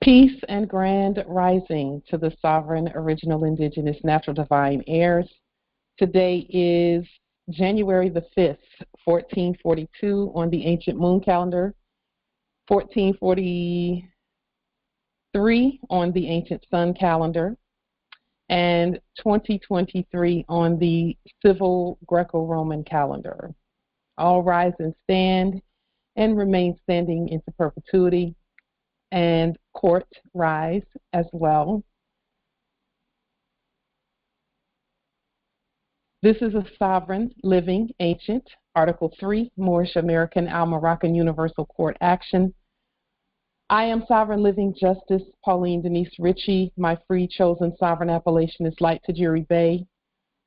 Peace and grand rising to the sovereign, original, indigenous, natural, divine heirs. Today is January the 5th, 1442 on the ancient moon calendar, 1443 on the ancient sun calendar, and 2023 on the civil Greco-Roman calendar. All rise and stand and remain standing into perpetuity, and court rise as well. This is a sovereign, living, ancient, Article 3, Moorish American Moroccan Universal Court action. I am sovereign, living Justice Pauline Denise Ritchie. My free chosen sovereign appellation is Light Tajiri Bay.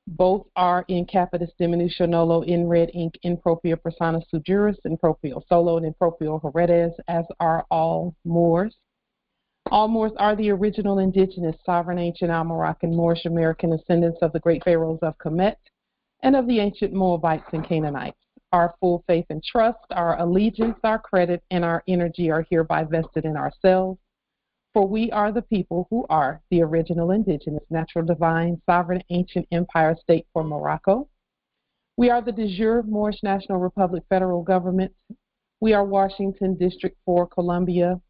Both are in capitis diminutio nolo, in red ink, in propria persona sui juris, in proprio solo, and in proprio heredes, as are all Moors. All Moors are the original indigenous, sovereign, ancient, Moroccan, Moorish American descendants of the great pharaohs of Kemet and of the ancient Moabites and Canaanites. Our full faith and trust, our allegiance, our credit, and our energy are hereby vested in ourselves, for we are the people who are the original indigenous, natural, divine, sovereign, ancient empire state for Morocco. We are the de jure Moorish National Republic federal government. We are Washington District for Columbia,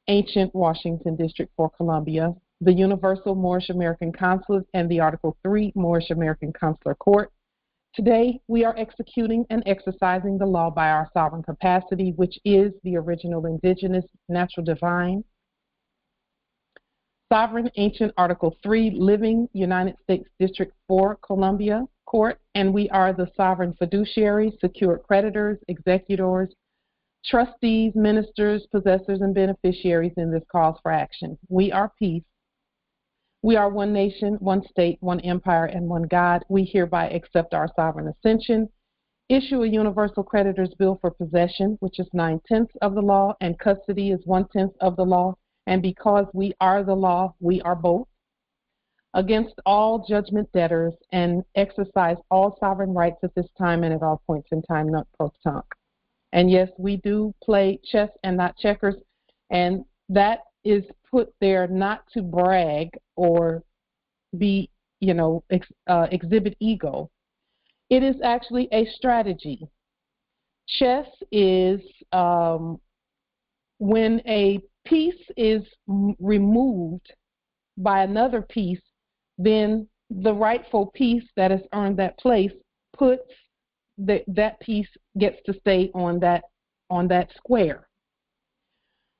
ancient Washington District for Columbia, the Universal Moorish American Consulate, and the Article 3 Moorish American Consular Court. Today, we are executing and exercising the law by our sovereign capacity, which is the original indigenous, natural, divine, sovereign, ancient, Article 3, living United States District for Columbia Court, and we are the sovereign fiduciaries, secured creditors, executors, trustees, ministers, possessors, and beneficiaries in this cause for action. We are peace. We are one nation, one state, one empire, and one God. We hereby accept our sovereign ascension, issue a universal creditor's bill for possession, which is 9/10 of the law, and custody is 1/10 of the law. And because we are the law, we are both, against all judgment debtors, and exercise all sovereign rights at this time and at all points in time, not pro-tonk. And yes, we do play chess and not checkers, and that is put there not to brag or be, exhibit ego. It is actually a strategy. Chess is when a piece is removed by another piece, then the rightful piece that has earned that place puts that piece gets to stay on that square.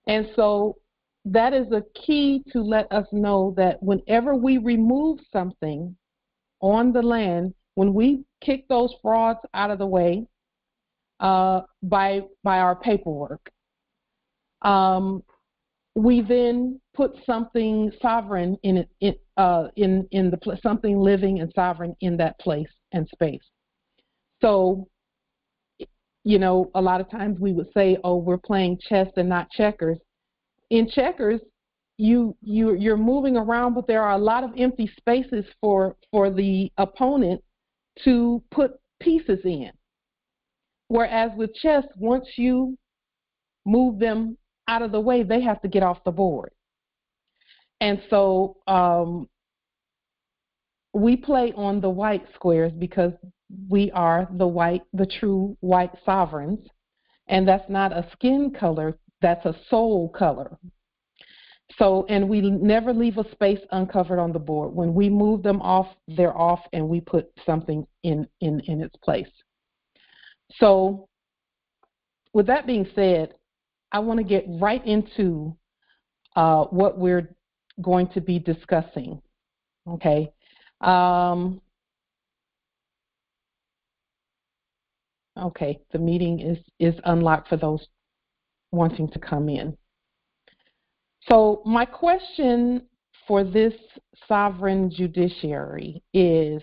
And so that is a key to let us know that whenever we remove something on the land, when we kick those frauds out of the way by our paperwork, we then put something sovereign in something living and sovereign in that place and space. So, a lot of times we would say, "Oh, we're playing chess and not checkers." In checkers, you're moving around, but there are a lot of empty spaces for the opponent to put pieces in. Whereas with chess, once you move them out of the way, they have to get off the board. And so we play on the white squares because we are the true white sovereigns, and that's not a skin color, that's a soul color. So, and we never leave a space uncovered on the board. When we move them off, they're off, and we put something in its place. So, with that being said, I want to get right into what we're going to be discussing. Okay. Okay, the meeting is unlocked for those wanting to come in. So my question for this sovereign judiciary is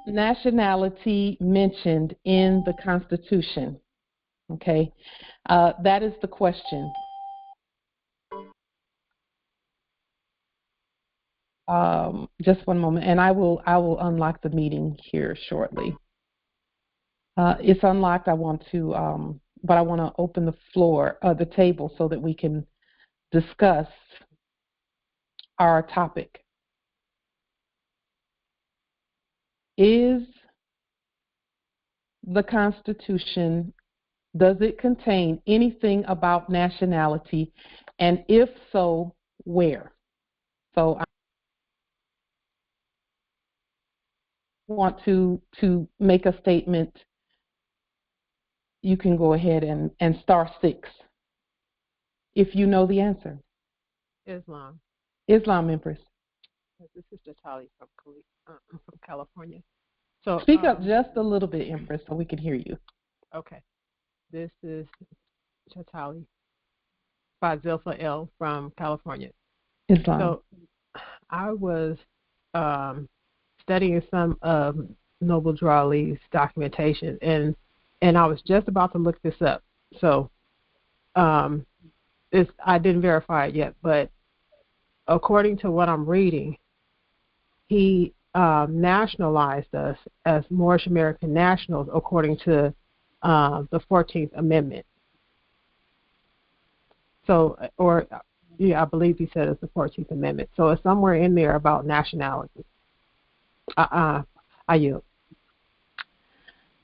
nationality mentioned in the Constitution? Okay, that is the question. Just one moment, and I will unlock the meeting here shortly. It's unlocked. I want to but I want to open the floor, the table, so that we can discuss our topic. Is the Constitution, does it contain anything about nationality? And if so, where? So I want to make a statement. You can go ahead and *6 if you know the answer. Islam. Islam, Empress. This is Natali from California. So speak up just a little bit, Empress, so we can hear you. Okay. This is Chatali by Zilpha L from California. Islam. So I was studying some of Noble Drew Lee's documentation, and I was just about to look this up. So I didn't verify it yet, but according to what I'm reading, he nationalized us as Moorish American nationals according to the 14th Amendment. So, I believe he said it's the 14th Amendment. So it's somewhere in there about nationality. I yield.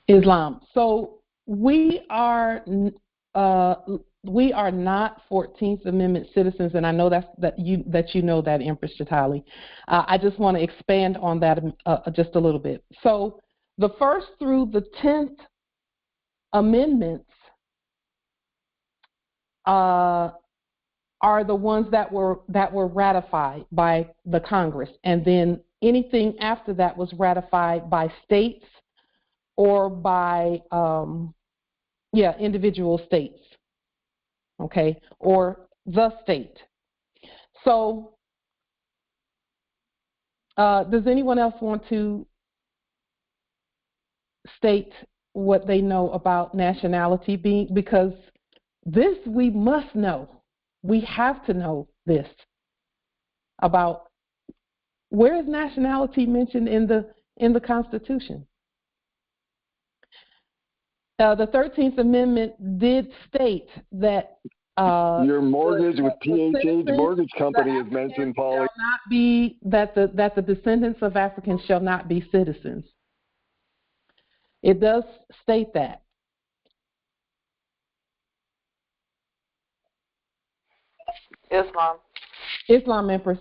Islam. So we are not 14th Amendment citizens, and I know that you know that, Empress Chatali. I just want to expand on that just a little bit. So the first through the 10th Amendments are the ones that were ratified by the Congress, and then anything after that was ratified by states or by individual states, okay, or the state. So does anyone else want to state what they know about nationality being? Because this we must know. We have to know this about where is nationality mentioned in the Constitution. The 13th Amendment did state that your mortgage with PHH Mortgage Company is mentioned, Polly. Shall not be that the descendants of Africans shall not be citizens. It does state that. Islam, Empress.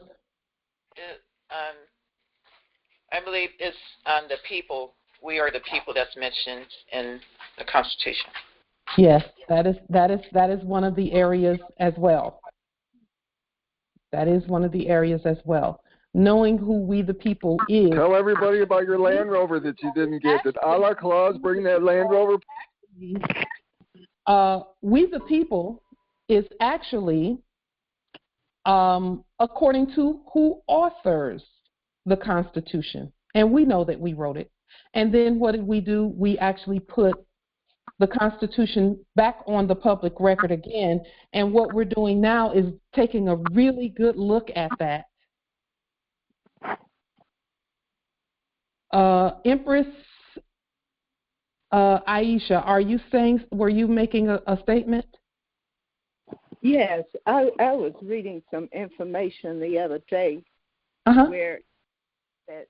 I believe it's the people. We are the people that's mentioned in the Constitution. Yes, that is one of the areas as well. That is one of the areas as well. Knowing who we the people is. Tell everybody about your Land Rover that you didn't get. Did Allah Claus bring that Land Rover? We the people is actually according to who authors the Constitution. And we know that we wrote it. And then what did we do? We actually put the Constitution back on the public record again. And what we're doing now is taking a really good look at that. Empress Aisha, were you making a statement? Yes, I was reading some information the other day where that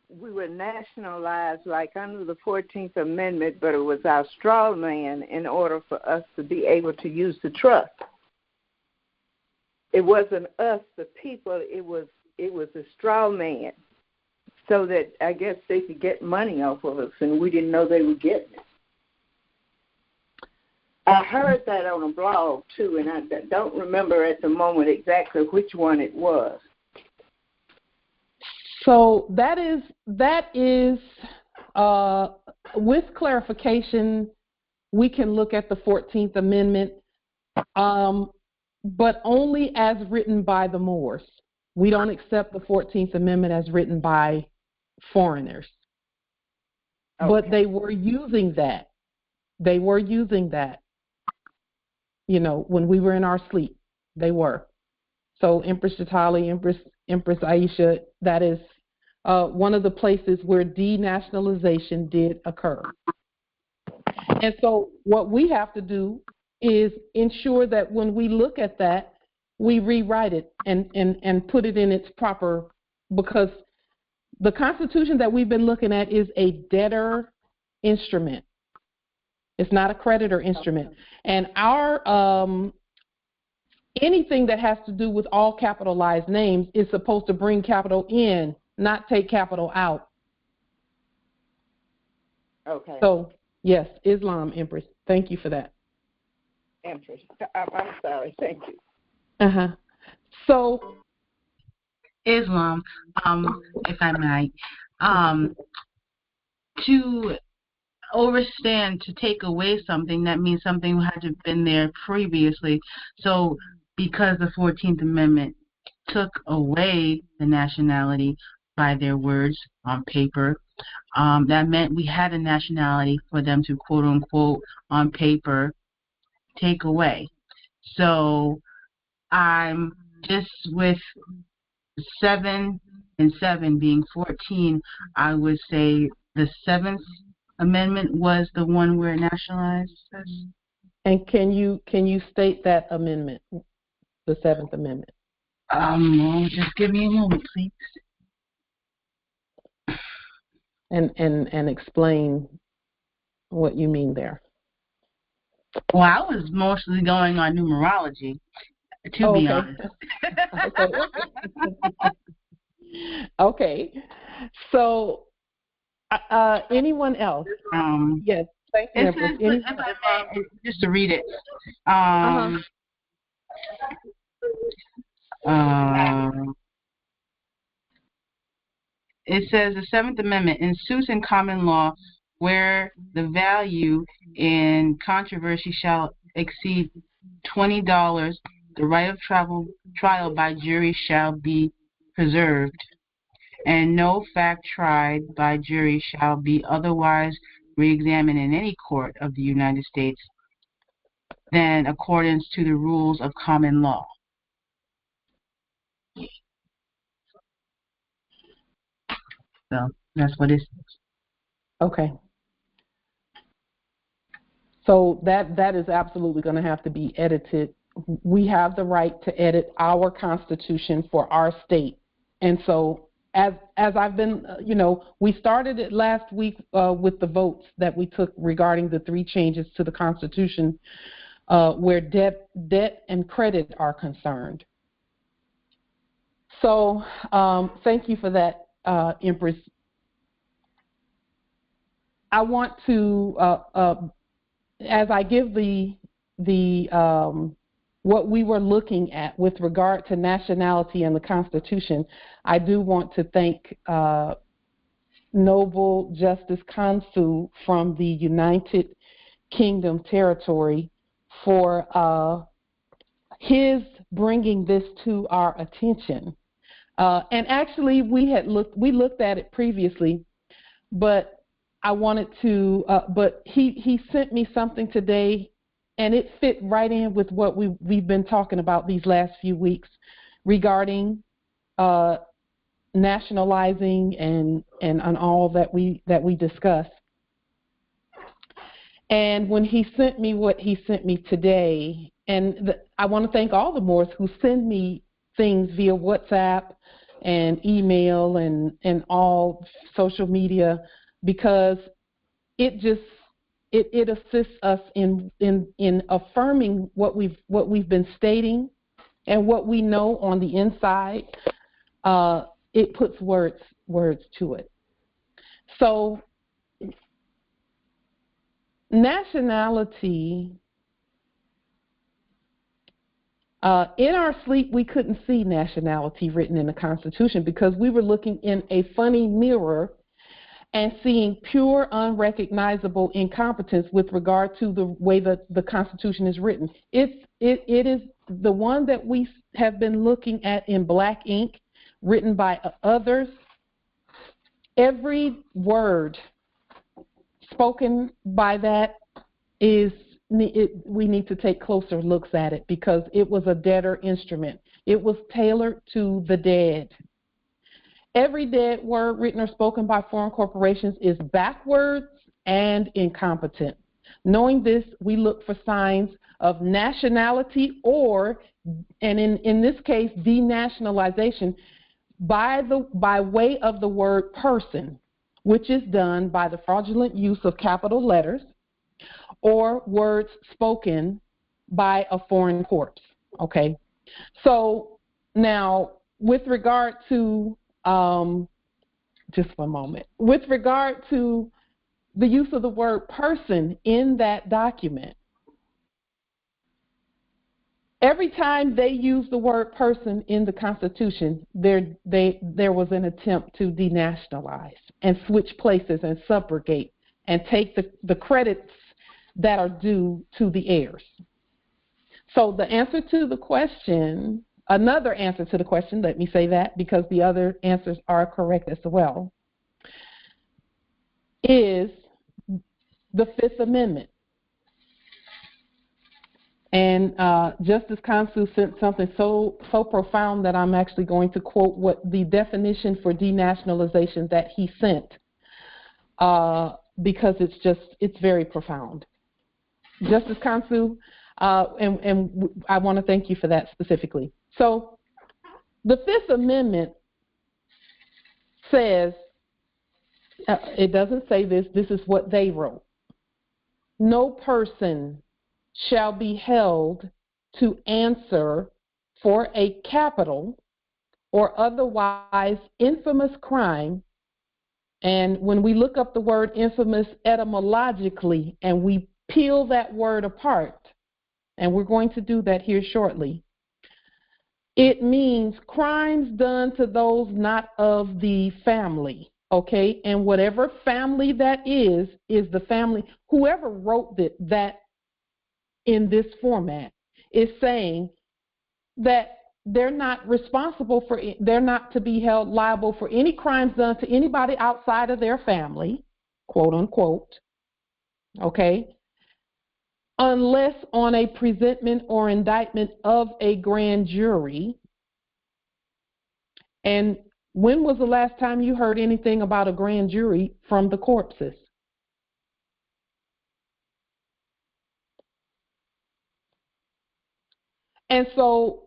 we were nationalized like under the 14th Amendment, but it was our straw man in order for us to be able to use the trust. It wasn't us, the people, it was a straw man, so that I guess they could get money off of us, and we didn't know they were getting it. I heard that on a blog, too, and I don't remember at the moment exactly which one it was. So that is with clarification, we can look at the 14th Amendment, but only as written by the Moors. We don't accept the 14th Amendment as written by foreigners. Okay. But they were using that. When we were in our sleep, they were. So Empress Chatali, Empress Aisha, that is one of the places where denationalization did occur. And so what we have to do is ensure that when we look at that, we rewrite it and put it in its proper, because the Constitution that we've been looking at is a debtor instrument. It's not a creditor instrument. And our anything that has to do with all capitalized names is supposed to bring capital in, not take capital out. Okay. So, yes, Islam, Empress. Thank you for that. Empress. I'm sorry. Thank you. Uh-huh. So, Islam, if I might, to overstand, to take away something, that means something had to have been there previously. So because the 14th Amendment took away the nationality by their words on paper, that meant we had a nationality for them to, quote unquote, on paper, take away. So I'm just with 7 and 7 being 14, I would say the 7th Amendment was the one where it nationalized us. And can you state that amendment, the 7th Amendment? Just give me a moment, please. And explain what you mean there. Well, I was mostly going on numerology, to be honest. Okay. So, anyone else? Yes. Thank you. It says, if I may, just to read it. It says the 7th Amendment, in suits in common law where the value in controversy shall exceed $20, the right of trial by jury shall be preserved, and no fact tried by jury shall be otherwise re-examined in any court of the United States than accordance to the rules of common law. So that's what it says. Okay. So that is absolutely going to have to be edited. We have the right to edit our Constitution for our state. And so as I've been, we started it last week with the votes that we took regarding the 3 changes to the Constitution where debt and credit are concerned. So thank you for that, Empress. I want to, as I give the what we were looking at with regard to nationality and the Constitution, I do want to thank Noble Justice Kansu from the United Kingdom territory for his bringing this to our attention. And actually, we looked at it previously, but I wanted to, but he sent me something today, and it fit right in with what we've been talking about these last few weeks regarding nationalizing and all that we discussed. And when he sent me what he sent me today, and I want to thank all the Moors who send me things via WhatsApp and email and all social media, because it assists us in affirming what we've been stating and what we know on the inside. It puts words to it. So nationality, in our sleep we couldn't see nationality written in the Constitution because we were looking in a funny mirror and seeing pure, unrecognizable incompetence with regard to the way that the Constitution is written. It is the one that we have been looking at in black ink, written by others. Every word spoken by that we need to take closer looks at it because it was a debtor instrument. It was tailored to the dead. Every dead word written or spoken by foreign corporations is backwards and incompetent. Knowing this, we look for signs of nationality or, and in this case, denationalization by way of the word person, which is done by the fraudulent use of capital letters or words spoken by a foreign corpse. Okay, so now with regard to just one moment, with regard to the use of the word person in that document, every time they use the word person in the Constitution, there was an attempt to denationalize and switch places and subrogate and take the credits that are due to the heirs. So the answer to the question, another answer to the question, let me say that because the other answers are correct as well, is the Fifth Amendment. And Justice Kansu sent something so profound that I'm actually going to quote what the definition for denationalization that he sent, because it's very profound. Justice Kansu, and I want to thank you for that specifically. So the Fifth Amendment says, it doesn't say this is what they wrote. No person shall be held to answer for a capital or otherwise infamous crime. And when we look up the word infamous etymologically and we peel that word apart, and we're going to do that here shortly, it means crimes done to those not of the family. Okay, and whatever family that is the family. Whoever wrote that in this format is saying that they're not responsible for, they're not to be held liable for any crimes done to anybody outside of their family, quote unquote, okay, unless on a presentment or indictment of a grand jury. And when was the last time you heard anything about a grand jury from the corpses? And so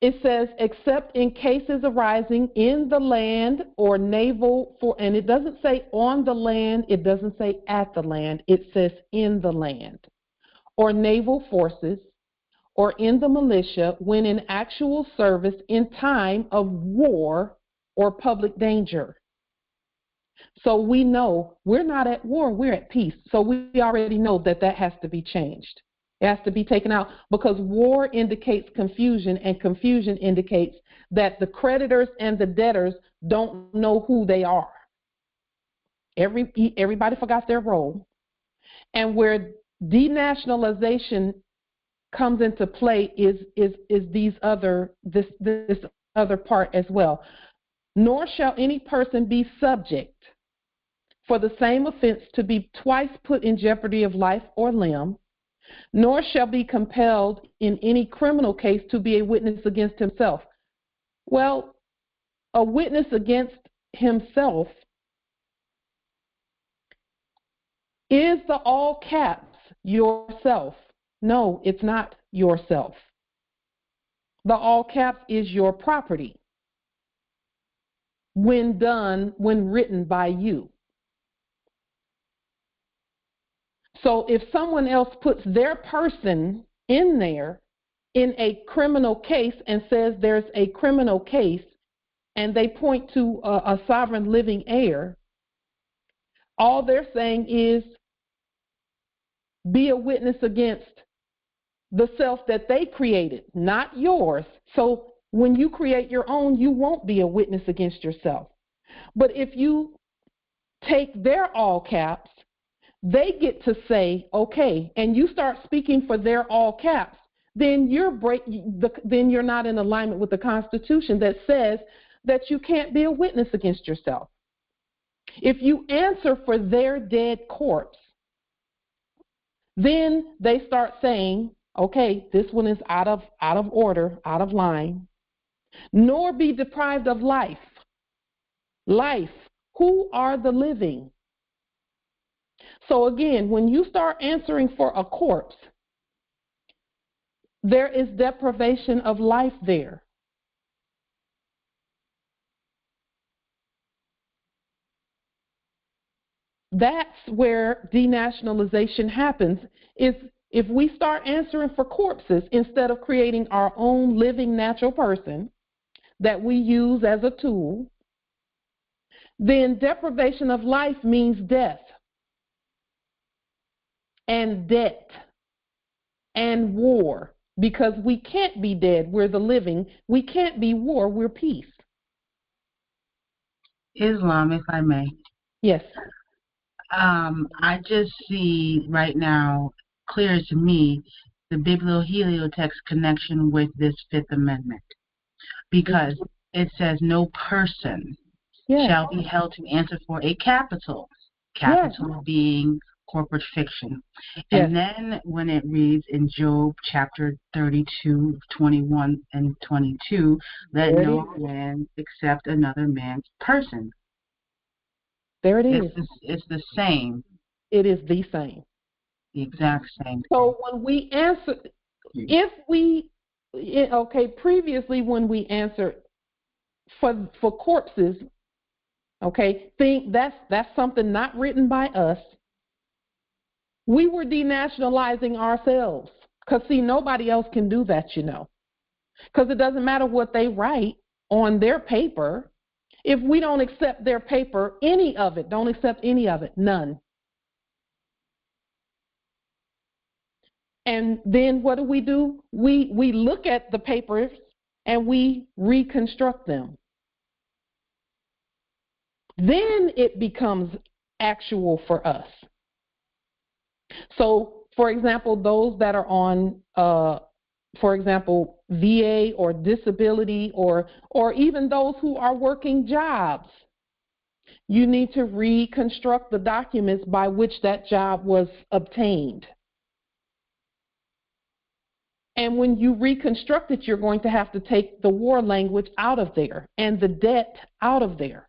it says, except in cases arising in the land or naval, and it doesn't say on the land, it doesn't say at the land, it says in the land, or naval forces, or in the militia when in actual service in time of war or public danger. So we know we're not at war, we're at peace. So we already know that has to be changed. It has to be taken out because war indicates confusion, and confusion indicates that the creditors and the debtors don't know who they are. Everybody forgot their role. And where denationalization comes into play is this other part as well. Nor shall any person be subject for the same offense to be twice put in jeopardy of life or limb, nor shall be compelled in any criminal case to be a witness against himself. Well, a witness against himself is the all caps yourself. No, it's not yourself. The all caps is your property when written by you. So if someone else puts their person in there in a criminal case and says there's a criminal case, and they point to a sovereign living heir, all they're saying is be a witness against the self that they created, not yours. So when you create your own, you won't be a witness against yourself. But if you take their all caps, they get to say, okay, and you start speaking for their all caps, then you're not in alignment with the Constitution that says that you can't be a witness against yourself. If you answer for their dead corpse, then they start saying, okay, this one is out of order, out of line. Nor be deprived of life. Life. Who are the living? So again, when you start answering for a corpse, there is deprivation of life there. That's where denationalization happens, is if we start answering for corpses instead of creating our own living natural person that we use as a tool, then deprivation of life means death and debt and war, because we can't be dead, we're the living. We can't be war, we're peace. Islam, if I may. Yes. I just see right now, clear to me, the biblioheliotext connection with this Fifth Amendment, because it says no person shall be held to answer for a capital being corporate fiction. And then when it reads in Job chapter 32, 21 and 22, let no man accept another man's person. There it is. It's the same. It is the same. The exact same. So when we answer, previously when we answered for corpses, think that's something not written by us. We were denationalizing ourselves, because see, nobody else can do that, because it doesn't matter what they write on their paper. If we don't accept their paper, any of it, don't accept any of it, none. And then what do? We look at the papers and we reconstruct them. Then it becomes actual for us. So, for example, those that are on, for example, VA or disability, or even those who are working jobs, you need to reconstruct the documents by which that job was obtained. And when you reconstruct it, you're going to have to take the war language out of there and the debt out of there,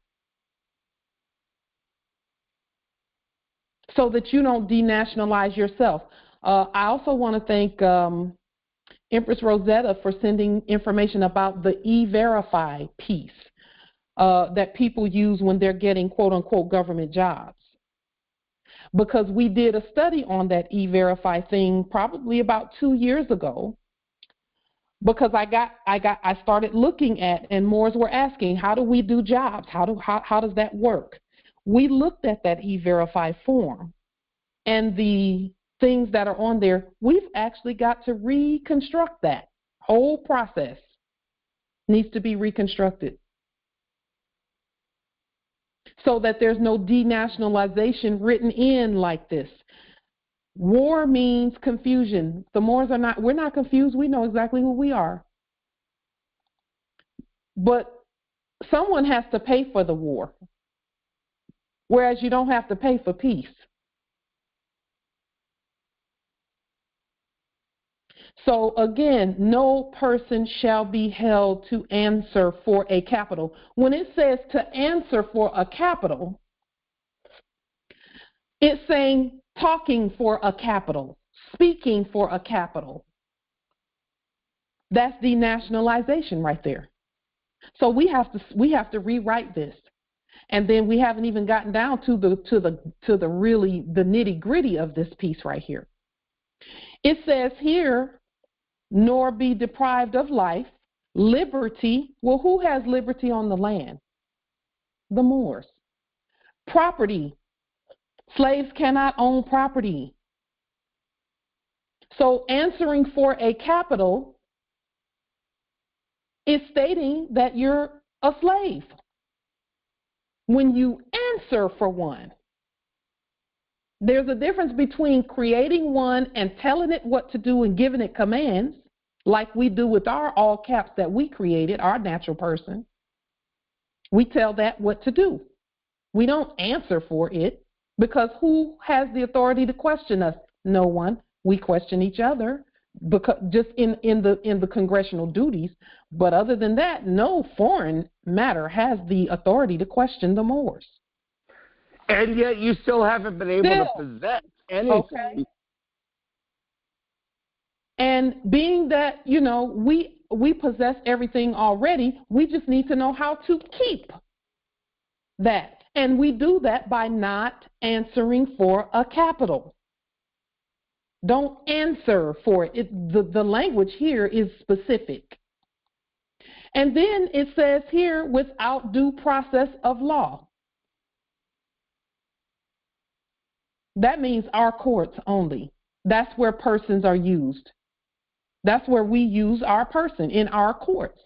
so that you don't denationalize yourself. I also want to thank Empress Rosetta for sending information about the E-Verify piece that people use when they're getting quote-unquote government jobs. Because we did a study on that E-Verify thing probably about 2 years ago. Because I started looking at, and Moors were asking, how do we do jobs? How does that work? We looked at that E-Verify form, and the things that are on there, we've actually got to reconstruct that whole process. Needs to be reconstructed, so that there's no denationalization written in like this. War means confusion. The Moors we're not confused. We know exactly who we are. But someone has to pay for the war, whereas you don't have to pay for peace. So again, no person shall be held to answer for a capital. When it says to answer for a capital, it's saying talking for a capital, speaking for a capital. That's denationalization right there. So we have to rewrite this, and then we haven't even gotten down to the really the nitty-gritty of this piece right here. It says here, nor be deprived of life, liberty. Well, who has liberty on the land? The Moors. Property. Slaves cannot own property. So answering for a capital is stating that you're a slave. When you answer for one, there's a difference between creating one and telling it what to do and giving it commands, like we do with our all caps that we created, our natural person. We tell that what to do. We don't answer for it, because who has the authority to question us? No one. We question each other, because just in the congressional duties. But other than that, no foreign matter has the authority to question the Moors. And yet you still haven't been able to possess anything. Okay. And being that, you know, we possess everything already, we just need to know how to keep that. And we do that by not answering for a capital. Don't answer for it. The language here is specific. And then it says here, without due process of law. That means our courts only. That's where persons are used. That's where we use our person, in our courts.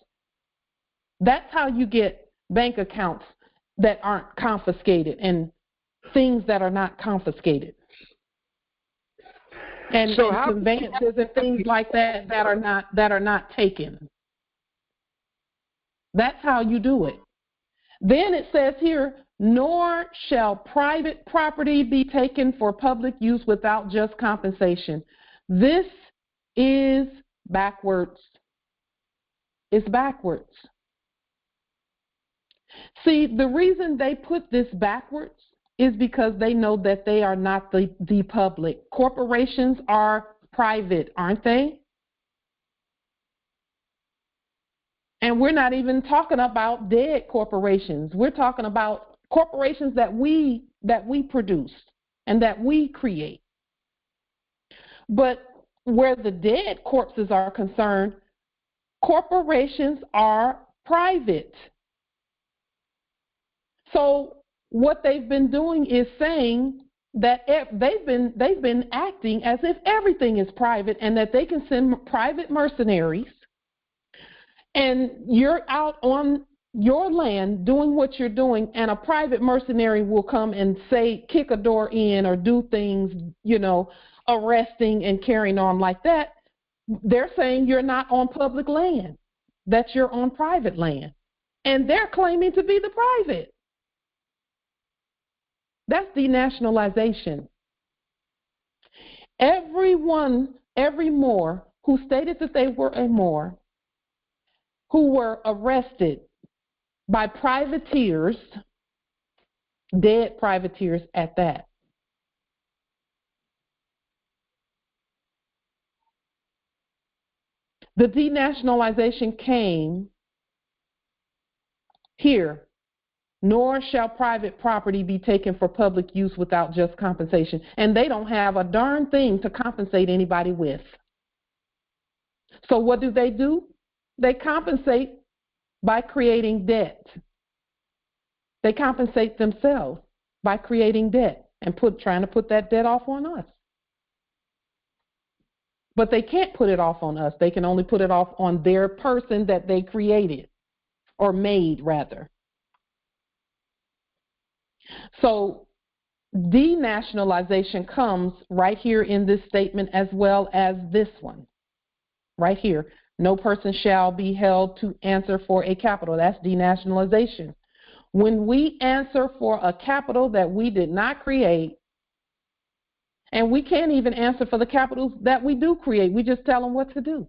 That's how you get bank accounts that aren't confiscated and things that are not confiscated. And conveyances and things like that that are not taken. That's how you do it. Then it says here, nor shall private property be taken for public use without just compensation. This is backwards. It's backwards. See, the reason they put this backwards is because they know that they are not the public. Corporations are private, aren't they? And we're not even talking about dead corporations. We're talking about corporations that we produce and that we create. But where the dead corpses are concerned, corporations are private. So what they've been doing is saying that they've been acting as if everything is private and that they can send private mercenaries, and you're out on your land doing what you're doing, and a private mercenary will come and say, kick a door in or do things, you know, arresting and carrying on like that. They're saying you're not on public land, that you're on private land. And they're claiming to be the private. That's denationalization. Every Moor who stated that they were a Moor, who were arrested by privateers, dead privateers at that. The denationalization came here. Nor shall private property be taken for public use without just compensation. And they don't have a darn thing to compensate anybody with. So what do? They compensate by creating debt. They compensate themselves by creating debt and trying to put that debt off on us. But they can't put it off on us. They can only put it off on their person that they created, or made rather. So denationalization comes right here in this statement, as well as this one right here. No person shall be held to answer for a capital. That's denationalization. When we answer for a capital that we did not create, and we can't even answer for the capitals that we do create, we just tell them what to do.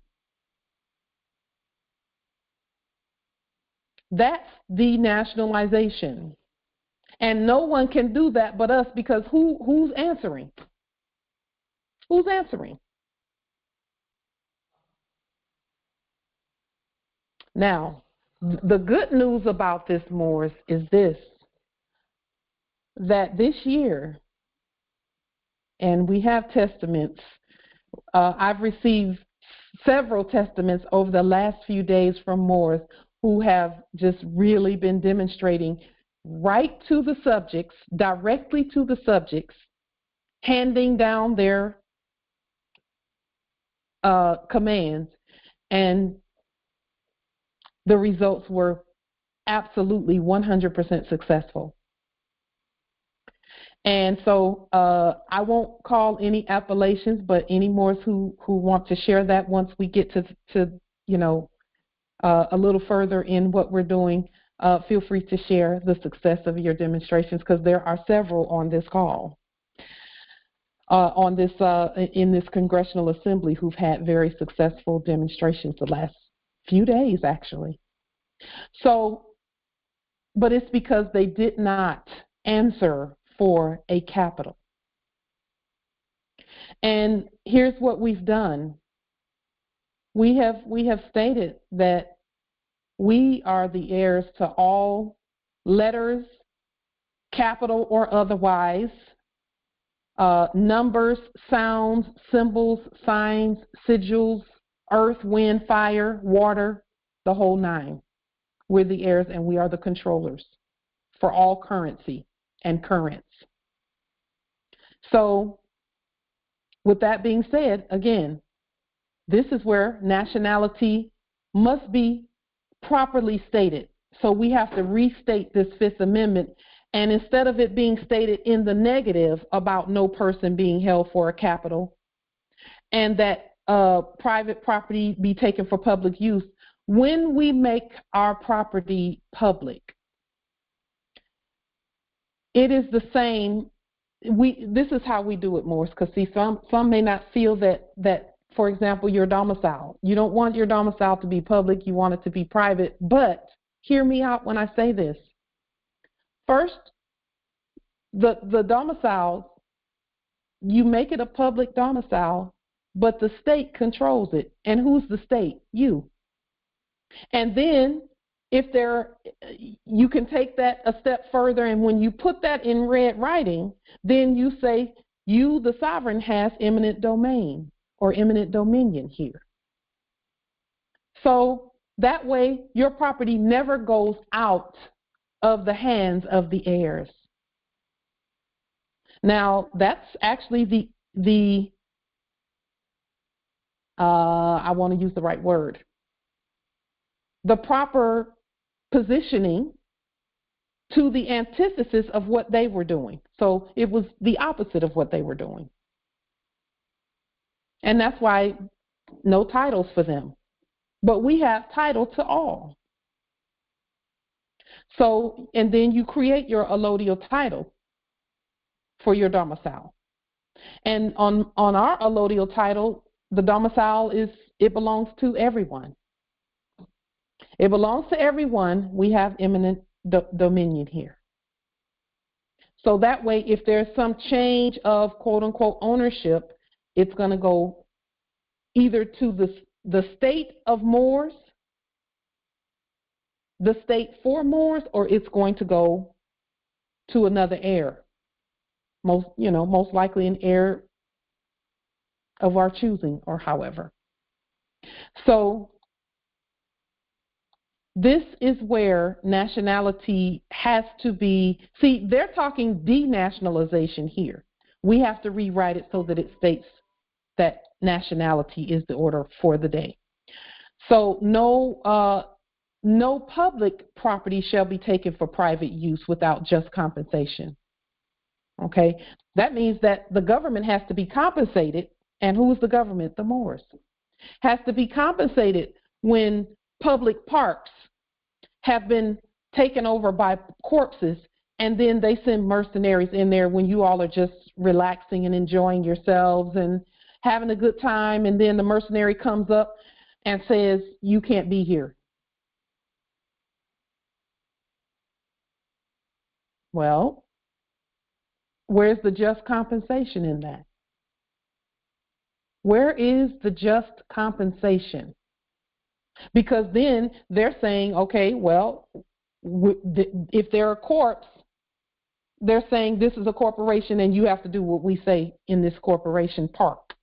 That's denationalization. And no one can do that but us, because who's answering? Who's answering? Now, the good news about this, Moors, is this, that this year, and we have testaments, I've received several testaments over the last few days from Moors who have just really been demonstrating right to the subjects, directly to the subjects, handing down their commands, and the results were absolutely 100% successful. And so I won't call any appellations, but any Moors who want to share that once we get to you know, a little further in what we're doing, feel free to share the success of your demonstrations, because there are several on this call, in this Congressional Assembly, who've had very successful demonstrations the last few days, actually. So, but it's because they did not answer for a capital. And here's what we've done. We have stated that we are the heirs to all letters, capital or otherwise, numbers, sounds, symbols, signs, sigils, earth, wind, fire, water, the whole nine. We're the heirs and we are the controllers for all currency and currents. So with that being said, again, this is where nationality must be properly stated. So we have to restate this Fifth Amendment, and instead of it being stated in the negative about no person being held for a capital and that private property be taken for public use, when we make our property public, it is the same. This is how we do it, Morris, because see, some may not feel that, for example, your domicile. You don't want your domicile to be public, you want it to be private, but hear me out when I say this. First, the domicile, you make it a public domicile, but the state controls it. And who's the state? You. And then you can take that a step further, and when you put that in red writing, then you say you, the sovereign, has eminent domain or eminent dominion here. So that way your property never goes out of the hands of the heirs. Now that's actually I want to use the right word, the proper positioning to the antithesis of what they were doing. So it was the opposite of what they were doing. And that's why no titles for them. But we have title to all. So, and then you create your allodial title for your domicile. And on our allodial title, the domicile it belongs to everyone. It belongs to everyone. We have eminent dominion here. So that way, if there's some change of quote unquote ownership, it's going to go either to the state of Moors, the state for Moors, or it's going to go to another heir. Most likely an heir of our choosing, or however. So this is where nationality has to be. See, they're talking denationalization here. We have to rewrite it so that it states that nationality is the order for the day. So no public property shall be taken for private use without just compensation. Okay, that means that the government has to be compensated. And who is the government? The Moors. Has to be compensated when public parks have been taken over by corpses, and then they send mercenaries in there when you all are just relaxing and enjoying yourselves and having a good time, and then the mercenary comes up and says, you can't be here. Well, where's the just compensation in that? Where is the just compensation? Because then they're saying, okay, well, if they're a corpse, they're saying this is a corporation and you have to do what we say in this corporation park.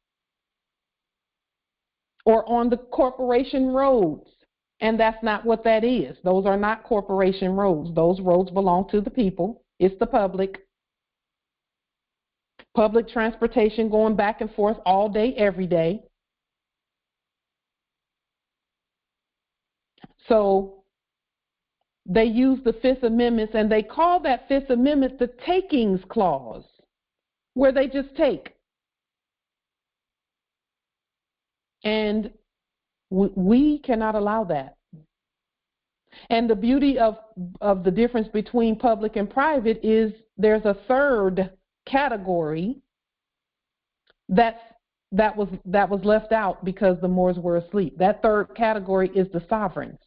Or on the corporation roads. And that's not what that is. Those are not corporation roads. Those roads belong to the people. It's the public. Public transportation going back and forth all day, every day. So they use the Fifth Amendment, and they call that Fifth Amendment the takings clause, where they just take. And we cannot allow that. And the beauty of the difference between public and private is there's a third category that was left out because the Moors were asleep. That third category is the sovereigns.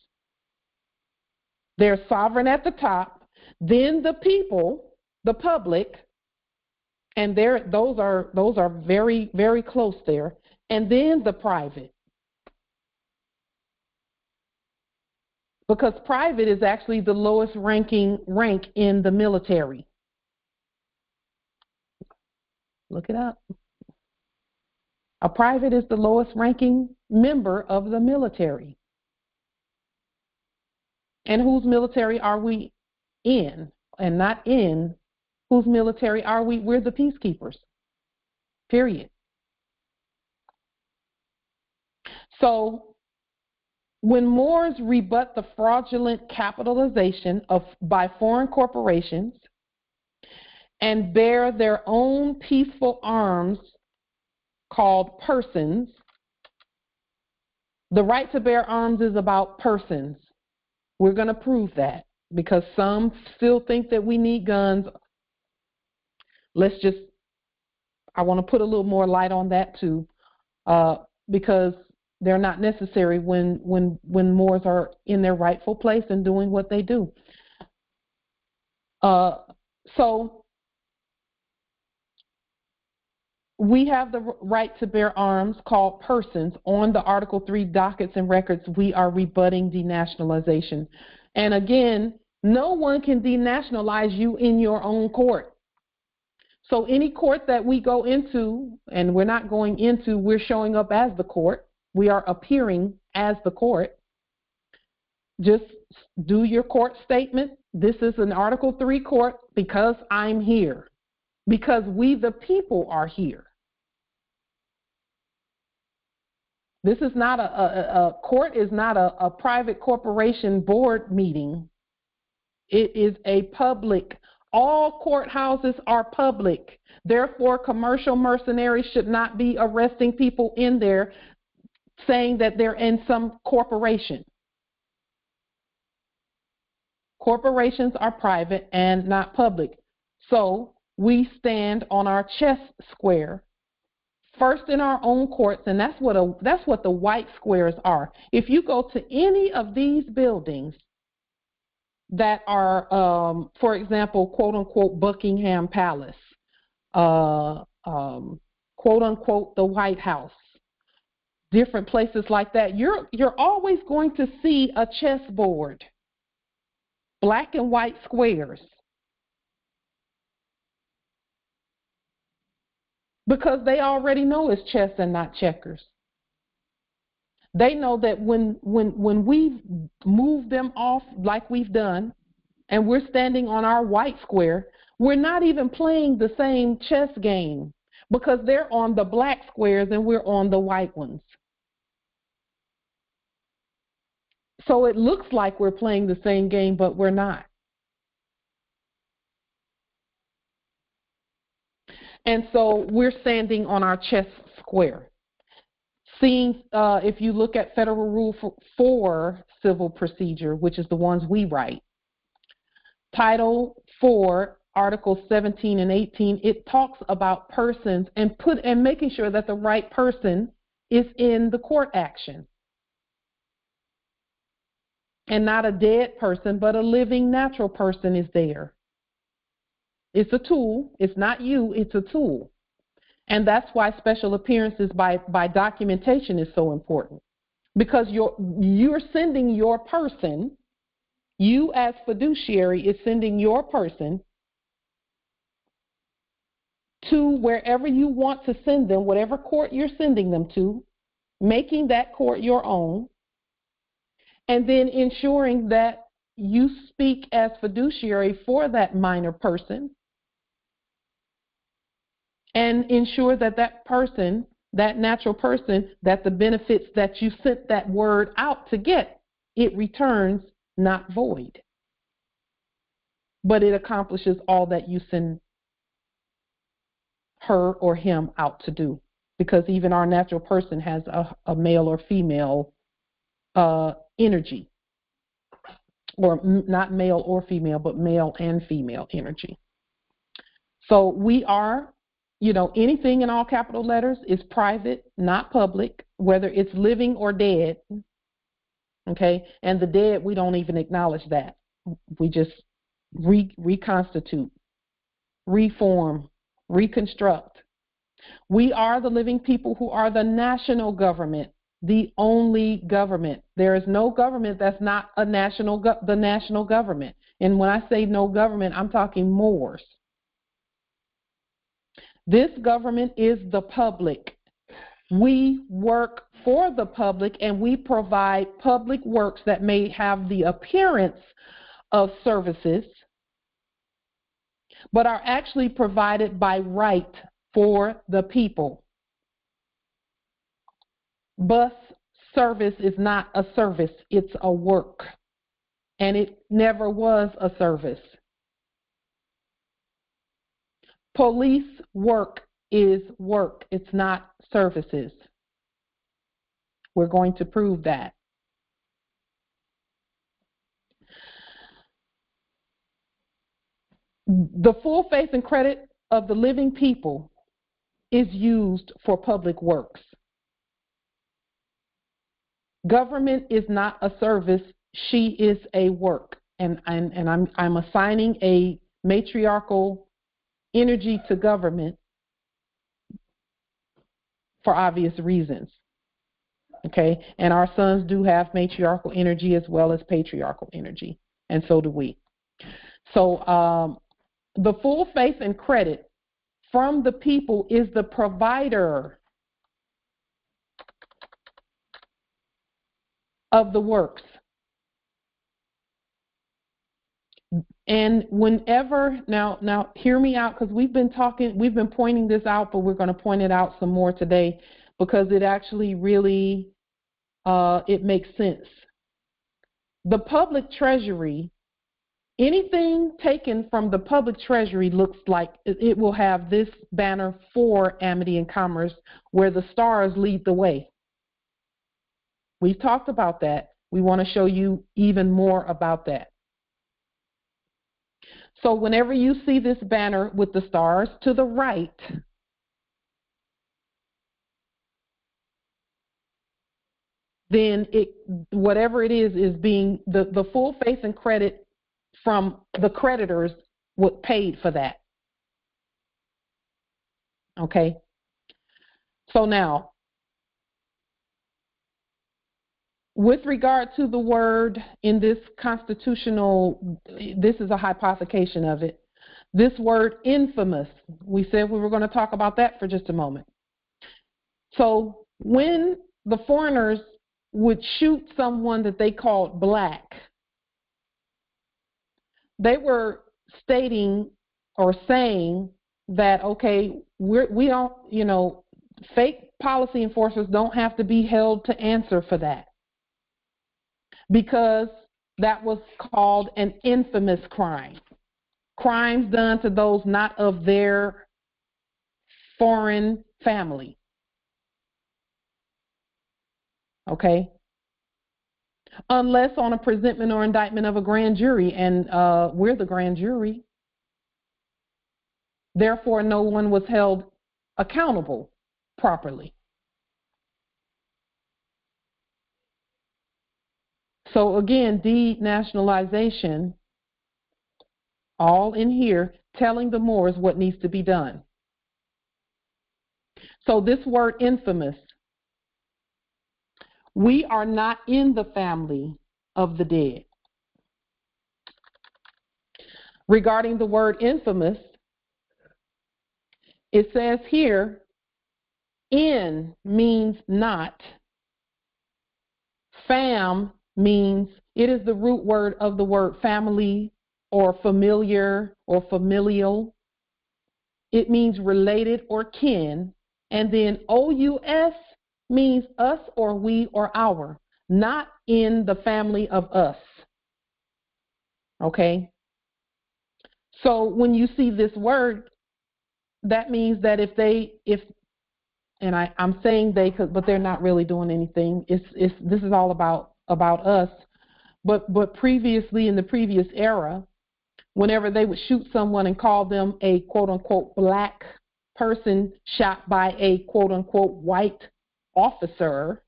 They're sovereign at the top, then the people, the public, And those are very, very close there. And then the private. Because private is actually the lowest rank in the military. Look it up. A private is the lowest ranking member of the military. And whose military are we in? And not in. Whose military are we? We're the peacekeepers. Period. So when Moors rebut the fraudulent capitalization by foreign corporations and bear their own peaceful arms called persons, the right to bear arms is about persons. We're going to prove that because some still think that we need guns. I want to put a little more light on that too, because they're not necessary when Moors are in their rightful place and doing what they do. So we have the right to bear arms called persons. On the Article 3 dockets and records, we are rebutting denationalization. And again, no one can denationalize you in your own court. So any court that we go into, and we're not going into, we're showing up as the court. We are appearing as the court. Just do your court statement. This is an Article 3 court because I'm here. Because we the people are here. This is not a court is not a private corporation board meeting. It is a public. All courthouses are public. Therefore, commercial mercenaries should not be arresting people in there saying that they're in some corporation. Corporations are private and not public. So we stand on our chess square, first in our own courts, and that's what the white squares are. If you go to any of these buildings that are, for example, quote unquote Buckingham Palace, quote unquote the White House, different places like that, you're always going to see a chessboard, black and white squares. Because they already know it's chess and not checkers. They know that when we move them off like we've done, and we're standing on our white square, we're not even playing the same chess game because they're on the black squares and we're on the white ones. So it looks like we're playing the same game, but we're not. And so we're standing on our chess square. Seeing, if you look at Federal Rule 4 Civil Procedure, which is the ones we write, Title 4, Articles 17 and 18, it talks about persons and making sure that the right person is in the court action. And not a dead person, but a living, natural person is there. It's a tool. It's not you. It's a tool. And that's why special appearances by documentation is so important. Because you're sending your person, you as fiduciary is sending your person to wherever you want to send them, whatever court you're sending them to, making that court your own, and then ensuring that you speak as fiduciary for that minor person and ensure that that person, that natural person, that the benefits that you sent that word out to get, it returns not void. But it accomplishes all that you send her or him out to do. Because even our natural person has a male or female energy. Or not male or female, but male and female energy. So we are, anything in all capital letters is private, not public, whether it's living or dead. Okay? And the dead, we don't even acknowledge that. We just reconstitute, reform Reconstruct. We are the living people who are the national government, the only government. There is no government that's not the national government. And when I say no government, I'm talking Moors. This government is the public. We work for the public, and we provide public works that may have the appearance of services, but are actually provided by right for the people. Bus service is not a service, it's a work, and it never was a service. Police work is work, it's not services. We're going to prove that. The full faith and credit of the living people is used for public works. Government is not a service, she is a work. And I'm assigning a matriarchal energy to government for obvious reasons. Okay? And our sons do have matriarchal energy as well as patriarchal energy, and so do we. So the full faith and credit from the people is the provider of the works. And whenever, now hear me out, because we've been pointing this out, but we're going to point it out some more today because it actually really, it makes sense. The public treasury, anything taken from the public treasury looks like it will have this banner for amity and commerce where the stars lead the way. We've talked about that. We want to show you even more about that. So whenever you see this banner with the stars to the right, then whatever it is being the full faith and credit from the creditors what paid for that. Okay? So now, with regard to the word in this constitutional, this is a hypothecation of it, this word infamous, we said we were going to talk about that for just a moment. So when the foreigners would shoot someone that they called black, they were stating or saying that, okay, we don't, fake policy enforcers don't have to be held to answer for that, because that was called an infamous crime. Crimes done to those not of their foreign family. Okay? Unless on a presentment or indictment of a grand jury, and we're the grand jury. Therefore, no one was held accountable properly. So again, denationalization, all in here, telling the Moors what needs to be done. So this word infamous, we are not in the family of the dead. Regarding the word infamous, it says here, in means not, fam means, it is the root word of the word family or familiar or familial. It means related or kin. And then OUS means us or we or our, not in the family of us. Okay? So when you see this word, that means that I'm saying they, but they're not really doing anything. This is all about us. But previously, in the previous era, whenever they would shoot someone and call them a quote unquote black person shot by a quote unquote white officer,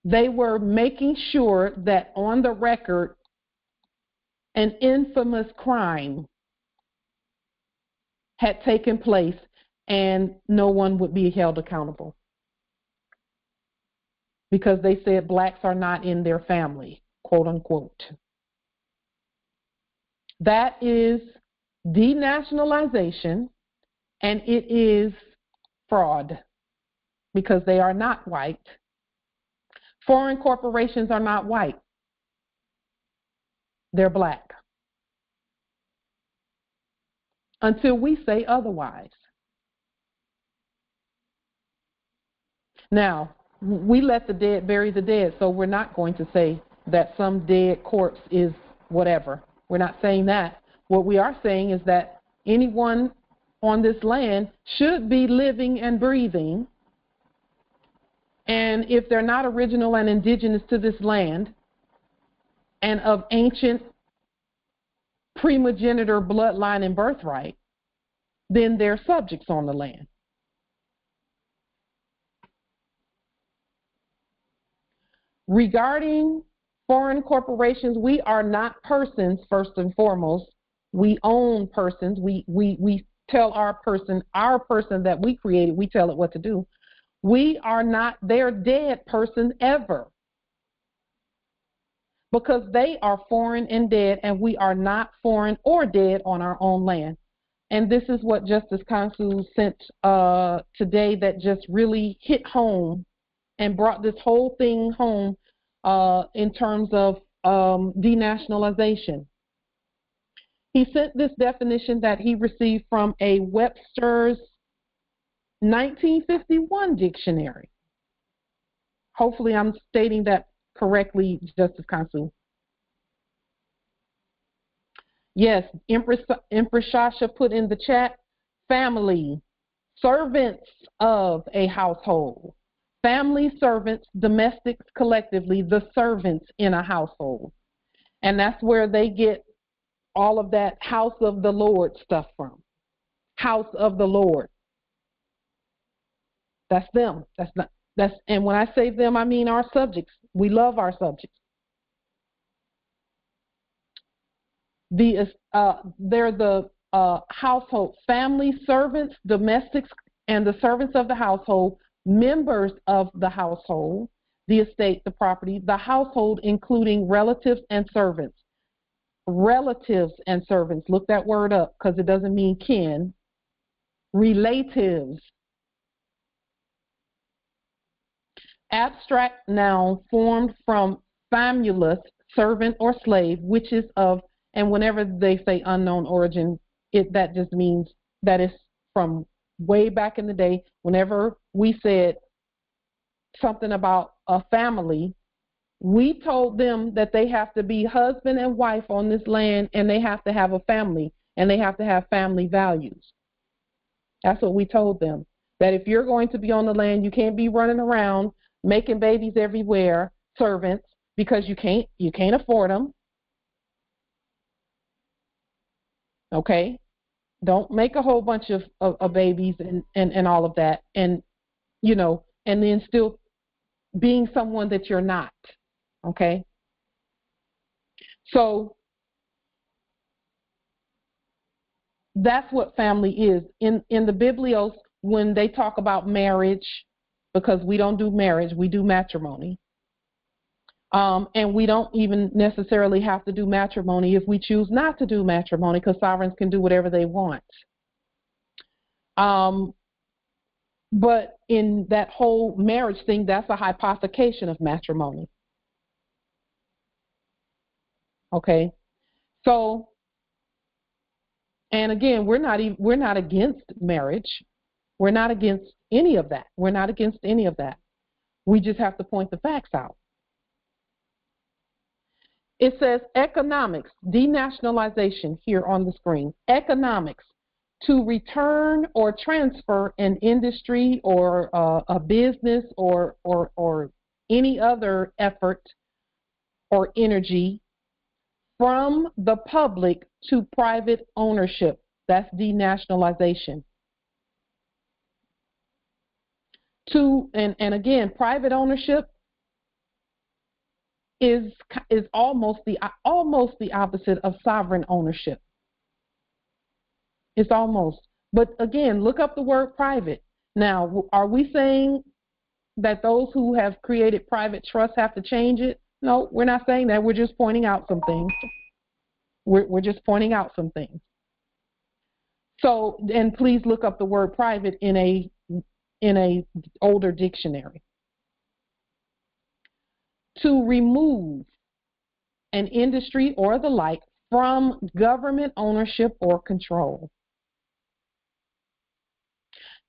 they were making sure that on the record an infamous crime had taken place and no one would be held accountable because they said blacks are not in their family, quote unquote. That is denationalization, and it is fraud because they are not white. Foreign corporations are not white. They're black. Until we say otherwise. Now, we let the dead bury the dead, so we're not going to say that some dead corpse is whatever. We're not saying that. What we are saying is that anyone on this land should be living and breathing, and if they're not original and indigenous to this land and of ancient primogenitor bloodline and birthright, then they're subjects on the land. Regarding foreign corporations, we are not persons, first and foremost. We own persons. We tell our person that we created, we tell it what to do. We are not their dead person ever, because they are foreign and dead, and we are not foreign or dead on our own land. And this is what Justice Kansu sent today that just really hit home and brought this whole thing home in terms of denationalization. He sent this definition that he received from a Webster's 1951 dictionary. Hopefully I'm stating that correctly, Justice Kansu. Yes, Empress Shasha put in the chat, family, servants of a household. Family, servants, domestics collectively, the servants in a household. And that's where they get all of that house of the Lord stuff from. House of the Lord. That's them. And when I say them, I mean our subjects. We love our subjects. They're the household, family, servants, domestics, and the servants of the household, members of the household, the estate, the property, the household, including relatives and servants. Relatives and servants. Look that word up because it doesn't mean kin. Relatives. Abstract noun formed from famulus, servant or slave, which is of, and whenever they say unknown origin, that just means that it's from way back in the day. Whenever we said something about a family, we told them that they have to be husband and wife on this land, and they have to have a family, and they have to have family values. That's what we told them. That if you're going to be on the land, you can't be running around making babies everywhere, servants, because you can't afford them. Okay? Don't make a whole bunch of babies and all of that, and and then still being someone that you're not. Okay? So that's what family is. In the Biblios, when they talk about marriage, because we don't do marriage, we do matrimony. And we don't even necessarily have to do matrimony if we choose not to do matrimony, because sovereigns can do whatever they want. But in that whole marriage thing, that's a hypothecation of matrimony. Okay? So, and again, we're not against marriage. We're not against any of that. We're not against any of that. We just have to point the facts out. It says economics, denationalization here on the screen. Economics, to return or transfer an industry or a business or any other effort or energy from the public to private ownership. That's denationalization. And again, private ownership is almost the opposite of sovereign ownership. It's almost. But again, look up the word private. Now, are we saying that those who have created private trusts have to change it? No, we're not saying that. We're just pointing out some things. We're just pointing out some things. So, and please look up the word private in a older dictionary. To remove an industry or the like from government ownership or control.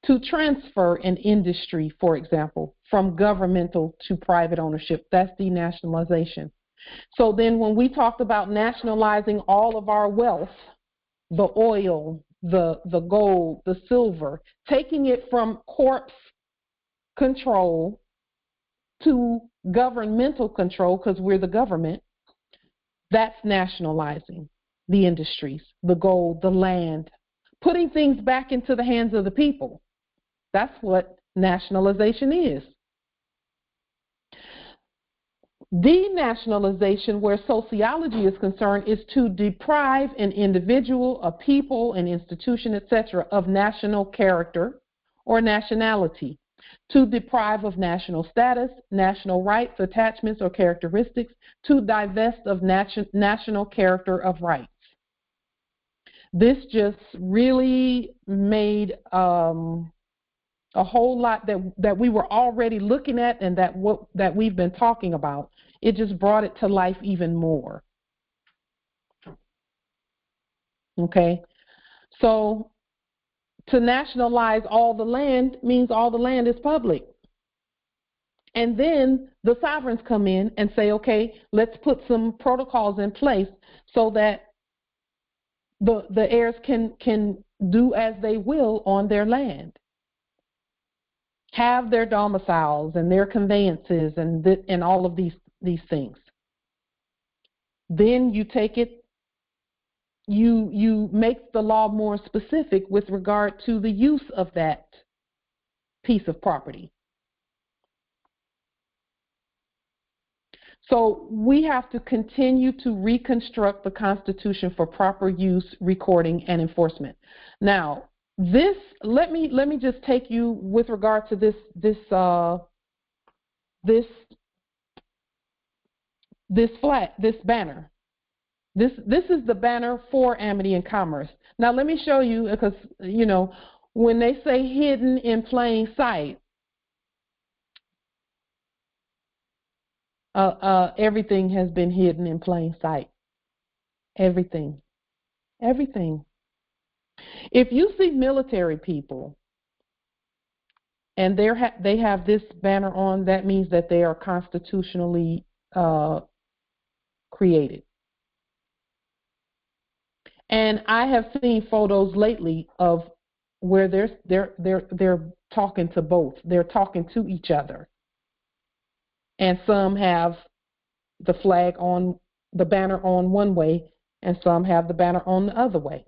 To transfer an industry, for example, from governmental to private ownership, that's denationalization. So then when we talked about nationalizing all of our wealth, the oil, the gold, the silver, taking it from corpse control to governmental control, because we're the government, that's nationalizing the industries, the gold, the land, putting things back into the hands of the people. That's what nationalization is. Denationalization, where sociology is concerned, is to deprive an individual, a people, an institution, etc., of national character or nationality, to deprive of national status, national rights, attachments, or characteristics, to divest of national character of rights. This just really made a whole lot that we were already looking at and that we've been talking about. It just brought it to life even more. Okay? So to nationalize all the land means all the land is public. And then the sovereigns come in and say, okay, let's put some protocols in place so that the heirs can do as they will on their land. Have their domiciles and their conveyances and all of these things. Then you take it, you make the law more specific with regard to the use of that piece of property. So we have to continue to reconstruct the Constitution for proper use, recording, and enforcement. Now, this let me just take you with regard to this banner. This is the banner for amity and commerce. Now let me show you, because when they say hidden in plain sight, everything has been hidden in plain sight. Everything. If you see military people and they have this banner on, that means that they are constitutionally created. And I have seen photos lately of where they're talking to both. They're talking to each other. And some have the flag on, the banner on one way, and some have the banner on the other way.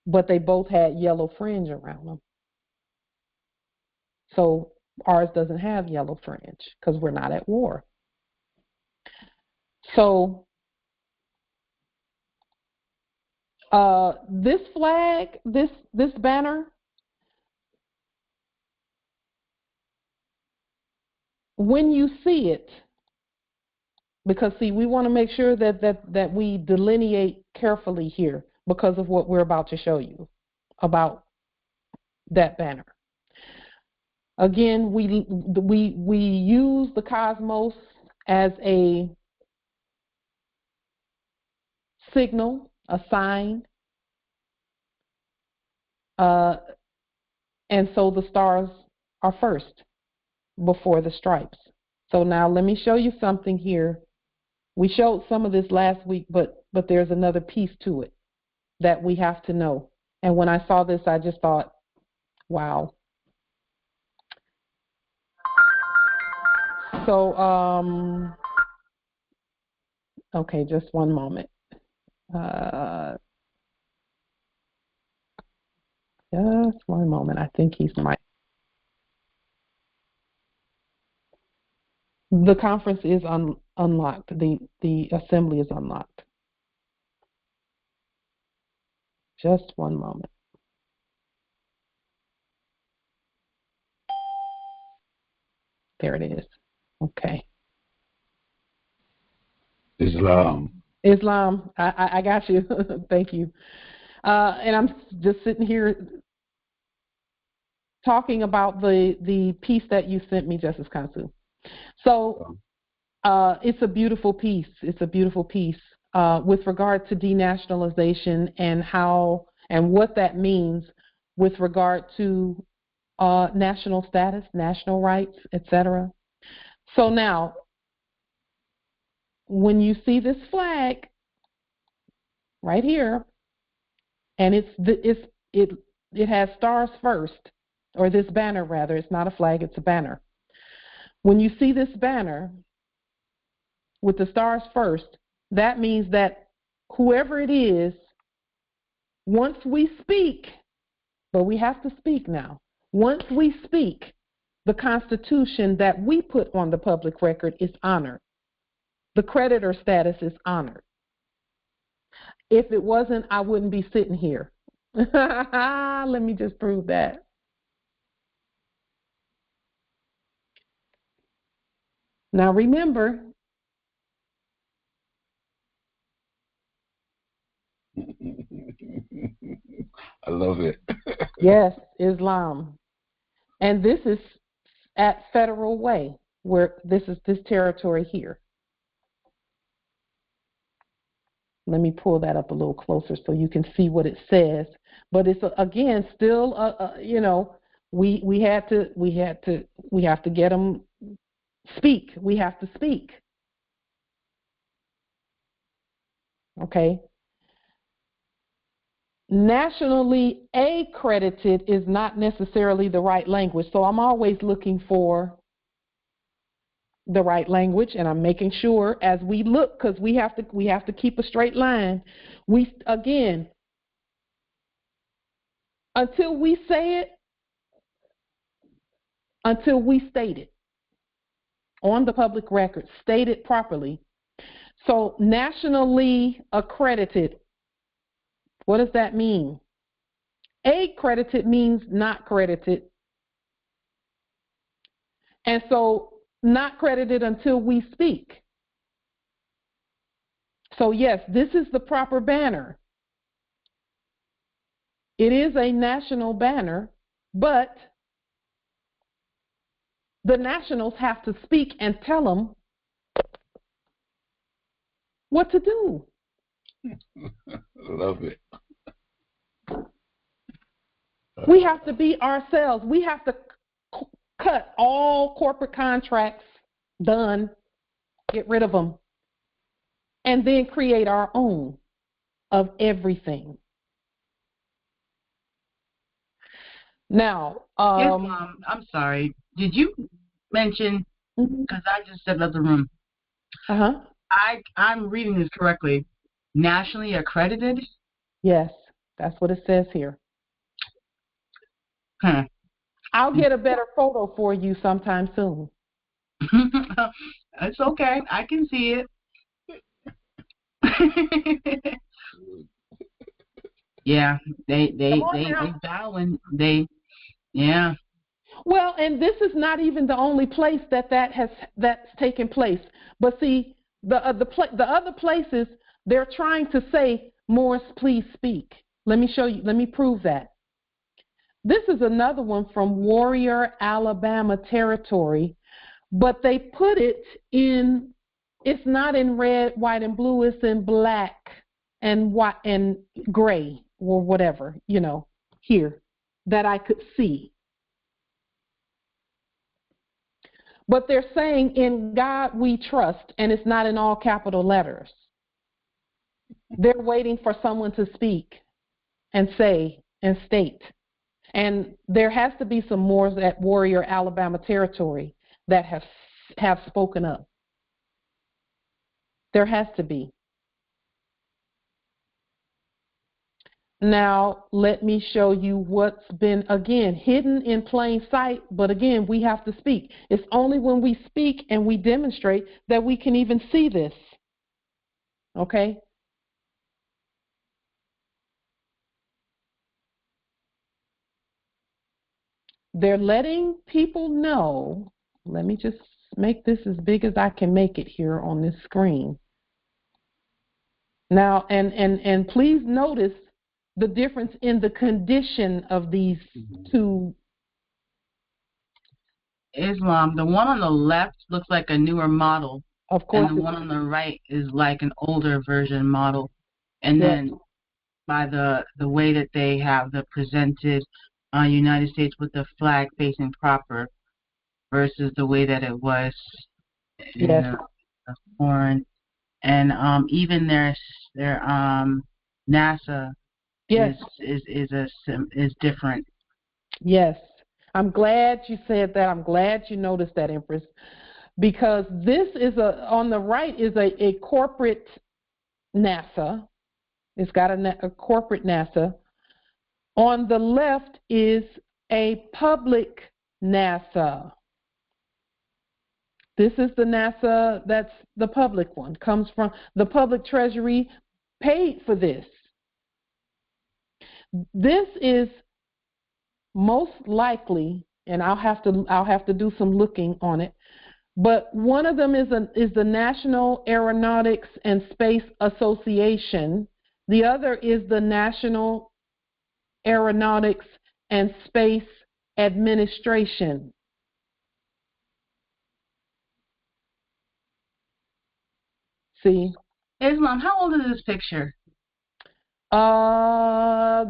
But they both had yellow fringe around them. So ours doesn't have yellow fringe because we're not at war. So this flag, this banner, when you see it, because see, we want to make sure that we delineate carefully here because of what we're about to show you about that banner. Again, we use the cosmos as a signal, a sign, and so the stars are first before the stripes. So now let me show you something here. We showed some of this last week, but there's another piece to it that we have to know. And when I saw this, I just thought, wow. So, okay, just one moment. Just one moment. I think he's my. The conference is unlocked. The assembly is unlocked. Just one moment. There it is. Okay. Islam. I got you. Thank you. And I'm just sitting here talking about the piece that you sent me, Justice Kansu. So it's a beautiful piece. It's a beautiful piece with regard to denationalization and how and what that means with regard to national status, national rights, etc. So now, when you see this flag right here, and it has stars first, or this banner rather, it's not a flag, it's a banner. When you see this banner with the stars first, that means that whoever it is, once we speak, but we have to speak now, once we speak, the Constitution that we put on the public record is honored. The creditor status is honored. If it wasn't, I wouldn't be sitting here. Let me just prove that. Now remember, I love it. yes, Islam. And this is at Federal Way, where this is this territory here. Let me pull that up a little closer so you can see what it says. But it's again still, you know, we have to get them speak. We have to speak. Okay. Nationally accredited is not necessarily the right language, so I'm always looking for the right language, and I'm making sure as we look, because we have to keep a straight line. We again, until we say it, until we state it on the public record, state it properly. So nationally accredited, what does that mean? Accredited means not credited. And so not credited until we speak. So yes, this is the proper banner. It is a national banner, but the nationals have to speak and tell them what to do. Love it. We have to be ourselves. We have to cut all corporate contracts, done, get rid of them, and then create our own of everything. Now, Islam, I'm sorry. Did you mention, because I just stepped out the room. I'm reading this correctly. Nationally accredited? Yes, that's what it says here. I'll get a better photo for you sometime soon. It's okay. I can see it. Yeah, they bowing. Yeah. Well, and this is not even the only place that's taken place. But see, the other places, they're trying to say, Morris, please speak. Let me show you. Let me prove that. This is another one from Warrior, Alabama territory, but they put it in. It's not in red, white, and blue. It's in black and white and gray or whatever, you know, here that I could see. But they're saying, in God we trust, and it's not in all capital letters. They're waiting for someone to speak and say and state. And there has to be some Moors at Warrior, Alabama territory that have spoken up. There has to be. Now, let me show you what's been, again, hidden in plain sight, but again, we have to speak. It's only when we speak and we demonstrate that we can even see this. Okay? they're letting people know. Let me just make this as big as I can make it here on this screen. Now, and please notice the difference in the condition of these two. Islam, the one on the left looks like a newer model. Of course. And the one on the right is like an older version model. And then by the way that they have the presented United States with the flag facing proper versus the way that it was in the foreign. And even their NASA is different. Yes. I'm glad you said that. I'm glad you noticed that, Empress, because this is on the right is a corporate NASA. It's got a corporate NASA. On the left is a public NASA. This is the NASA that's the public one. Comes from the public treasury, paid for this. This is most likely, and I'll have to do some looking on it, but one of them is the National Aeronautics and Space Association. The other is the National Aeronautics and Space Administration. See? Islam, how old is this picture?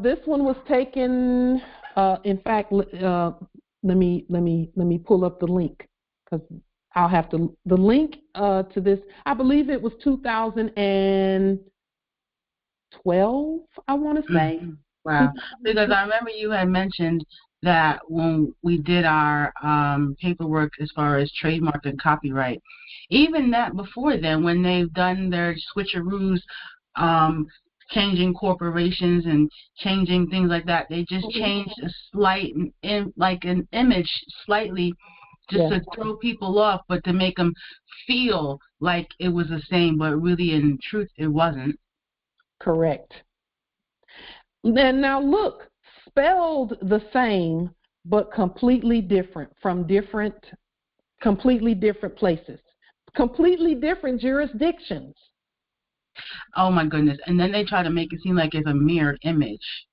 This one was taken. In fact, let me pull up the link, because I'll have to. The link to this, I believe it was 2012. I want to say. Mm-hmm. Wow, because I remember you had mentioned that when we did our paperwork as far as trademark and copyright, even that before then, when they've done their switcheroos, changing corporations and changing things like that, they just changed a slight, like an image slightly, just to throw people off, but to make them feel like it was the same, but really in truth it wasn't. Correct. And now look, spelled the same, but completely different from completely different places, completely different jurisdictions. Oh my goodness. And then they try to make it seem like it's a mirrored image,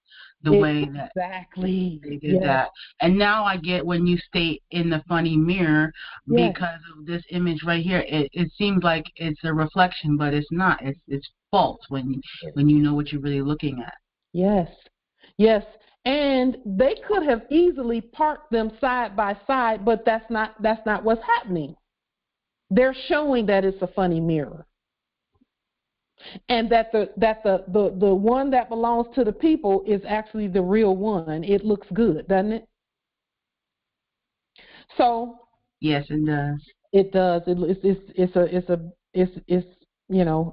the way that they did that. And now I get when you state in the funny mirror, because of this image right here, it seems like it's a reflection, but it's not. It's false when you know what you're really looking at. Yes. Yes. And they could have easily parked them side by side, but that's not what's happening. They're showing that it's a funny mirror. And that the one that belongs to the people is actually the real one. It looks good, doesn't it? So yes, it does. It does.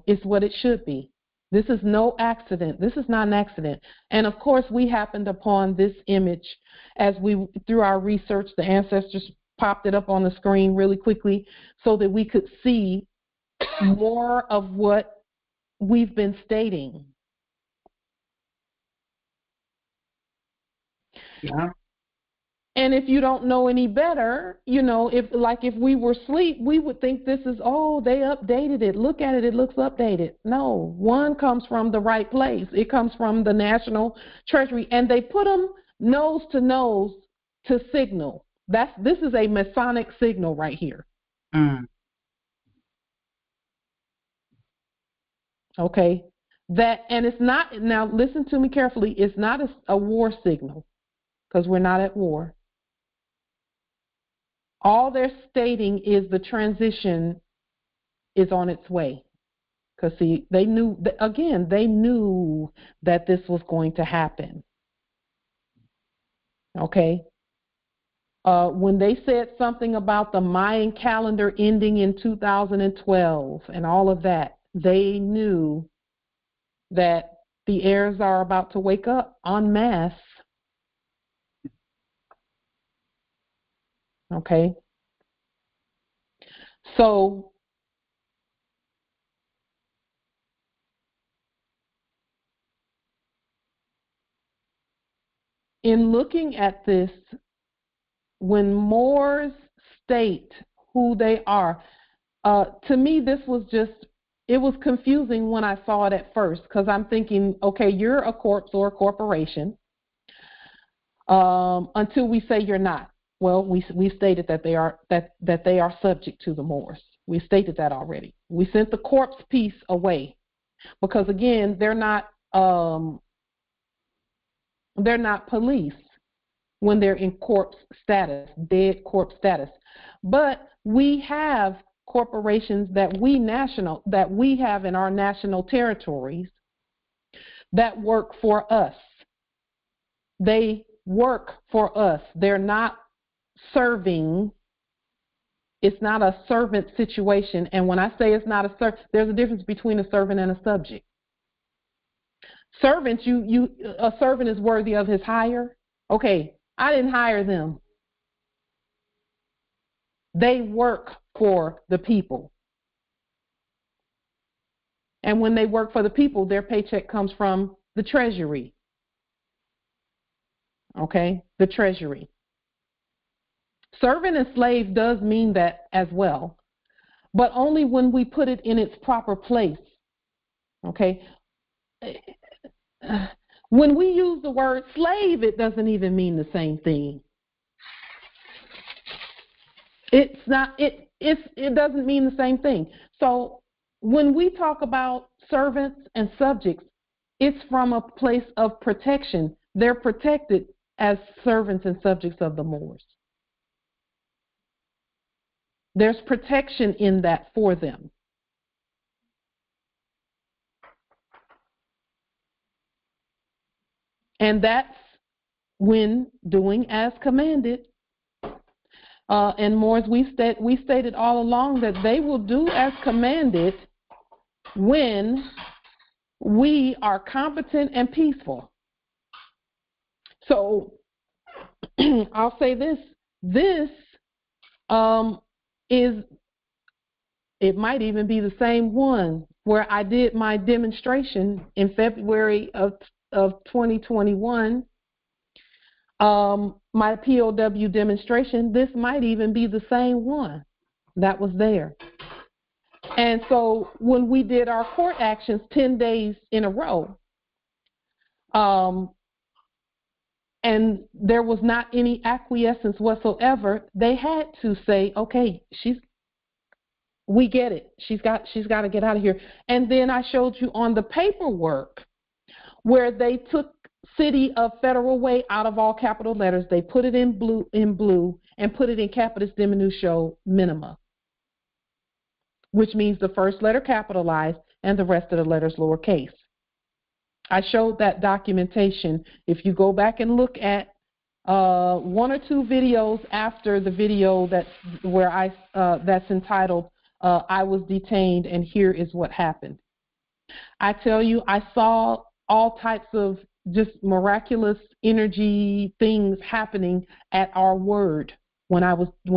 It's what it should be. This is no accident. This is not an accident. And of course, we happened upon this image as through our research. The ancestors popped it up on the screen really quickly so that we could see more of what we've been stating. Yeah. And if you don't know any better, if we were asleep, we would think this is, they updated it. Look at it. It looks updated. No, one comes from the right place. It comes from the National Treasury. And they put them nose to nose to signal. This is a Masonic signal right here. Mm. Okay. And it's not, now listen to me carefully, it's not a war signal, because we're not at war. All they're stating is the transition is on its way. Because, see, they knew that this was going to happen. Okay? When they said something about the Mayan calendar ending in 2012 and all of that, they knew that the heirs are about to wake up en masse. Okay? So, in looking at this, Moors state who they are, to me this was it was confusing when I saw it at first, because I'm thinking, okay, you're a corpse or a corporation until we say you're not. Well, we stated that they are subject to the Moors. We stated that already. We sent the corpse piece away because, again, they're not police when they're in corpse status, dead corpse status. But we have corporations that we have in our national territories that work for us. They work for us. They're not serving. It's not a servant situation. And when I say it's not a servant, there's a difference between a servant and a subject. Servants, a servant is worthy of his hire. Okay, I didn't hire them. They work for the people. And when they work for the people, their paycheck comes from the treasury. Okay, the treasury. Servant and slave does mean that as well, but only when we put it in its proper place. Okay? When we use the word slave, it doesn't even mean the same thing. It doesn't mean the same thing. So when we talk about servants and subjects, it's from a place of protection. They're protected as servants and subjects of the Moors. There's protection in that for them. And that's when doing as commanded. And Moors, we stated all along that they will do as commanded when we are competent and peaceful. So I'll say this. This it might even be the same one where I did my demonstration in February of 2021. My POW demonstration, this might even be the same one that was there. And so when we did our court actions 10 days in a row, and there was not any acquiescence whatsoever, they had to say, okay, we get it. She's got to get out of here. And then I showed you on the paperwork where they took City of Federal Way out of all capital letters. They put it in blue and put it in capitis diminutio minima, which means the first letter capitalized and the rest of the letters lowercase. I showed that documentation. If you go back and look at one or two videos after the video that's entitled I Was Detained and Here Is What Happened. I tell you, I saw all types of just miraculous energy things happening at our word when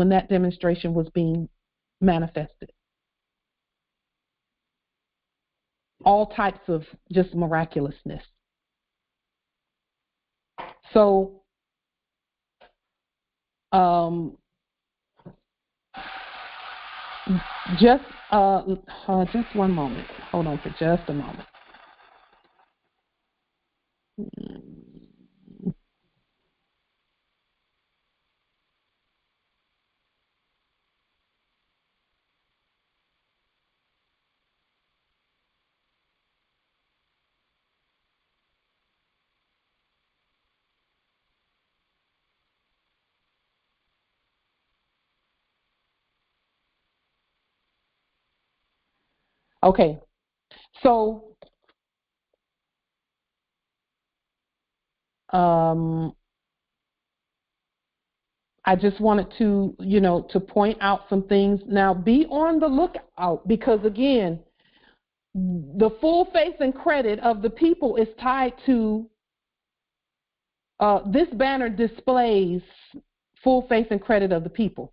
that demonstration was being manifested. All types of just miraculousness. So just one moment. Hold on for just a moment. Okay, so I just wanted to, to point out some things. Now, be on the lookout because, again, the full faith and credit of the people is tied to this banner displays full faith and credit of the people.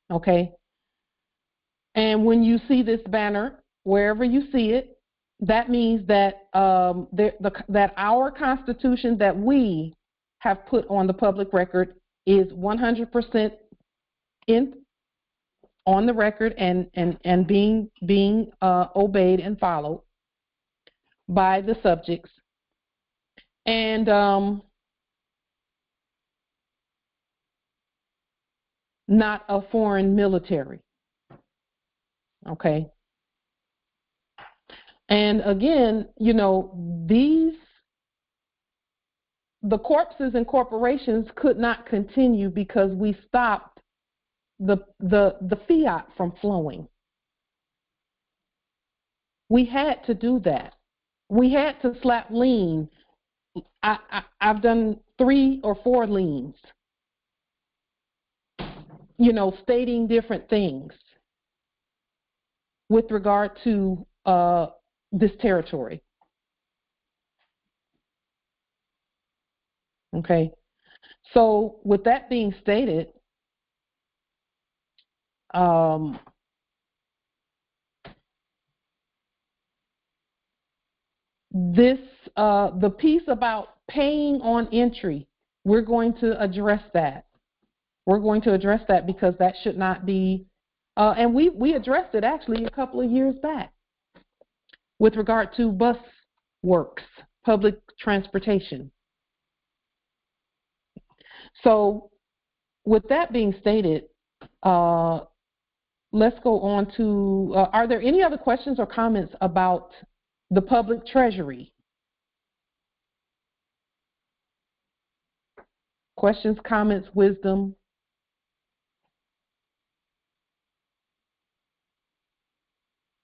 Okay? And when you see this banner, wherever you see it, that means that that our Constitution that we have put on the public record is 100% on the record and being obeyed and followed by the subjects. And not a foreign military. Okay. And again, you know, the corpses and corporations could not continue because we stopped the fiat from flowing. We had to do that. We had to slap lien. I've done 3 or 4 liens, you know, stating different things with regard to this territory. Okay. So with that being stated, the piece about paying on entry, we're going to address that. We're going to address that because that should not be, and we addressed it actually a couple of years back with regard to bus works, public transportation. So with that being stated, let's go on to, are there any other questions or comments about the public treasury? Questions, comments, wisdom?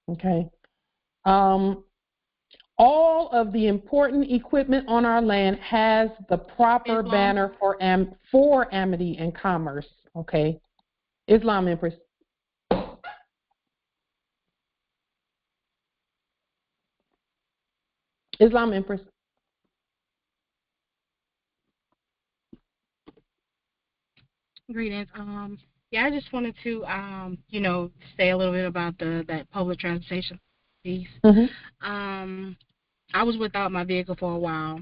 Okay. All of the important equipment on our land has the proper banner for amity and commerce. Okay. Islam, Empress. Islam, Empress. Greetings. Yeah, I just wanted to, you know, say a little bit about that public transportation piece. Mm-hmm. I was without my vehicle for a while,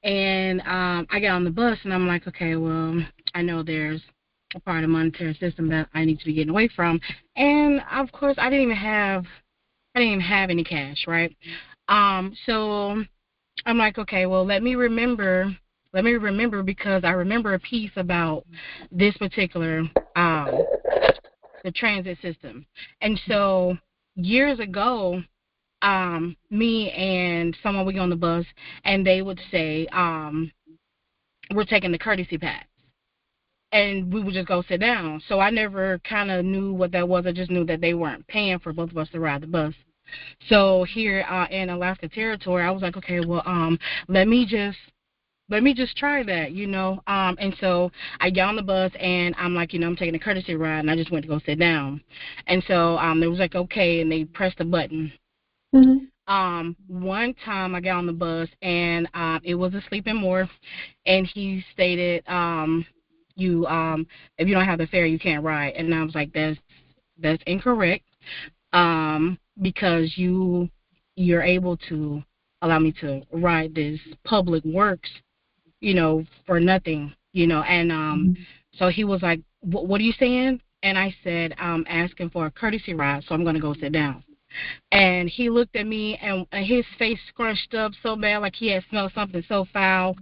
and I got on the bus, and I'm like, okay, well, I know there's a part of the monetary system that I need to be getting away from, and of course, I didn't even have any cash, right? So I'm like, okay, well, let me remember because I remember a piece about this particular the transit system. And so years ago, me and someone would get on the bus and they would say, we're taking the courtesy pass. And we would just go sit down. So I never kind of knew what that was. I just knew that they weren't paying for both of us to ride the bus. So here in Alaska Territory, I was like, okay, well, let me just try that, you know. And so I got on the bus, and I'm like, you know, I'm taking a courtesy ride, and I just went to go sit down. And so they was like, okay, and they pressed the button. Mm-hmm. One time I got on the bus, and it was a sleeping Moor, and he stated, if you don't have the fare, you can't ride. And I was like, that's incorrect, because you're able to allow me to ride this public works, you know, for nothing, you know. And so he was like, what are you saying? And I said, I'm asking for a courtesy ride, so I'm going to go sit down. And he looked at me, and his face scrunched up so bad, like he had smelled something so foul.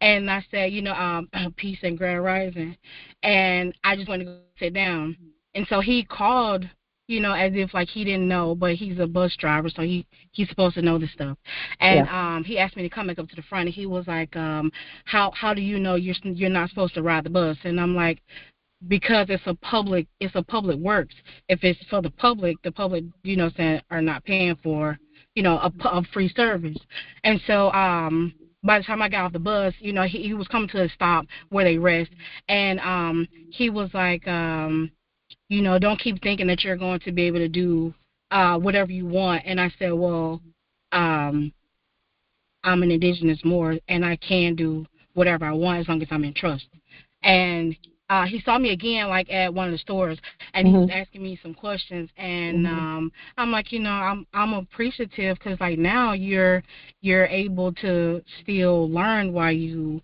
And I said, you know, peace and grand rising. And I just went to go sit down. And so he called, you know, as if like he didn't know, but he's a bus driver, so he's supposed to know this stuff. And he asked me to come back up to the front, and he was like, how do you know you're not supposed to ride the bus? And I'm like, because it's a public works. If it's for the public, you know, saying are not paying for, you know, a free service. And so by the time I got off the bus, you know, he was coming to a stop where they rest, and he was like, you know, don't keep thinking that you're going to be able to do whatever you want. And I said, well, I'm an indigenous Moor, and I can do whatever I want as long as I'm in trust. And he saw me again, like at one of the stores, and he was asking me some questions, and I'm like, you know, I'm appreciative because like now you're able to still learn while you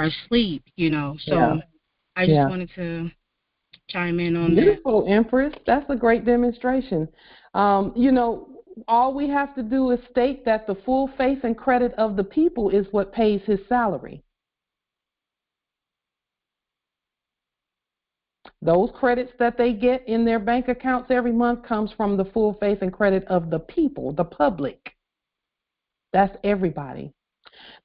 asleep, you know. So I just wanted to chime in on Beautiful, Empress. That's a great demonstration. You know, all we have to do is state that the full faith and credit of the people is what pays his salary. Those credits that they get in their bank accounts every month comes from the full faith and credit of the people, the public. That's everybody.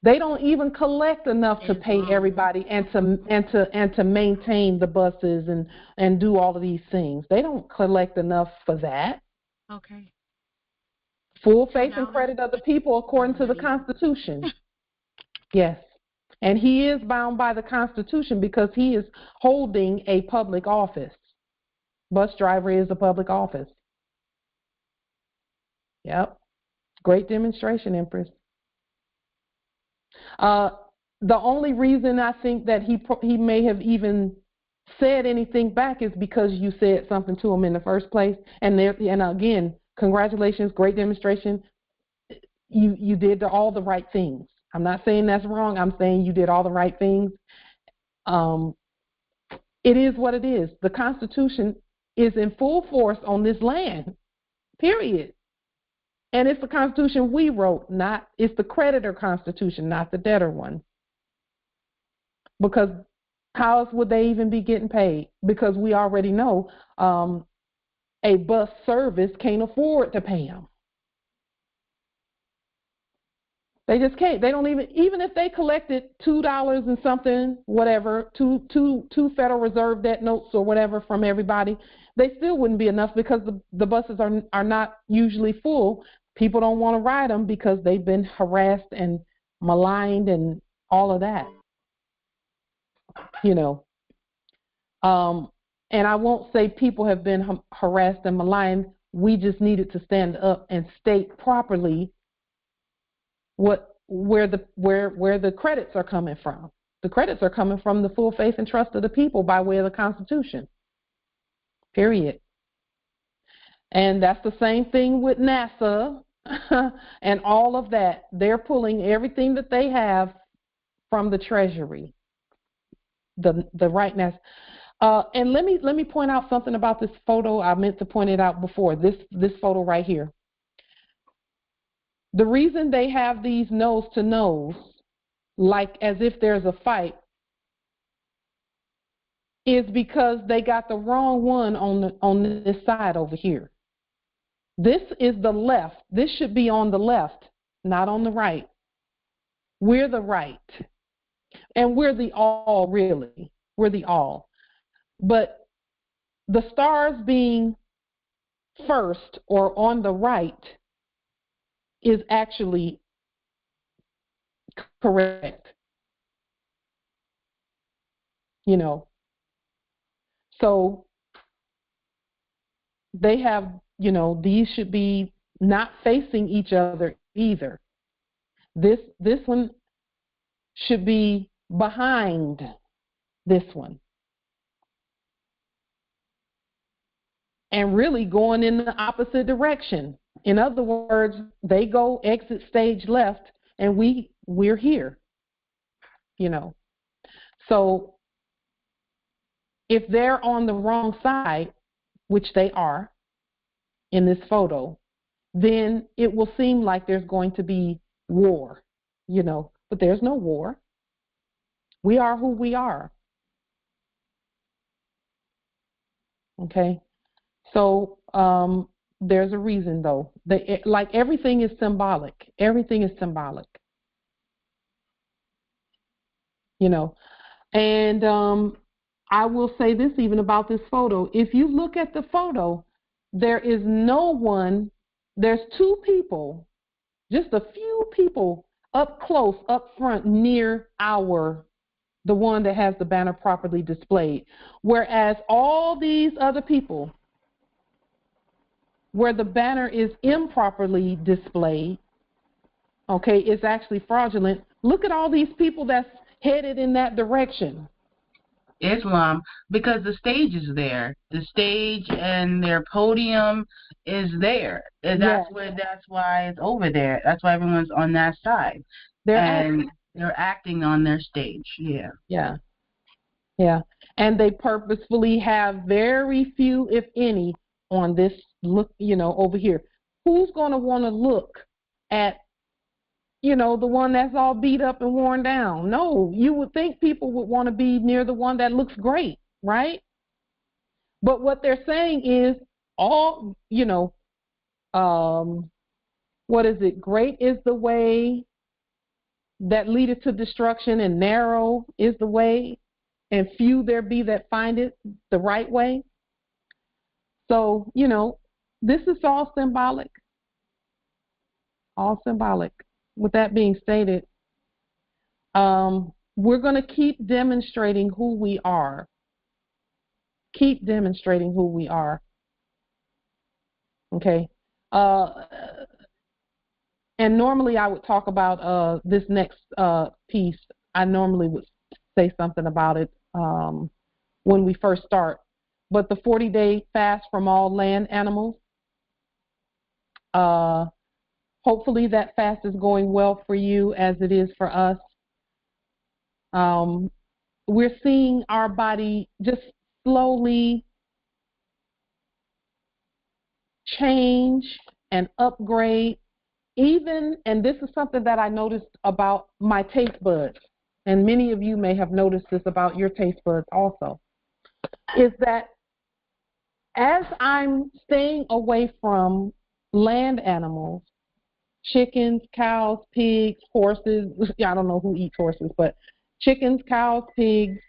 They don't even collect enough to pay everybody and to maintain the buses and do all of these things. They don't collect enough for that. Okay. Full faith and credit of the people according to the Constitution. Yes. And he is bound by the Constitution because he is holding a public office. Bus driver is a public office. Yep. Great demonstration, Empress. The only reason I think that he may have even said anything back is because you said something to him in the first place. And again, congratulations, great demonstration. You did all the right things. I'm not saying that's wrong. I'm saying you did all the right things. It is what it is. The Constitution is in full force on this land, period. And it's the Constitution we wrote, it's the creditor Constitution, not the debtor one. Because how else would they even be getting paid? Because we already know a bus service can't afford to pay them. They just can't. They don't even if they collected $2 and something, whatever, two Federal Reserve debt notes or whatever from everybody, they still wouldn't be enough because the buses are not usually full. People don't want to ride them because they've been harassed and maligned and all of that. You know. And I won't say people have been harassed and maligned. We just needed to stand up and state properly where the credits are coming from. The credits are coming from the full faith and trust of the people by way of the Constitution. Period. And that's the same thing with NASA and all of that. They're pulling everything that they have from the Treasury. The rightness. And let me point out something about this photo. I meant to point it out before. This photo right here. The reason they have these nose to nose, like as if there's a fight, is because they got the wrong one on this side over here. This is the left. This should be on the left, not on the right. We're the right. And we're the all, really. We're the all. But the stars being first or on the right is actually correct. You know. So they have, you know, these should be not facing each other either. This one should be behind this one. And really going in the opposite direction. In other words, they go exit stage left and we're here. You know. So if they're on the wrong side, which they are in this photo, then it will seem like there's going to be war, you know, but there's no war. We are who we are. Okay? So there's a reason, though. Like everything is symbolic. Everything is symbolic. You know, and I will say this even about this photo. If you look at the photo, there is no one, there's two people, just a few people up close, up front, near the one that has the banner properly displayed. Whereas all these other people, where the banner is improperly displayed, okay, it's actually fraudulent. Look at all these people that's headed in that direction. Islam, because the stage is there. The stage and their podium is there. And that's why it's over there. That's why everyone's on that side. They're They're acting on their stage. Yeah. Yeah. Yeah. And they purposefully have very few, if any, on this look, over here. Who's going to want to look at, the one that's all beat up and worn down? No, you would think people would want to be near the one that looks great, right? But what they're saying is all, what is it? Great is the way that leadeth to destruction, and narrow is the way, and few there be that find it the right way. So, this is all symbolic. All symbolic. With that being stated, we're going to keep demonstrating who we are. Keep demonstrating who we are. Okay? And normally I would talk about this next piece. I normally would say something about it when we first start. But the 40-day fast from all land animals, hopefully that fast is going well for you as it is for us. We're seeing our body just slowly change and upgrade. Even, and this is something that I noticed about my taste buds, and many of you may have noticed this about your taste buds also, is that as I'm staying away from land animals, chickens, cows, pigs, horses, I don't know who eats horses, but chickens, cows, pigs,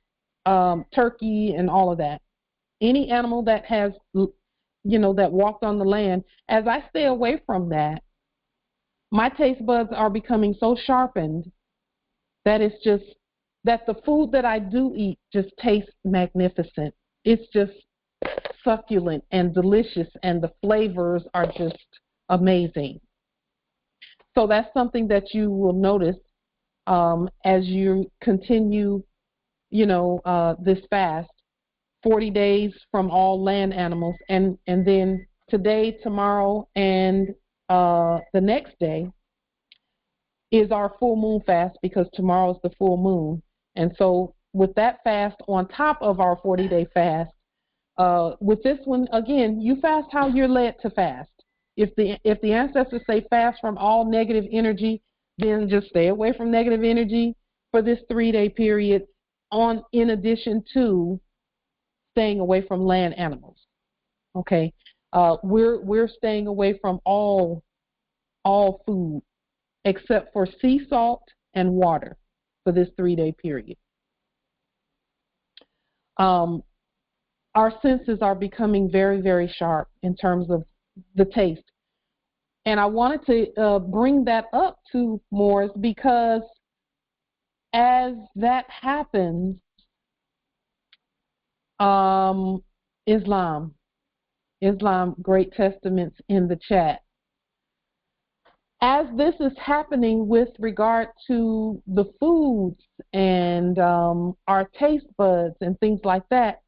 turkey, and all of that. Any animal that has, that walked on the land, as I stay away from that, my taste buds are becoming so sharpened that it's just, that the food that I do eat just tastes magnificent. It's just succulent and delicious, and the flavors are just amazing. So that's something that you will notice as you continue, this fast, 40 days from all land animals, and then today, tomorrow, and the next day is our full moon fast, because tomorrow is the full moon. And so with that fast on top of our 40-day fast, with this one, again, you fast how you're led to fast. If the ancestors say fast from all negative energy, then just stay away from negative energy for this 3-day period, in addition to staying away from land animals. Okay, we're staying away from all food except for sea salt and water for this 3-day period. Our senses are becoming very, very sharp in terms of the taste. And I wanted to bring that up to Moors, because as that happens, Islam, great testaments in the chat. As this is happening with regard to the foods and our taste buds and things like that,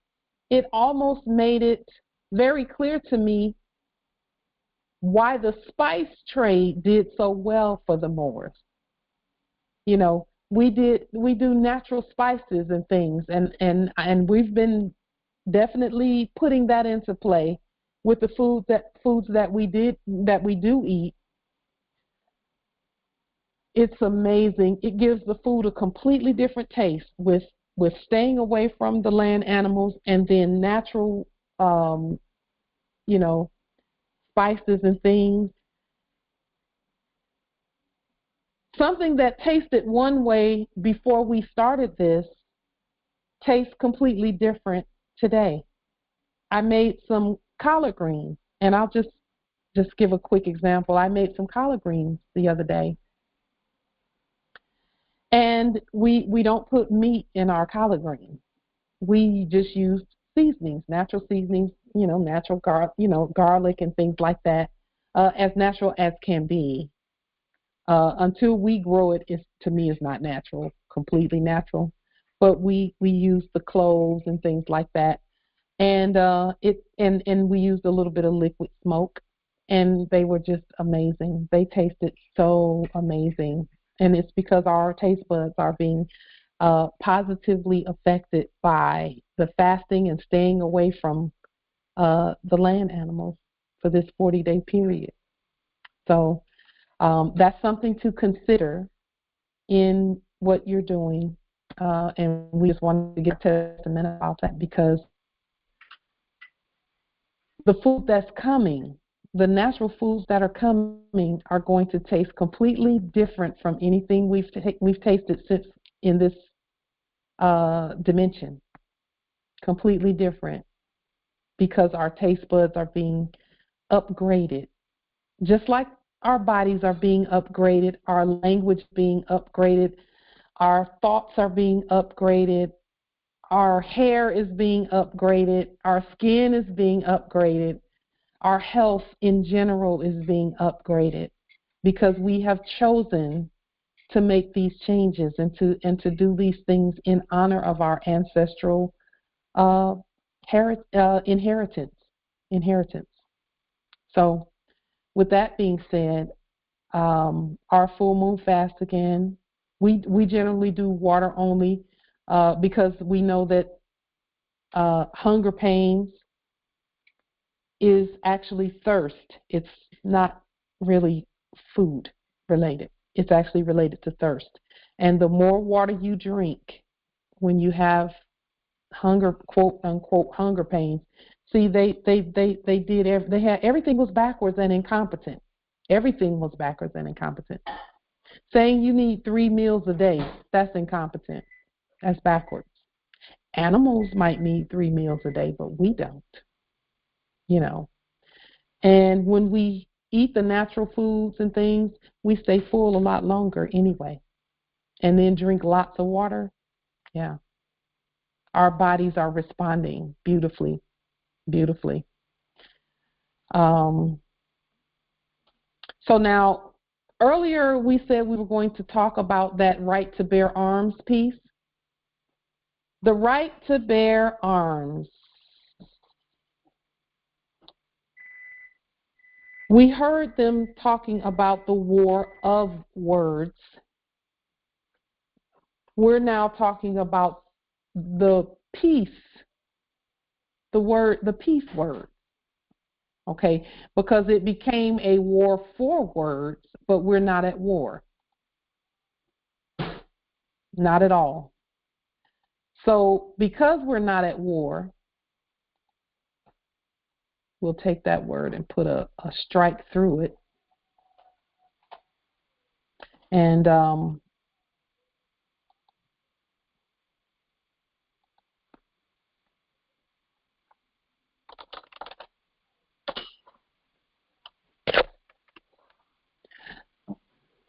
it almost made it very clear to me why the spice trade did so well for the Moors. We do natural spices and things, and we've been definitely putting that into play with the foods that we do eat. It's amazing. It gives the food a completely different taste with staying away from the land animals, and then natural, spices and things. Something that tasted one way before we started this tastes completely different today. I made some collard greens, and I'll just give a quick example. I made some collard greens the other day. And we don't put meat in our collard greens. We just use seasonings, natural seasonings, natural garlic and things like that, as natural as can be. Until we grow it, to me, is not natural, completely natural. But we use the cloves and things like that, and we used a little bit of liquid smoke, and they were just amazing. They tasted so amazing. And it's because our taste buds are being positively affected by the fasting and staying away from the land animals for this 40-day period. So that's something to consider in what you're doing. And we just wanted to get a testament about that, because the food that's coming, the natural foods that are coming, are going to taste completely different from anything we've tasted since in this dimension. Completely different, because our taste buds are being upgraded. Just like our bodies are being upgraded, our language being upgraded, our thoughts are being upgraded, our hair is being upgraded, our skin is being upgraded, our health in general is being upgraded, because we have chosen to make these changes and to do these things in honor of our ancestral inheritance. So with that being said, our full moon fast again, we generally do water only, because we know that hunger pains is actually thirst. It's not really food related. It's actually related to thirst. And the more water you drink when you have hunger, quote unquote, hunger pains, see, they had everything was backwards and incompetent. Everything was backwards and incompetent. Saying you need 3 meals a day, that's incompetent. That's backwards. Animals might need 3 meals a day, but we don't. And when we eat the natural foods and things, we stay full a lot longer anyway. And then drink lots of water. Yeah. Our bodies are responding beautifully. So now, earlier we said we were going to talk about that right to bear arms piece. The right to bear arms. We heard them talking about the war of words. We're now talking about the peace, the peace word. Okay, because it became a war for words, but we're not at war. Not at all. So because we're not at war, we'll take that word and put a strike through it. And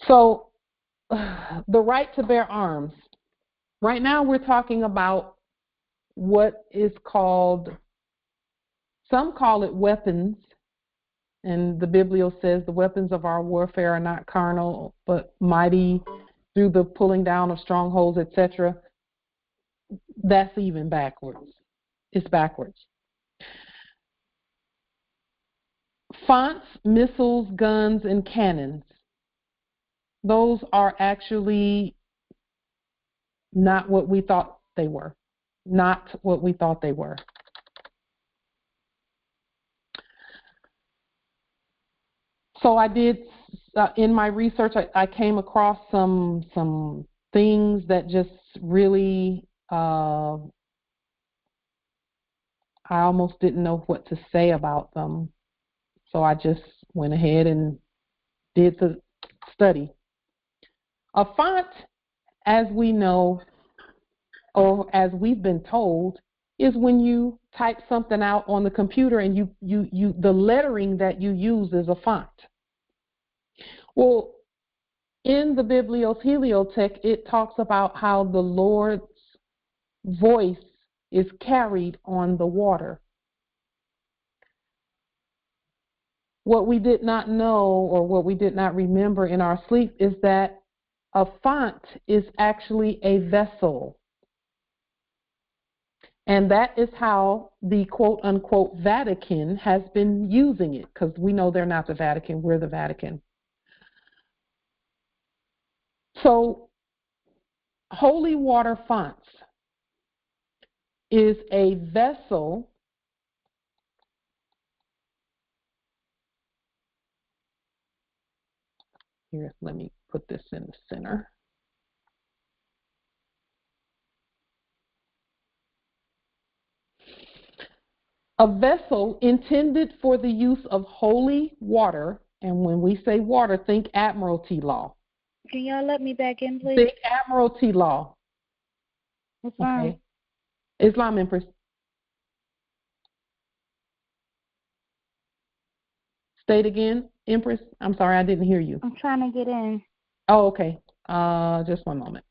so the right to bear arms. Right now we're talking about what is called, some call it weapons. And the Biblio says the weapons of our warfare are not carnal, but mighty through the pulling down of strongholds, etc. That's even backwards. It's backwards. Fonts, missiles, guns, and cannons. Those are actually not what we thought they were. Not what we thought they were. So I did, in my research, I came across some things that just really, I almost didn't know what to say about them. So I just went ahead and did the study. A font, as we know, or as we've been told, is when you type something out on the computer and you the lettering that you use is a font. Well, in the Biblios Heliotech, it talks about how the Lord's voice is carried on the water. What we did not know, or what we did not remember in our sleep, is that a font is actually a vessel. And that is how the quote-unquote Vatican has been using it, because we know they're not the Vatican, we're the Vatican. So holy water fonts is a vessel here. Let me put this in the center. A vessel intended for the use of holy water, and when we say water, think Admiralty law. Can y'all let me back in, please? Think Admiralty law. What's wrong? Okay. Islam, Empress. State again, Empress. I'm sorry, I didn't hear you. I'm trying to get in. Oh, okay. Just one moment.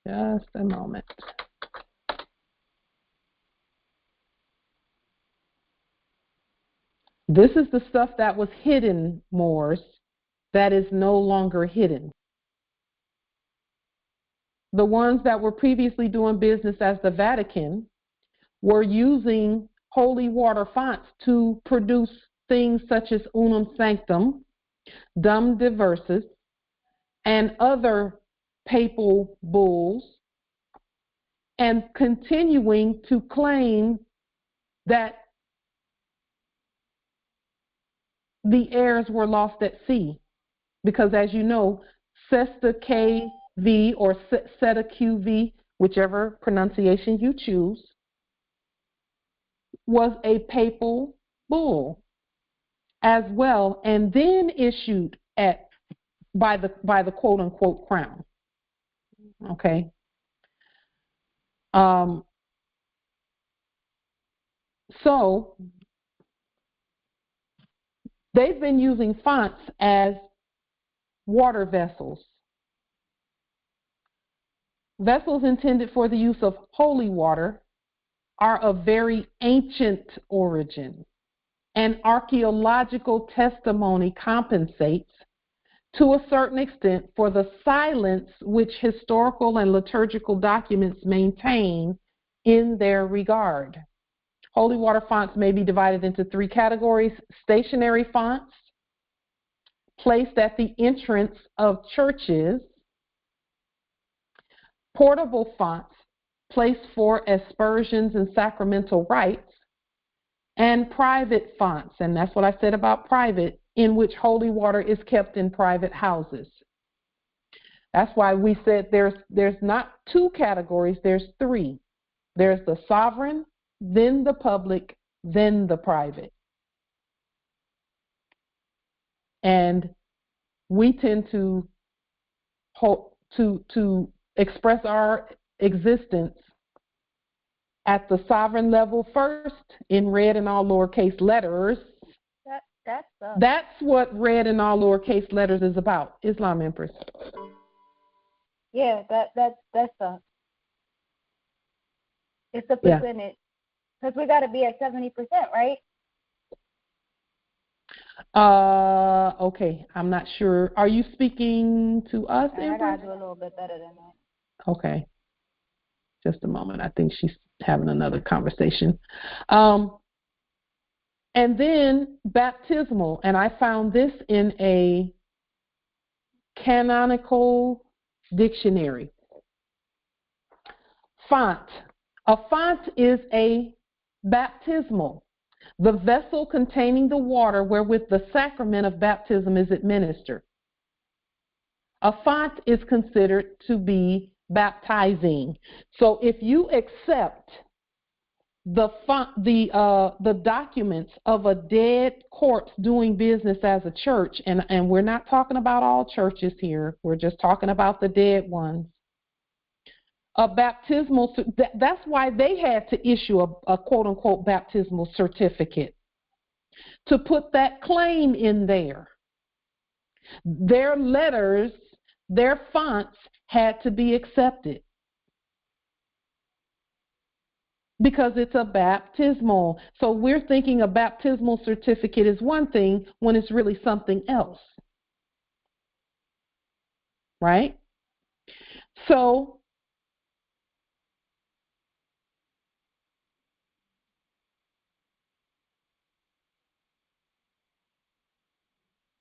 Just a moment. This is the stuff that was hidden, Moors, that is no longer hidden. The ones that were previously doing business as the Vatican were using holy water fonts to produce things such as Unum Sanctum, Dum Diversus, and other papal bulls, and continuing to claim that the heirs were lost at sea. Because as you know, Sesta KV or Seta QV, whichever pronunciation you choose, was a papal bull as well, and then issued by the quote unquote crown. Okay. So they've been using fonts as water vessels. Vessels intended for the use of holy water are of very ancient origin, and archaeological testimony compensates to a certain extent for the silence which historical and liturgical documents maintain in their regard. Holy water fonts may be divided into three categories: stationary fonts, placed at the entrance of churches; portable fonts, placed for aspersions and sacramental rites; and private fonts, and that's what I said about private, in which holy water is kept in private houses. That's why we said there's not two categories, there's three. There's the sovereign, then the public, then the private. And we tend to express our existence at the sovereign level first, in red and all lowercase letters. That's what red and all lowercase letters is about. Islam, Empress. Yeah, that's it's the percentage. Because we got to be at 70%, right? Okay, I'm not sure. Are you speaking to us, Empress? I got to do a little bit better than that. Okay. Just a moment. I think she's having another conversation. And then baptismal, and I found this in a canonical dictionary. Font. A font is a baptismal, the vessel containing the water wherewith the sacrament of baptism is administered. A font is considered to be baptizing. So if you accept the documents of a dead corpse doing business as a church, and we're not talking about all churches here, we're just talking about the dead ones. A baptismal, that's why they had to issue a quote unquote baptismal certificate, to put that claim in there. Their letters, their fonts had to be accepted, because it's a baptismal. So we're thinking a baptismal certificate is one thing when it's really something else, right? So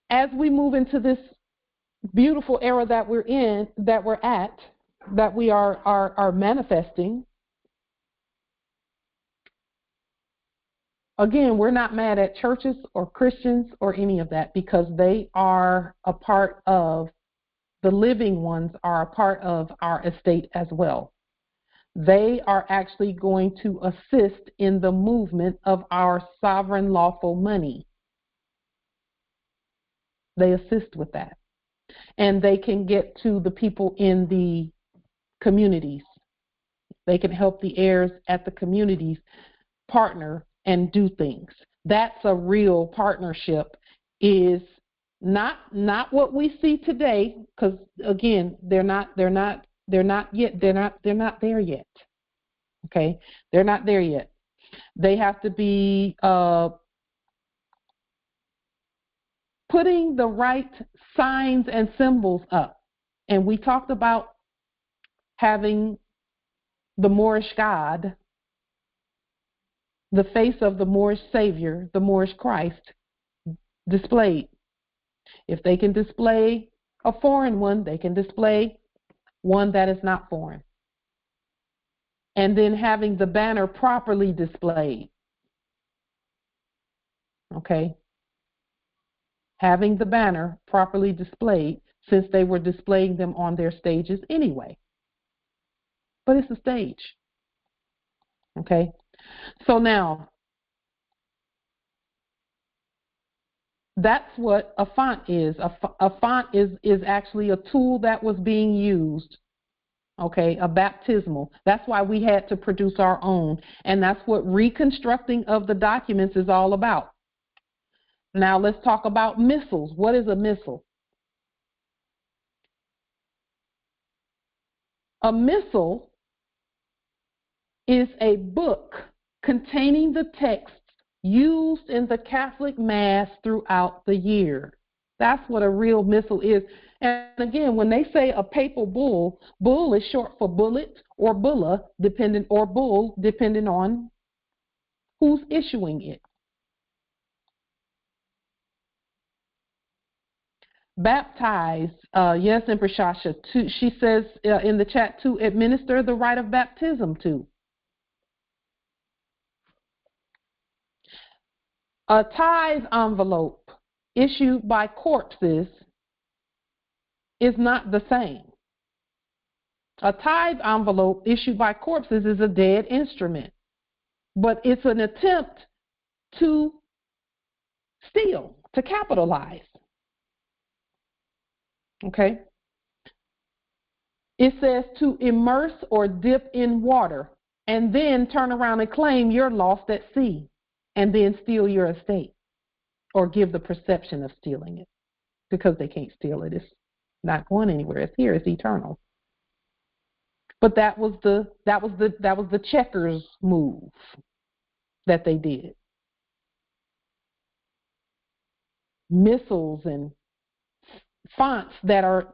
as we move into this beautiful era that we're in, that we're at, that we are manifesting, again, we're not mad at churches or Christians or any of that, because they are a part of, the living ones are a part of our estate as well. They are actually going to assist in the movement of our sovereign lawful money. They assist with that. And they can get to the people in the communities. They can help the heirs at the communities partner and do things. That's a real partnership, is not what we see today, because again, they're not there yet. Okay, they're not there yet. They have to be putting the right signs and symbols up. And we talked about having the Moorish God, the face of the Moorish Savior, the Moorish Christ, displayed. If they can display a foreign one, they can display one that is not foreign. And then having the banner properly displayed. Okay? Having the banner properly displayed, since they were displaying them on their stages anyway. But it's a stage. Okay? So now, that's what a font is. A font is actually a tool that was being used, okay, a baptismal. That's why we had to produce our own. And that's what reconstructing of the documents is all about. Now let's talk about missals. What is a missal? A missal is a book containing the texts used in the Catholic Mass throughout the year. That's what a real missal is. And again, when they say a papal bull, bull is short for bullet or bulla, depending on who's issuing it. Baptize, yes, Empress Shasha, she says in the chat, to administer the rite of baptism to. A tithe envelope issued by corpses is not the same. A tithe envelope issued by corpses is a dead instrument, but it's an attempt to steal, to capitalize. Okay? It says to immerse or dip in water and then turn around and claim you're lost at sea and then steal your estate or give the perception of stealing it, because they can't steal it. It's not going anywhere. It's here. It's eternal. But that was the checkers move that they did. Missals and fonts that are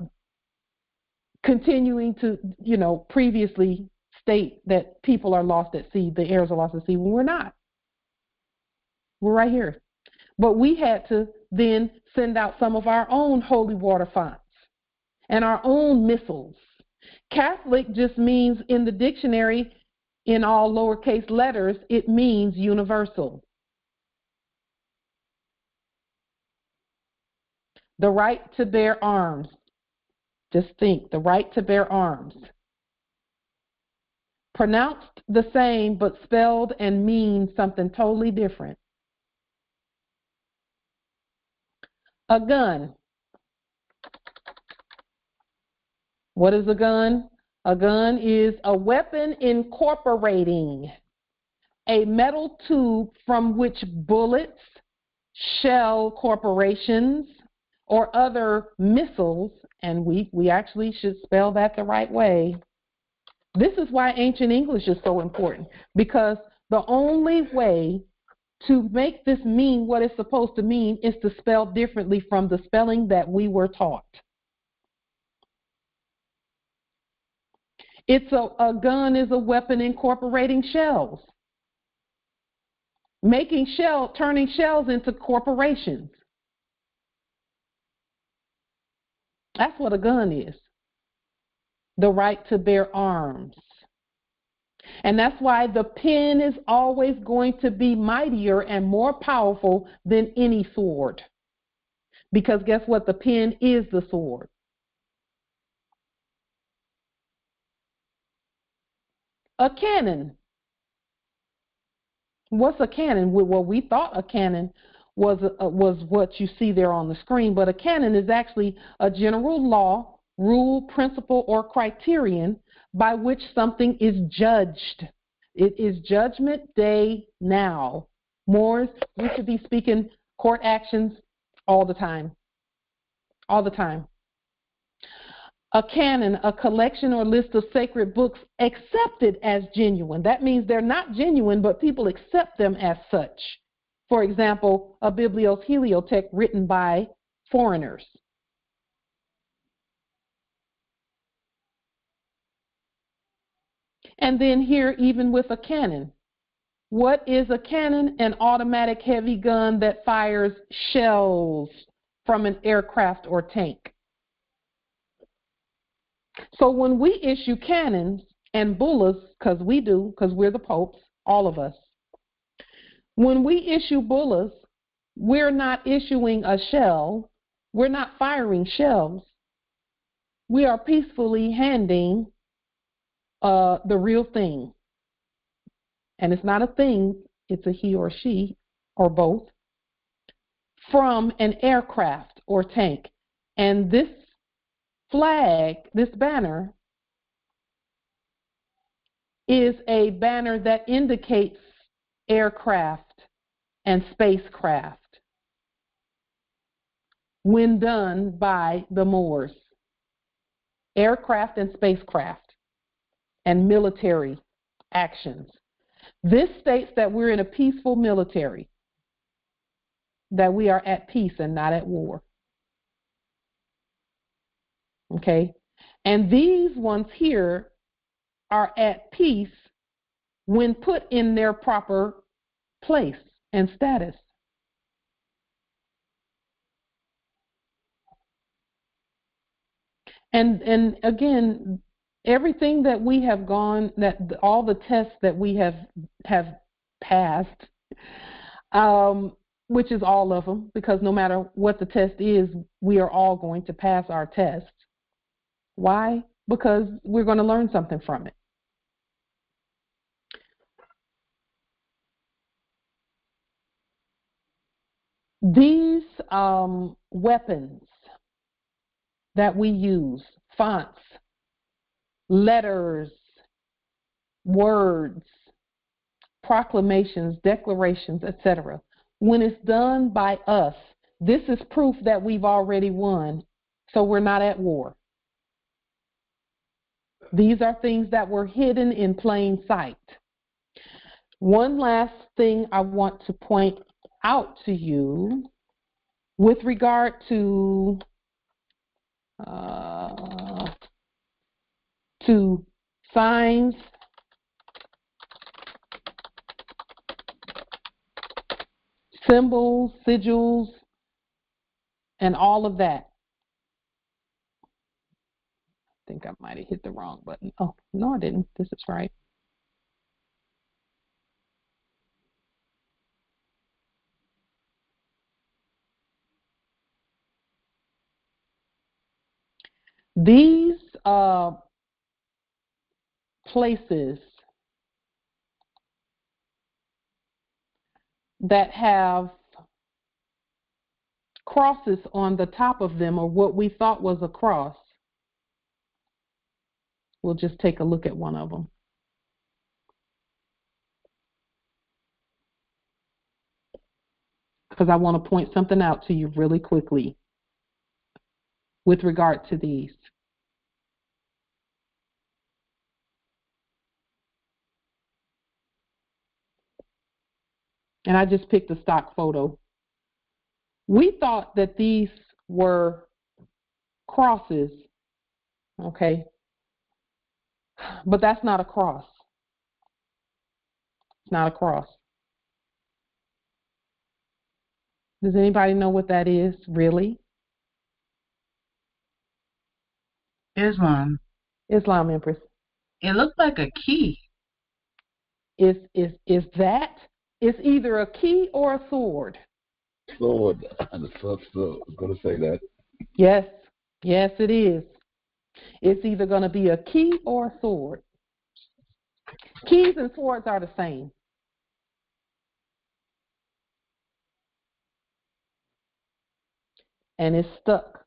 continuing to, previously state that people are lost at sea, the heirs are lost at sea, when we're not. We're right here. But we had to then send out some of our own holy water fonts and our own missals. Catholic just means, in the dictionary, in all lowercase letters, it means universal. The right to bear arms. Just think, the right to bear arms. Pronounced the same, but spelled and means something totally different. A gun. What is a gun? A gun is a weapon incorporating a metal tube from which bullets, shell corporations, or other missiles, and we actually should spell that the right way. This is why ancient English is so important, because the only way to make this mean what it's supposed to mean is to spell differently from the spelling that we were taught. A gun is a weapon incorporating shells. Turning shells into corporations. That's what a gun is. The right to bear arms. And that's why the pen is always going to be mightier and more powerful than any sword. Because guess what? The pen is the sword. A cannon. What's a cannon? Well, we thought a cannon was what you see there on the screen, but a canon is actually a general law, rule, principle, or criterion by which something is judged. It is judgment day now. Moors, we should be speaking court actions all the time. All the time. A canon, a collection or list of sacred books accepted as genuine. That means they're not genuine, but people accept them as such. For example, a bibliothek written by foreigners. And then here, even with a cannon. What is a cannon? An automatic heavy gun that fires shells from an aircraft or tank. So when we issue cannons and bullets, because we do, because we're the popes, all of us, when we issue bullets, we're not issuing a shell, we're not firing shells, we are peacefully handing the real thing. And it's not a thing, it's a he or she, or both, from an aircraft or tank. And this flag, this banner, is a banner that indicates aircraft and spacecraft when done by the Moors. Aircraft and spacecraft and military actions. This states that we're in a peaceful military, that we are at peace and not at war. Okay? And these ones here are at peace when put in their proper place and status. And again, everything that we have gone, that all the tests that we have passed, which is all of them, because no matter what the test is, we are all going to pass our test. Why? Because we're going to learn something from it. These weapons that we use, fonts, letters, words, proclamations, declarations, etc. When it's done by us, this is proof that we've already won, so we're not at war. These are things that were hidden in plain sight. One last thing I want to point out to you with regard to signs, symbols, sigils, and all of that. I think I might have hit the wrong button. Oh, no, I didn't. This is right. These places that have crosses on the top of them, or what we thought was a cross, we'll just take a look at one of them. Because I want to point something out to you really quickly with regard to these. And I just picked a stock photo. We thought that these were crosses, okay? But that's not a cross. It's not a cross. Does anybody know what that is, really? Islam. Islam, Empress. It looked like a key. Is that? It's either a key or a sword. Sword. I was going to say that. Yes, it is. It's either going to be a key or a sword. Keys and swords are the same. And it's stuck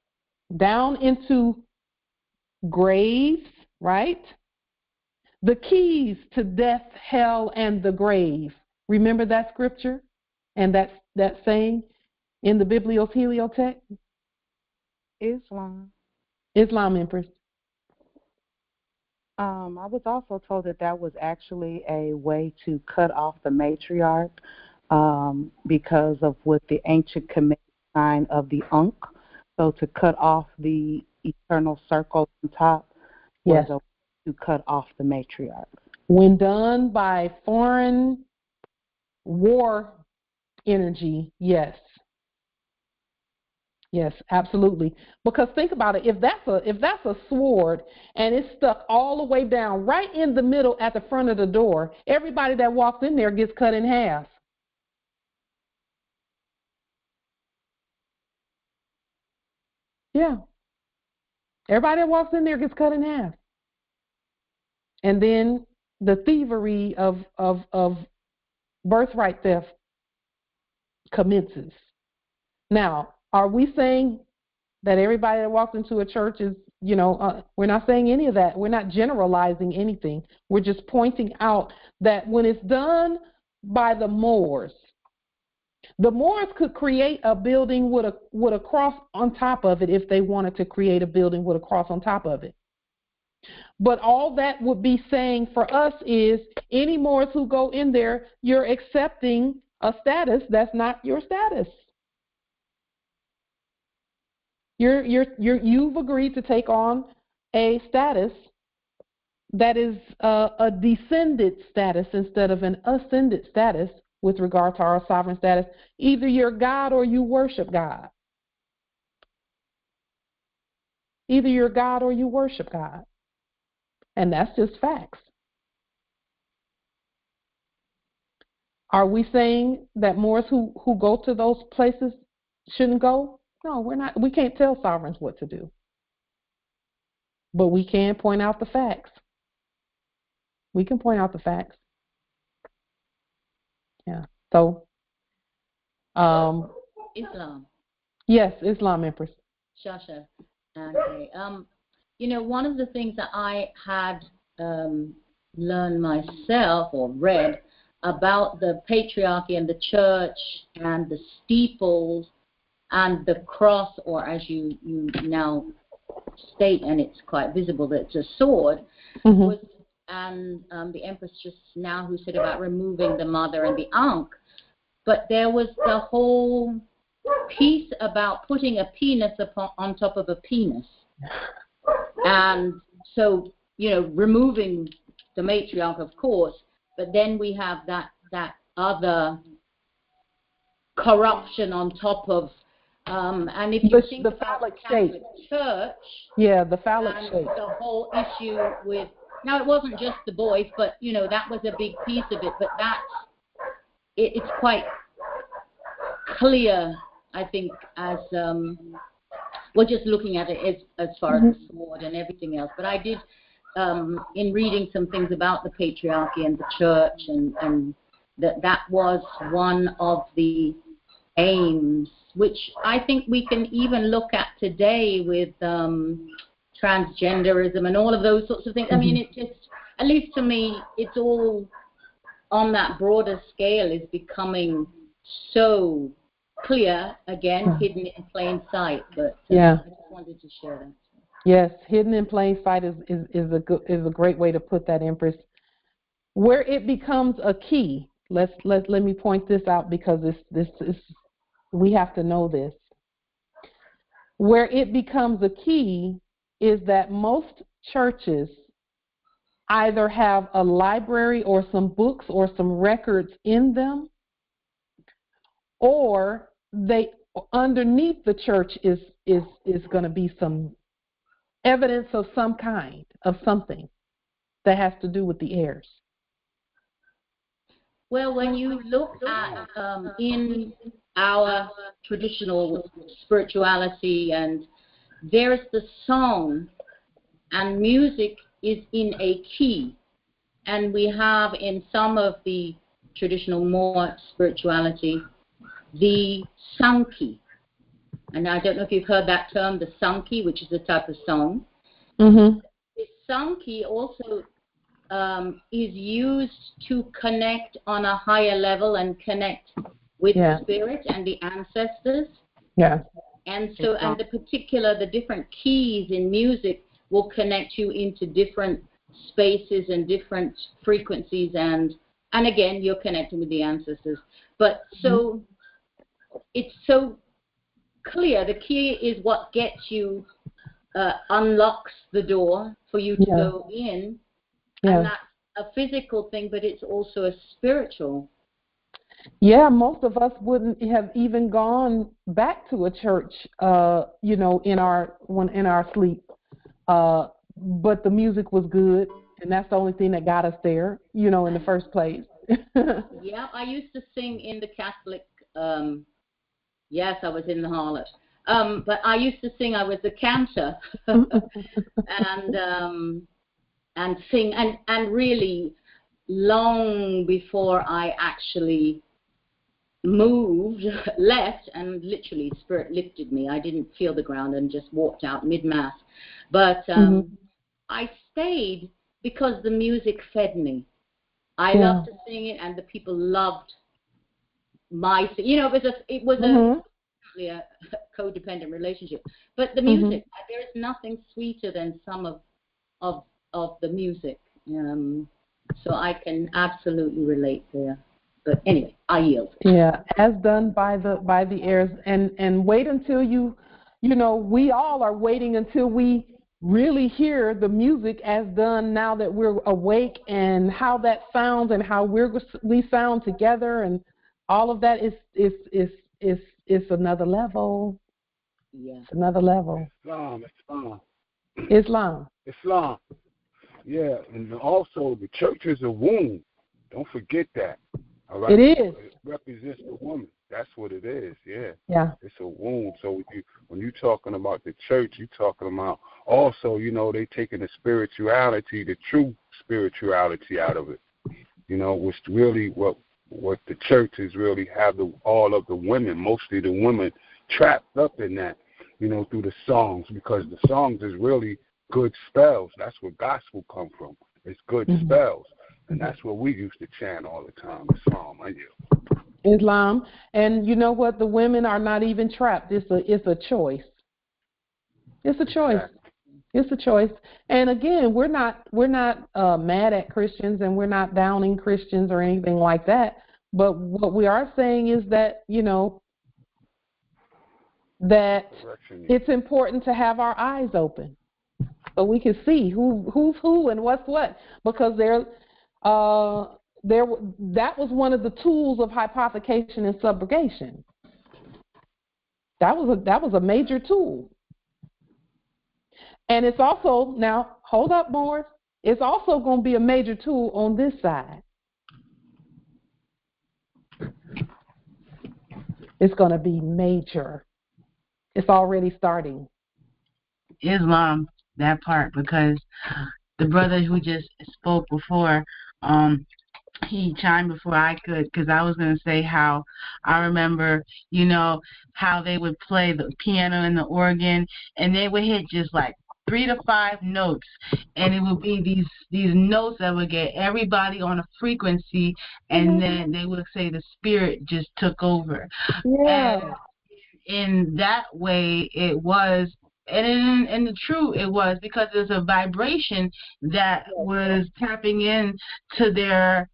down into graves, right? The keys to death, hell, and the grave. Remember that scripture and that saying in the Biblios Heliotext? Islam, Empress. I was also told that was actually a way to cut off the matriarch because of what the ancient Kemetic sign of the Ankh. So to cut off the eternal circle on top was a way to cut off the matriarch. When done by foreign war energy, yes. Yes, absolutely. Because think about it, if that's a sword and it's stuck all the way down right in the middle at the front of the door, everybody that walks in there gets cut in half. Yeah. Everybody that walks in there gets cut in half. And then the thievery of birthright theft commences. Now, are we saying that everybody that walks into a church is, we're not saying any of that. We're not generalizing anything. We're just pointing out that when it's done by the Moors could create a building with a cross on top of it if they wanted to create a building with a cross on top of it. But all that would be saying for us is any Moors who go in there, you're accepting a status that's not your status. You've agreed to take on a status that is a descended status instead of an ascended status with regard to our sovereign status. Either you're God or you worship God. Either you're God or you worship God. And that's just facts. Are we saying that Moors who go to those places shouldn't go? No, we're not. We can't tell sovereigns what to do. But we can point out the facts. We can point out the facts. Yeah. So, Islam. Yes, Islam, Empress. Shasha. Okay. One of the things that I had learned myself or read about the patriarchy and the church and the steeples and the cross, or as you now state, and it's quite visible that it's a sword, was, and the Empress just now who said about removing the mother and the Ankh, but there was the whole piece about putting a penis on top of a penis. And so, removing the matriarch, of course, but then we have that other corruption on top of, and if you think the about phallic the Catholic shape. Church, the phallic shape. The whole issue with, now it wasn't just the boys, but that was a big piece of it. But it's quite clear, I think, as we're just looking at it as far as the sword and everything else. But I did, in reading some things about the patriarchy and the church, and that was one of the aims, which I think we can even look at today with transgenderism and all of those sorts of things. I mean, it just, at least to me, it's all on that broader scale is becoming so clear, again, hidden in plain sight. But I just wanted to share that. Yes, hidden in plain sight is a great way to put that, Empress. Where it becomes a key, let me point this out because this is, we have to know this. Where it becomes a key is that most churches either have a library or some books or some records in them, or they underneath the church is going to be some evidence of some kind, of something that has to do with the airs. Well, when you look at in our traditional spirituality, and there's the song, and music is in a key, and we have in some of the traditional Moor spirituality the sankey, and I don't know if you've heard that term, the sankey, which is a type of song. Mm-hmm. The sankey also is used to connect on a higher level and connect with the spirit and the ancestors. Yeah. And so, and the different keys in music will connect you into different spaces and different frequencies, and again, you're connecting with the ancestors. But so, it's so clear. The key is what gets you, unlocks the door for you to go in. And that's a physical thing, but it's also a spiritual. Yeah, most of us wouldn't have even gone back to a church, in our sleep. But the music was good, and that's the only thing that got us there, in the first place. Yeah, I used to sing in the Catholic. Yes, I was in the harlot. But I used to sing. I was a cantor, and sing, and really long before I actually moved, left, and literally spirit lifted me. I didn't feel the ground and just walked out mid-mass. But I stayed because the music fed me. I loved to sing it, and the people loved my singing. It was a codependent relationship. But the music, there is nothing sweeter than some of the music. So I can absolutely relate there. But anyway, I yield. Yeah, as done by the heirs, and wait until we all are waiting until we really hear the music as done now that we're awake, and how that sounds and how we sound together, and all of that is another level. Yeah, it's another level. Islam. Yeah, and also the church is a womb. Don't forget that. All right. It is. It represents the woman. That's what it is. Yeah. Yeah. It's a womb. So when you're talking about the church, you're talking about also, they taking the spirituality, the true spirituality out of it. Which really what the church is really have all of the women, mostly the women, trapped up in that, through the songs, because the songs is really good spells. That's where gospel come from. It's good spells. And that's what we used to chant all the time, Islam. Islam. And you know what? The women are not even trapped. It's a choice. It's a choice. Exactly. It's a choice. And again, we're not mad at Christians, and we're not downing Christians or anything like that. But what we are saying is that, that it's important to have our eyes open so we can see who's who and what's what, because that was one of the tools of hypothecation and subrogation. That was a major tool. And it's also, now, hold up, Morris, it's also going to be a major tool on this side. It's going to be major. It's already starting. Islam, that part, because the brother who just spoke before, he chimed before I could, because I was going to say how I remember, how they would play the piano and the organ, and they would hit just like 3 to 5 notes, and it would be these notes that would get everybody on a frequency, and then they would say the spirit just took over. Yeah. And in that way, it was. And in the truth, it was because there's a vibration that was tapping in to their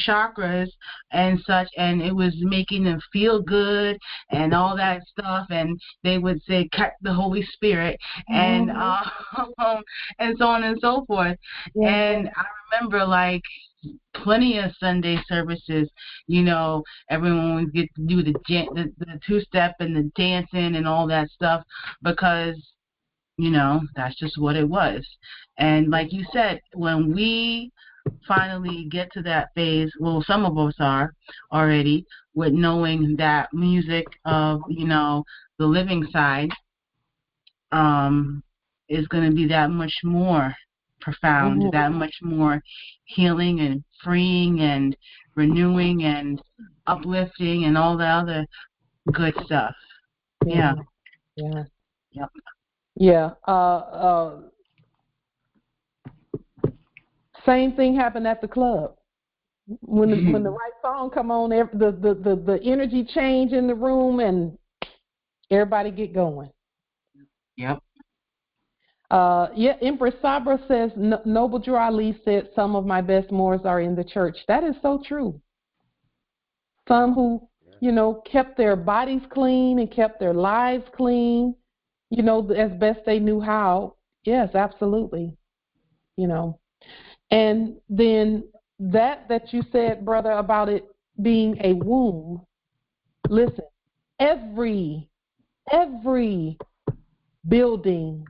chakras and such, and it was making them feel good and all that stuff. And they would say, "Cut the Holy Spirit," and and so on and so forth. Yeah. And I remember like plenty of Sunday services, everyone would get to do the 2-step and the dancing and all that stuff, because that's just what it was. And like you said, when we finally get to that phase, well, some of us are already, with knowing that music of, the living side is going to be that much more profound, that much more healing and freeing and renewing and uplifting and all the other good stuff. Yeah. Yeah. Yep. Yeah. Same thing happened at the club. When the right song come on, the energy change in the room and everybody get going. Yep. Empress Sabra says, Noble Drew Ali said some of my best Moors are in the church. That is so true. Some who, kept their bodies clean and kept their lives clean, as best they knew how. Yes, absolutely. And then that you said, brother, about it being a womb. Listen, every building,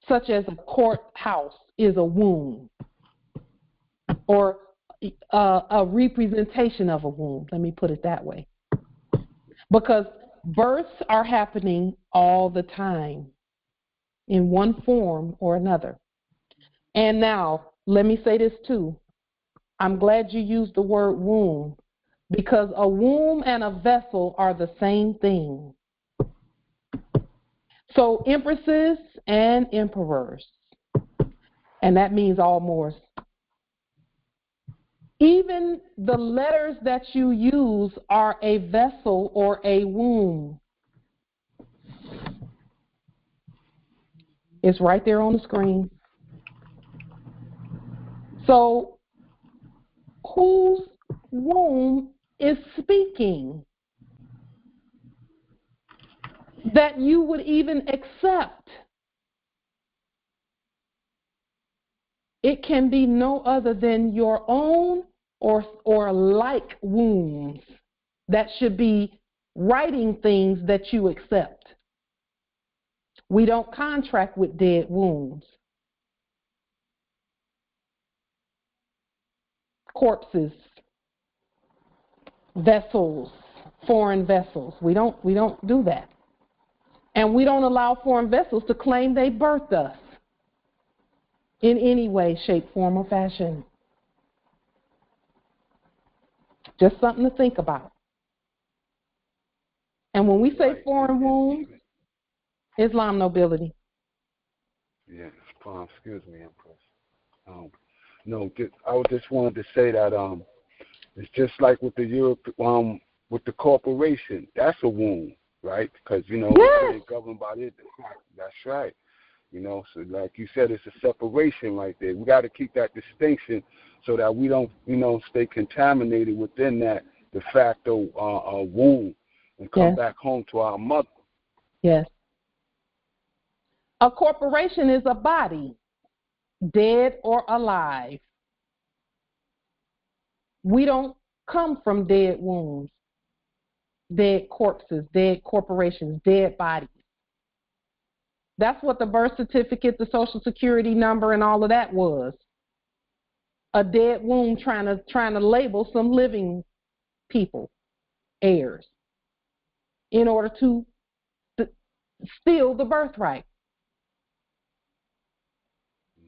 such as a courthouse, is a womb or a representation of a womb. Let me put it that way. Because births are happening all the time in one form or another. And now, let me say this too. I'm glad you used the word womb, because a womb and a vessel are the same thing. So empresses and emperors, and that means all Moors. Even the letters that you use are a vessel or a womb. It's right there on the screen. So whose womb is speaking that you would even accept? It can be no other than your own or like wombs that should be writing things that you accept. We don't contract with dead wombs. Corpses, vessels, foreign vessels. We don't do that. And we don't allow foreign vessels to claim they birthed us in any way, shape, form, or fashion. Just something to think about. And when we say foreign wombs, Islam nobility. Yeah, excuse me, Empress. I just wanted to say that it's just like with the Europe, with the corporation. That's a womb, right? Because we're governed by it. That's right. So like you said, it's a separation right there. We got to keep that distinction so that we don't, stay contaminated within that de facto womb and come back home to our mother. Yes. A corporation is a body, dead or alive. We don't come from dead wombs, dead corpses, dead corporations, dead bodies. That's what the birth certificate, the social security number, and all of that was. A dead womb trying to label some living people, heirs, in order to steal the birthright.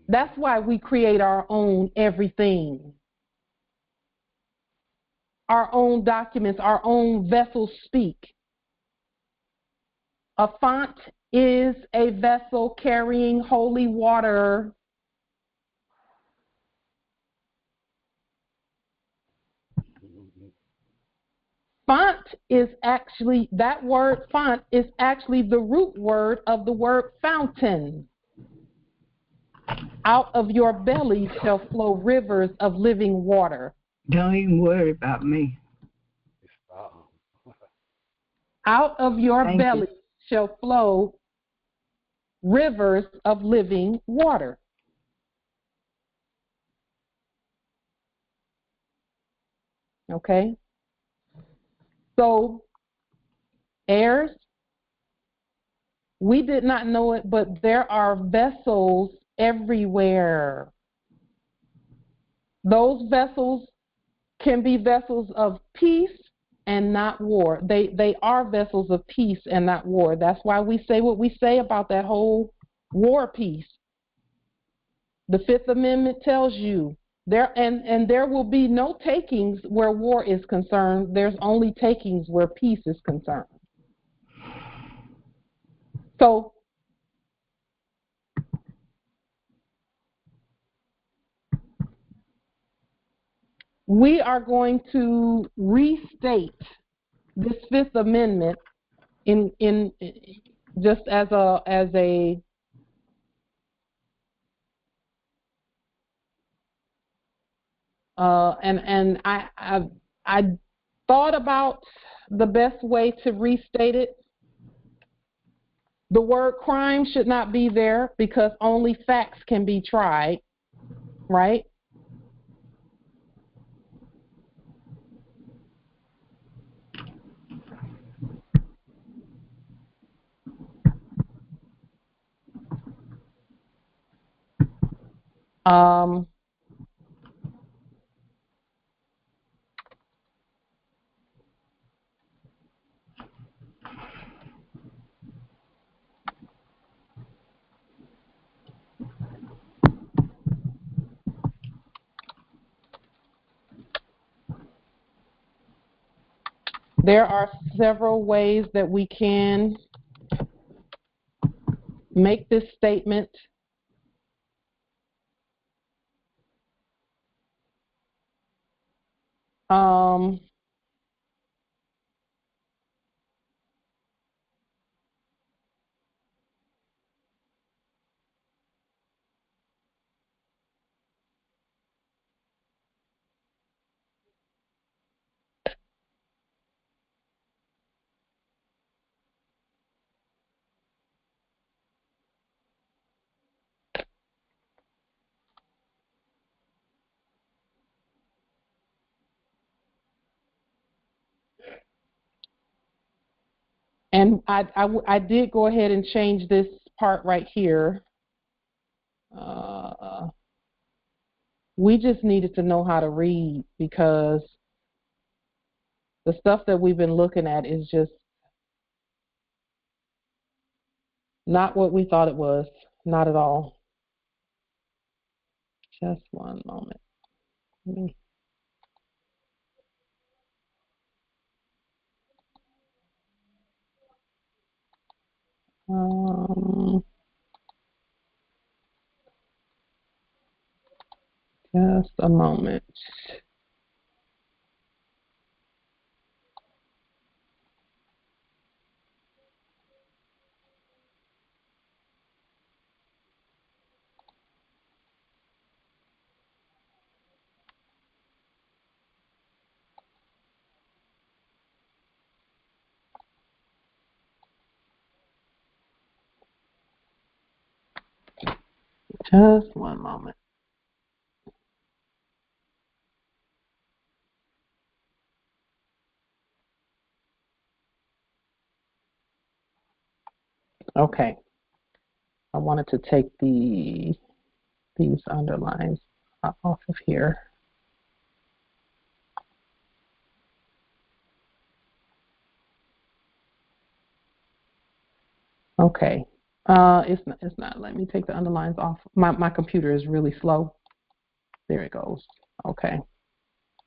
That's why we create our own everything. Our own documents, our own vessels speak. A font is a vessel carrying holy water. Font is actually, that word font is actually the root word of the word fountain. Out of your belly shall flow rivers of living water. Don't even worry about me. Out of your belly shall flow rivers of living water. Okay? So, heirs, We did not know it, but there are vessels everywhere. Those vessels can be vessels of peace and not war. They are vessels of peace and not war. That's why we say what we say about that whole war piece. The Fifth Amendment tells you there will be no takings where war is concerned. There's only takings where peace is concerned. So we are going to restate this Fifth Amendment in just as a and I thought about the best way to restate it. The word crime should not be there because only facts can be tried, right? There are several ways that we can make this statement. And I did go ahead and change this part right here. We just needed to know how to read because the stuff that we've been looking at is just not what we thought it was. Not at all. Just one moment. Just a moment. Just one moment. Okay. I wanted to take these underlines off of here. Okay. It's not. Let me take the underlines off. My computer is really slow. There it goes. Okay.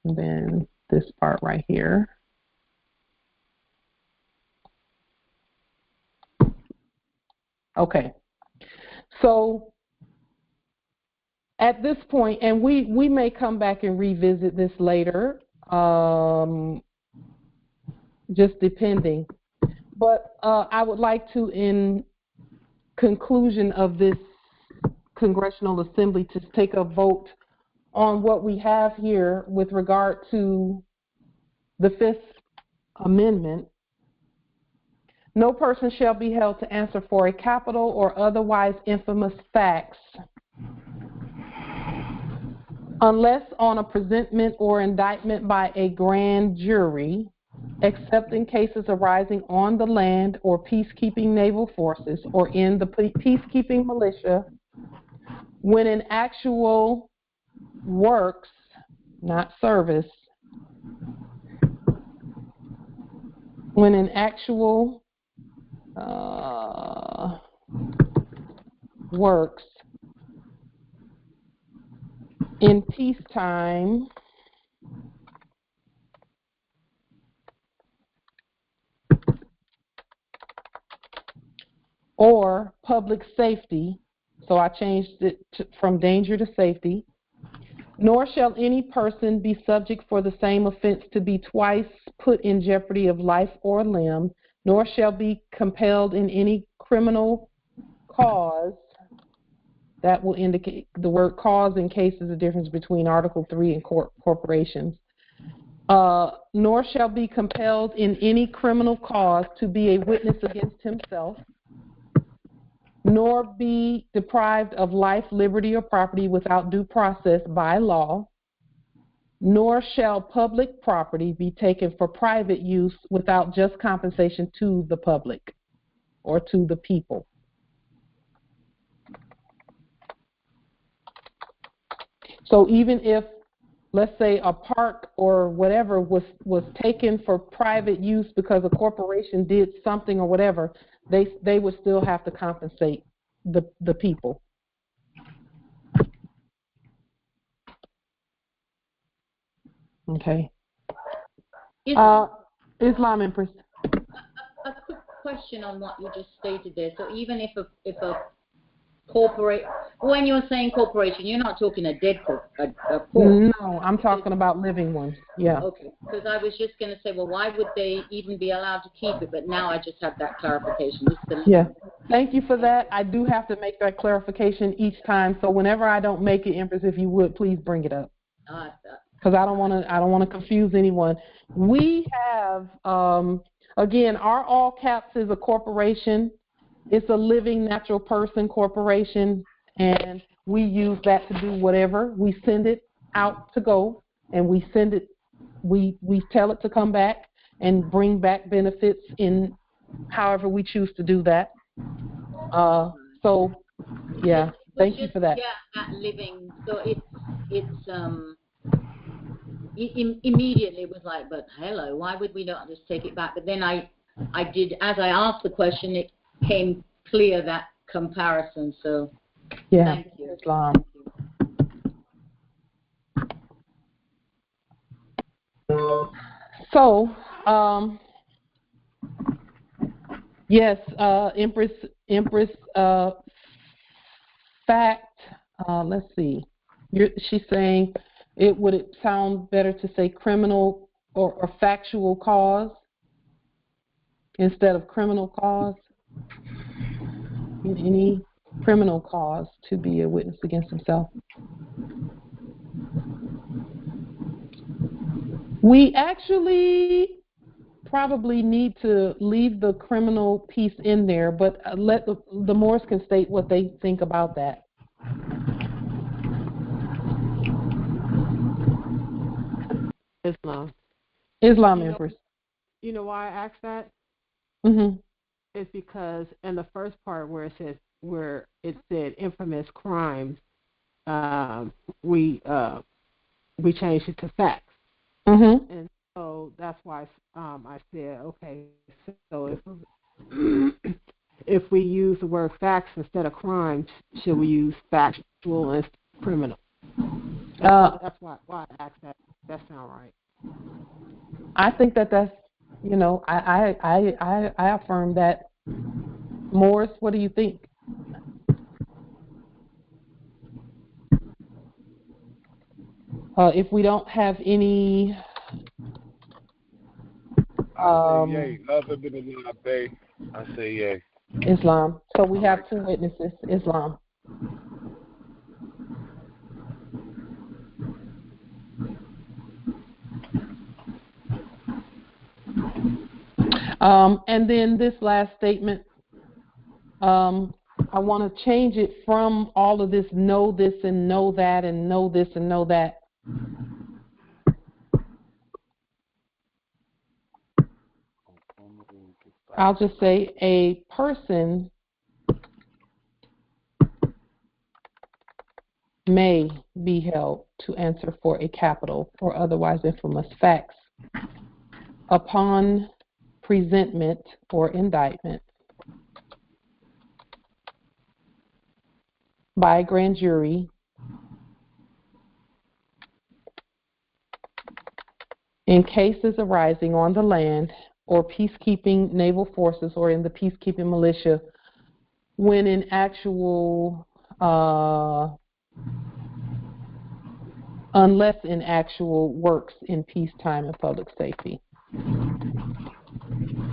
And then this part right here. Okay. So at this point, and we may come back and revisit this later, just depending. But I would like to, in conclusion of this Congressional Assembly, to take a vote on what we have here with regard to the Fifth Amendment. No person shall be held to answer for a capital or otherwise infamous facts unless on a presentment or indictment by a grand jury except in cases arising on the land or peacekeeping naval forces or in the peacekeeping militia, when in actual works, not service, when in actual works in peacetime or public safety, so I changed it from danger to safety, nor shall any person be subject for the same offense to be twice put in jeopardy of life or limb, nor shall be compelled in any criminal cause. That will indicate the word cause in case is a difference between Article 3 and corporations. Nor shall be compelled in any criminal cause to be a witness against himself, nor be deprived of life, liberty, or property without due process by law, nor shall public property be taken for private use without just compensation to the public or to the people. So even if, let's say, a park or whatever was taken for private use because a corporation did something or whatever, they would still have to compensate the people. Okay. Islam Empress. A quick question on what you just stated there. So even if a corporate, when you're saying corporation, you're not talking a dead corp. No, I'm talking about living ones. Yeah. Okay. Because I was just going to say, well, why would they even be allowed to keep it? But now I just have that clarification. Yeah. Thank you for that. I do have to make that clarification each time. So whenever I don't make it, Empress, if you would, please bring it up. Because I don't want to confuse anyone. We have again, our all caps is a corporation. It's a living natural person corporation, and we use that to do whatever. We send it out to go, and we send it. We tell it to come back and bring back benefits in however we choose to do that. So, yeah, thank you for that. Yeah, that living. So immediately it was like, but hello, why would we not just take it back? But then I did, as I asked the question, it came clear that comparison. So yeah, thank you. Islam. So yes, Empress fact. Let's see. She's saying would it sound better to say criminal or factual cause instead of criminal cause? In any criminal cause to be a witness against himself. We actually probably need to leave the criminal piece in there, but let the Moors can state what they think about that. Islam Empress. You know why I asked that? Mm-hmm. It's because in the first part where it said infamous crimes, we changed it to facts. Mm-hmm. And so that's why I said, okay, so if we use the word facts instead of crimes, should we use factual instead of criminal? That's why I asked that. That sound right? I think that's, I affirm that. Morris, what do you think? If we don't have any, I say yay. Love it in the bay. I say yay. Islam. So we have two witnesses. Islam. And then this last statement, I want to change it from all of this know this and know that and know this and know that. I'll just say a person may be held to answer for a capital or otherwise infamous facts upon presentment or indictment by a grand jury in cases arising on the land or peacekeeping naval forces or in the peacekeeping militia when in actual unless in actual works in peacetime and public safety.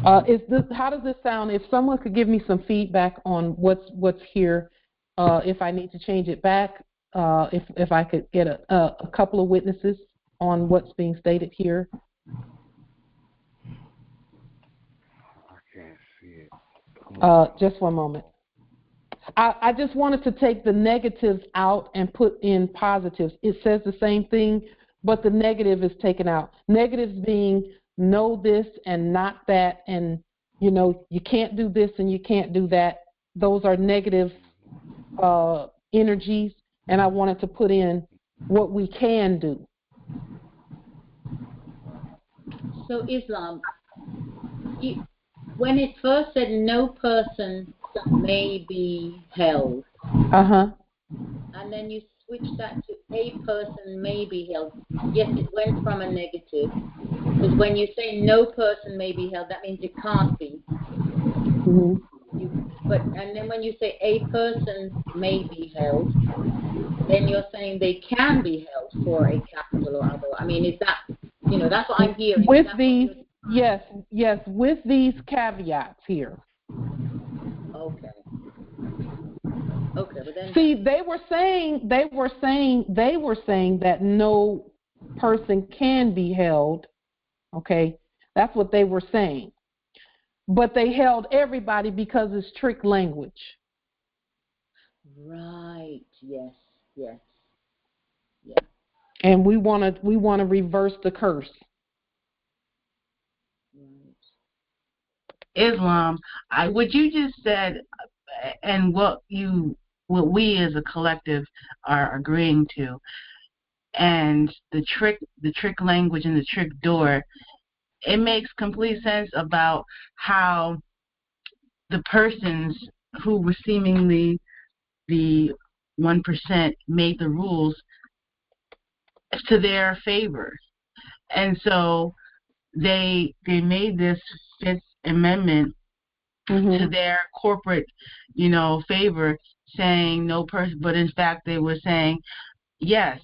How does this sound? If someone could give me some feedback on what's here, if I need to change it back, if I could get a couple of witnesses on what's being stated here. I can't see it. Just one moment. I just wanted to take the negatives out and put in positives. It says the same thing, but the negative is taken out. Negatives being know this and not that, and you can't do this and you can't do that. Those are negative energies, and I wanted to put in what we can do. So Islam, when it first said no person may be held, and then you switched that to a person may be held. Yes, it went from a negative, because when you say no person may be held, that means it can't be. And then when you say a person may be held, then you're saying they can be held for a capital or other. I mean, is that, that's what I'm hearing. With these, yes, with these caveats here. Okay, but then see, they were saying that no person can be held. Okay, that's what they were saying. But they held everybody because it's trick language. Right. Yes. And we want to reverse the curse. Islam, what you just said, and what we as a collective are agreeing to, and the trick language and the trick door, it makes complete sense about how the persons who were seemingly the 1% made the rules to their favor. And so they made this Fifth Amendment to their corporate, favor, saying no person, but in fact they were saying yes.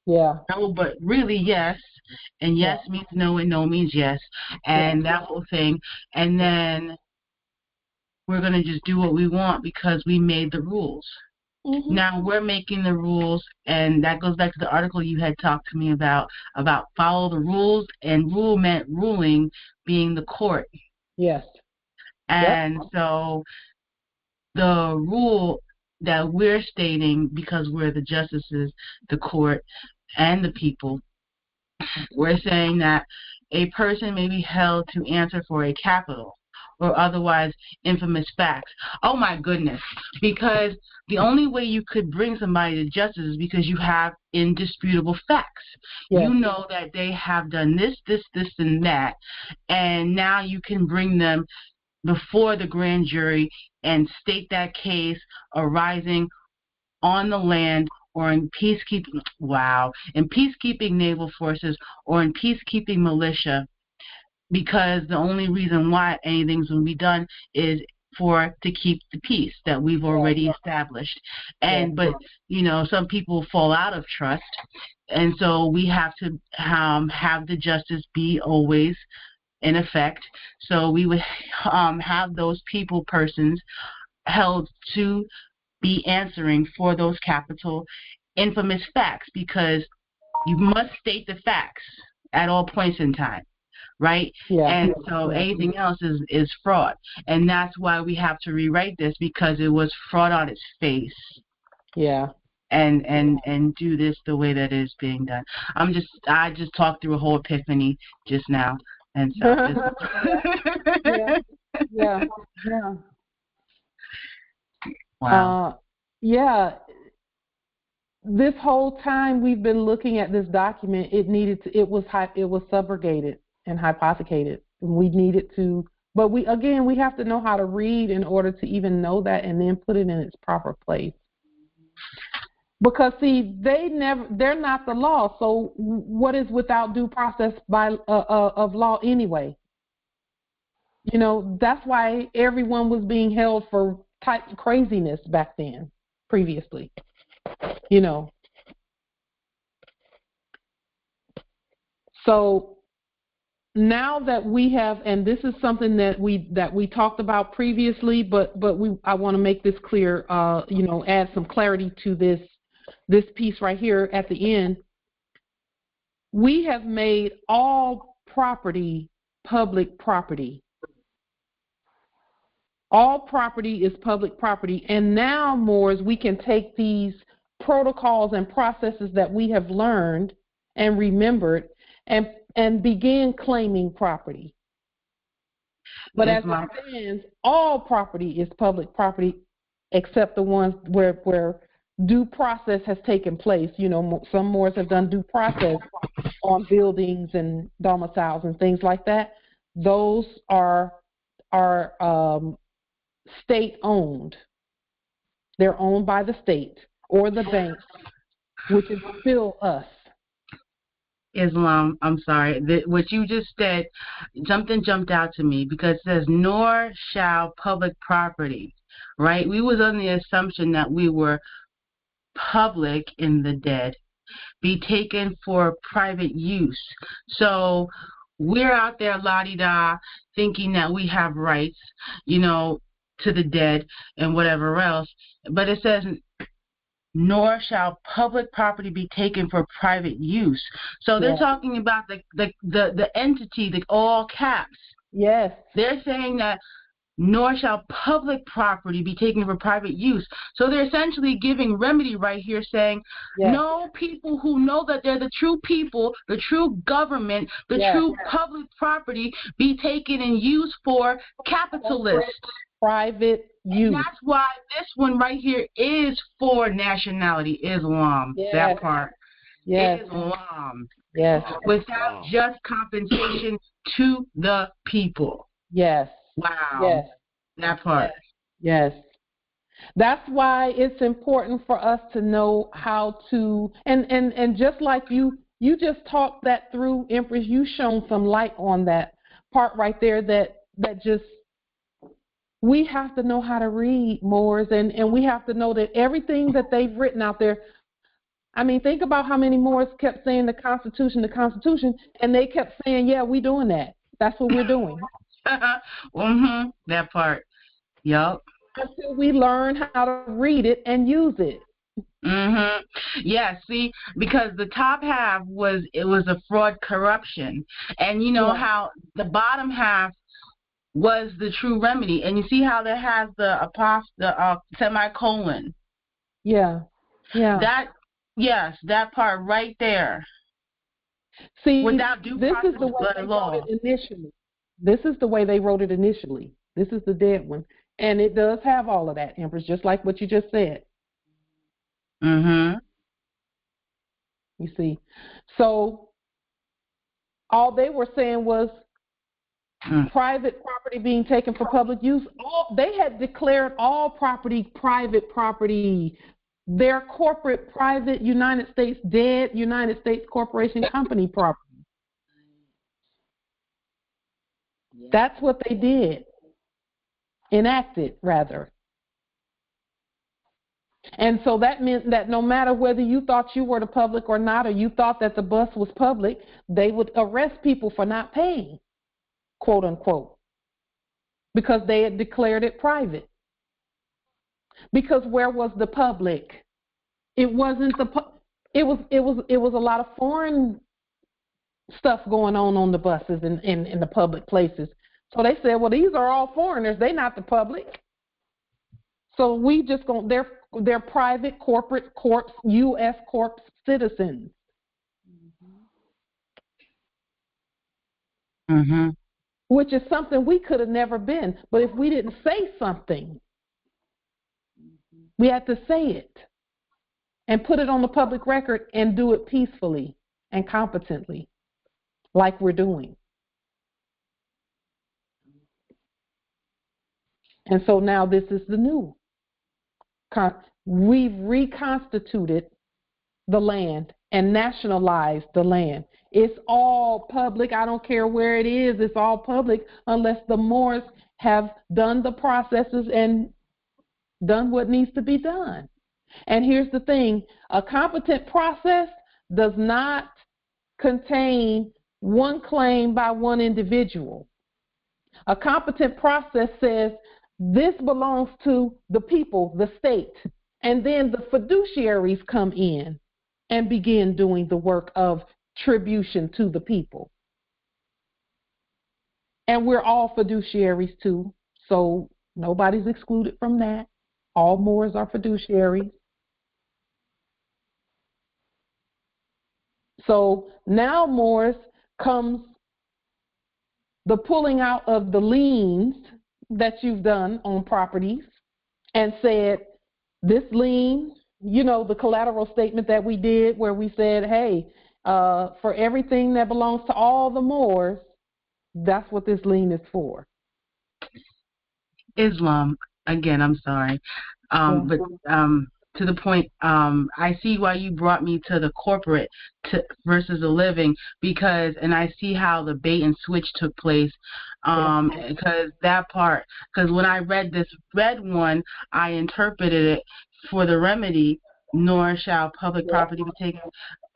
Yeah. No, but really yes. And yes means no and no means yes. And that whole thing. And then we're going to just do what we want because we made the rules. Now we're making the rules, and that goes back to the article you had talked to me about follow the rules, and rule meant ruling, being the court. Yes. And so the rule that we're stating, because we're the justices, the court, and the people, we're saying that a person may be held to answer for a capital or otherwise infamous facts. Oh my goodness, because the only way you could bring somebody to justice is because you have indisputable facts. Yes. You know that they have done this, and that, and now you can bring them before the grand jury and state that case arising on the land or in peacekeeping, in peacekeeping naval forces or in peacekeeping militia, because the only reason why anything's going to be done is to keep the peace that we've already established. And but some people fall out of trust, and so we have to have the justice be always in effect. So we would have those persons held to be answering for those capital infamous facts, because you must state the facts at all points in time. Right? Yeah. And so anything else is fraud. And that's why we have to rewrite this, because it was fraud on its face. Yeah. And do this the way that it's being done. I just talked through a whole epiphany just now. And so Wow. Yeah. This whole time we've been looking at this document, it was subrogated and hypothecated. We needed to, but we have to know how to read in order to even know that, and then put it in its proper place. Because see, they're not the law. So what is without due process of law anyway? You know, that's why everyone was being held for type craziness back then, previously. You know. So now that we have, and this is something that we talked about previously, but I want to make this clear. Add some clarity to this piece right here at the end. We have made all property public property. All property is public property, and now, Moors, we can take these protocols and processes that we have learned and remembered and begin claiming property. But as it stands, all property is public property except the ones where due process has taken place. You know, some Moors have done due process on buildings and domiciles and things like that. Those are state-owned. They're owned by the state or the banks, which is still us. Islam, I'm sorry. What you just said, jumped out to me, because it says, nor shall public property, right? We was on the assumption that we were public in the dead, be taken for private use. So we're out there la-di-da thinking that we have rights, to the dead and whatever else. But it says, nor shall public property be taken for private use. So they're talking about the entity, the all caps. Yes. They're saying that nor shall public property be taken for private use. So they're essentially giving remedy right here, saying no people who know that they're the true people, the true government, the true public property be taken and used for capitalists. Private use. And that's why this one right here is for nationality, Islam. Yes. That part. Yes. Islam. Yes. Without just compensation to the people. Yes. Wow. Yes. That part. Yes. That's why it's important for us to know how to, and just like you just talked that through, Empress, you shone some light on that part right there that just, we have to know how to read, Moors, and we have to know that everything that they've written out there, I mean, think about how many Moors kept saying the Constitution, and they kept saying, yeah, we're doing that. That's what we're doing. That part. Yup. Until we learn how to read it and use it. Yeah, see, because the top half was a fraud, corruption, and how the bottom half was the true remedy, and you see how that has the semicolon. Yeah. That part right there. See, without due process, this is the way they wrote it initially. This is the way they wrote it initially. This is the dead one, and it does have all of that, Empress, just like what you just said. You see, so all they were saying was private property being taken for public use. They had declared all property private property. Their corporate, private, United States corporation company property. That's what they did. Enacted, rather. And so that meant that no matter whether you thought you were the public or not, or you thought that the bus was public, they would arrest people for not paying, quote unquote, because they had declared it private. Because where was the public? It wasn't it was a lot of foreign stuff going on the buses and in the public places. So they said, well, these are all foreigners. They're not the public. So we just they're private corporate corps, U.S. corps citizens. Which is something we could have never been. But if we didn't say something, We had to say it and put it on the public record and do it peacefully and competently, like we're doing. And so now this is the new. We've reconstituted the land and nationalized the land. It's all public. I don't care where it is. It's all public unless the Moors have done the processes and done what needs to be done. And here's the thing. A competent process does not contain one claim by one individual. A competent process says this belongs to the people, the state, and then the fiduciaries come in and begin doing the work of tribution to the people. And we're all fiduciaries too, so nobody's excluded from that. All Moors are fiduciaries. So now, Moors, comes the pulling out of the liens that you've done on properties and said, this lien, you know, the collateral statement that we did where we said, hey, for everything that belongs to all the Moors, that's what this lien is for. Islam, again, I'm sorry. But to the point, I see why you brought me to the corporate versus the living, because, and I see how the bait and switch took place, because that part, because when I read this red one, I interpreted it for the remedy, nor shall public property be taken.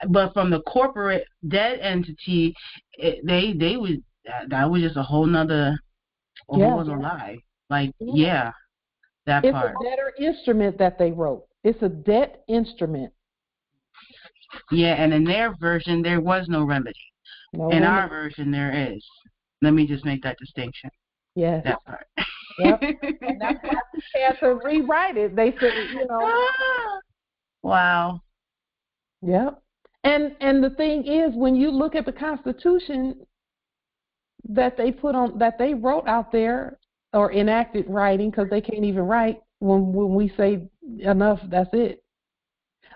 But from the corporate dead entity, they would, that was just a whole nother lie. Like, that it's part. It's a debtor instrument that they wrote. It's a debt instrument. Yeah, and in their version, there was no remedy. No in remedy. Our version, there is. Let me just make that distinction. Yes. That part. Yep. And that's why we had to rewrite it. They said, you know. Wow. Yep. And the thing is, when you look at the Constitution that they put on, that they wrote out there, or enacted writing, because they can't even write. When we say enough, that's it.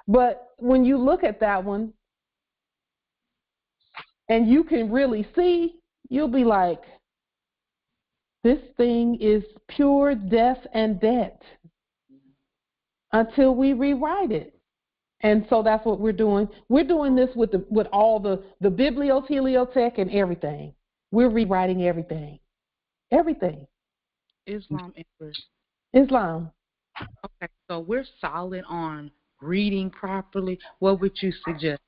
But when you look at that one and you can really see, you'll be like, this thing is pure death and debt until we rewrite it. And so that's what we're doing. We're doing this with all the biblios, heliotheque, and everything. We're rewriting everything. Everything. Islam, English. Islam. Okay, so we're solid on reading properly. What would you suggest?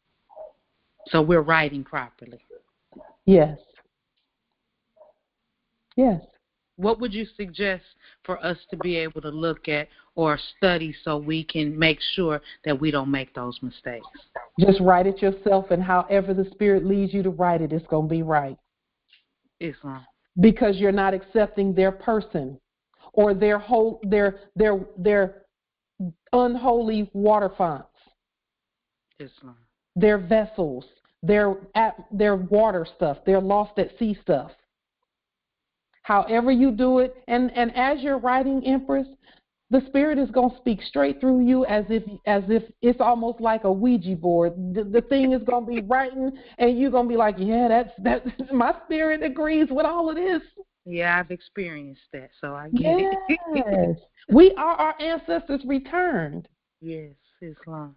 So we're writing properly. Yes. Yes. What would you suggest for us to be able to look at or study so we can make sure that we don't make those mistakes? Just write it yourself, and however the Spirit leads you to write it, it's going to be right. Islam. Because you're not accepting their person or their unholy water fonts. Islam. Their vessels, their water stuff, their lost at sea stuff. However you do it, and as you're writing, Empress, the Spirit is going to speak straight through you as if it's almost like a Ouija board. The thing is going to be writing, and you're going to be like, yeah, that's my spirit agrees with all of this. Yeah, I've experienced that, so I get it. Yes. We are our ancestors returned. Yes, Islam.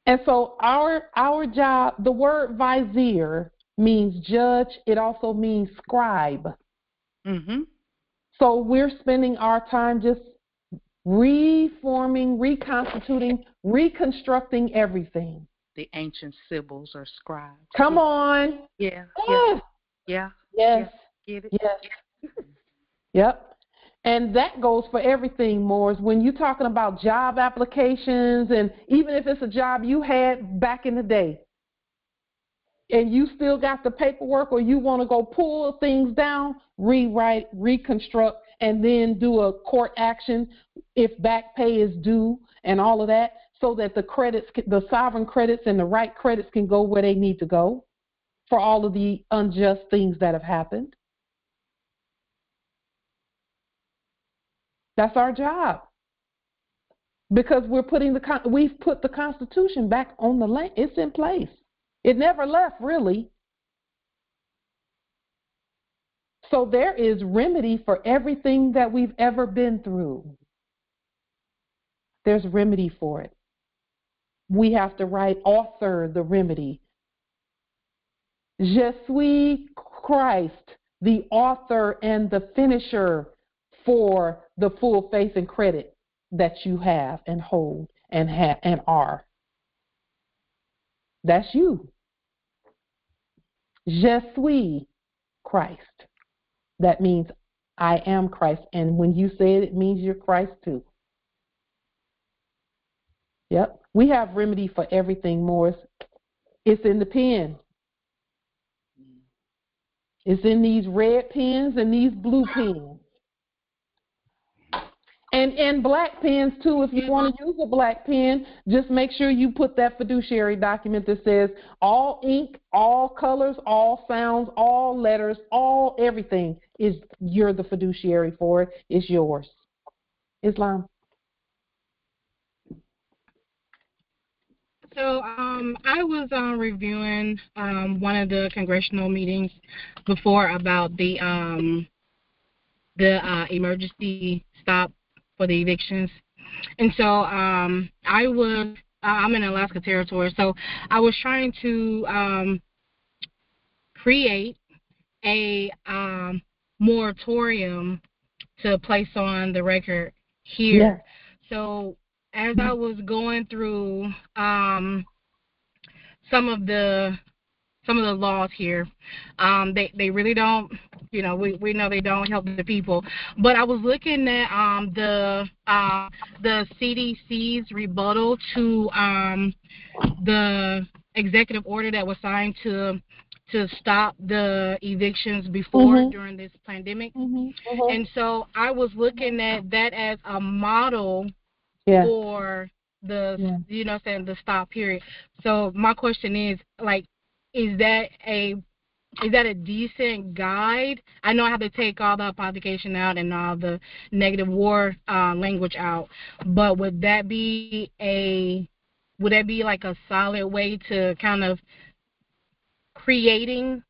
And so our job, the word vizier means judge. It also means scribe. Mm-hmm. So we're spending our time just reforming, reconstituting, reconstructing everything. The ancient sibyls or scribes. Come on. Yeah. Yes. Yeah. Yes. Yeah. Get it? Yes. Yep. And that goes for everything, Moors. When you're talking about job applications, and even if it's a job you had back in the day, and you still got the paperwork, or you want to go pull things down, rewrite, reconstruct, and then do a court action if back pay is due and all of that, so that the sovereign credits and the right credits can go where they need to go for all of the unjust things that have happened. That's our job. Because we've put the Constitution back on the land. It's in place. It never left, really. So there is remedy for everything that we've ever been through. There's remedy for it. We have to author the remedy. Je suis Christ, the author and the finisher for the full faith and credit that you have and hold and are. That's you. Je suis Christ. That means I am Christ. And when you say it, it means you're Christ too. Yep. We have remedy for everything, Morris. It's in the pen. It's in these red pens and these blue pens. And black pens too. If you want to use a black pen, just make sure you put that fiduciary document that says all ink, all colors, all sounds, all letters, all everything is you're the fiduciary for it. It's yours. Islam. So I was reviewing one of the congressional meetings before about the emergency stop for the evictions, and so I'm in Alaska Territory, so I was trying to create a moratorium to place on the record here. Yeah. So as I was going through some of the laws here, they really don't, we know they don't help the people. But I was looking at the CDC's rebuttal to the executive order that was signed to stop the evictions before during this pandemic. And so I was looking at that as a model for the the stop period. So my question is, like, is that a decent guide? I know I have to take all the application out and all the negative war language out, but would that be like a solid way to kind of creating?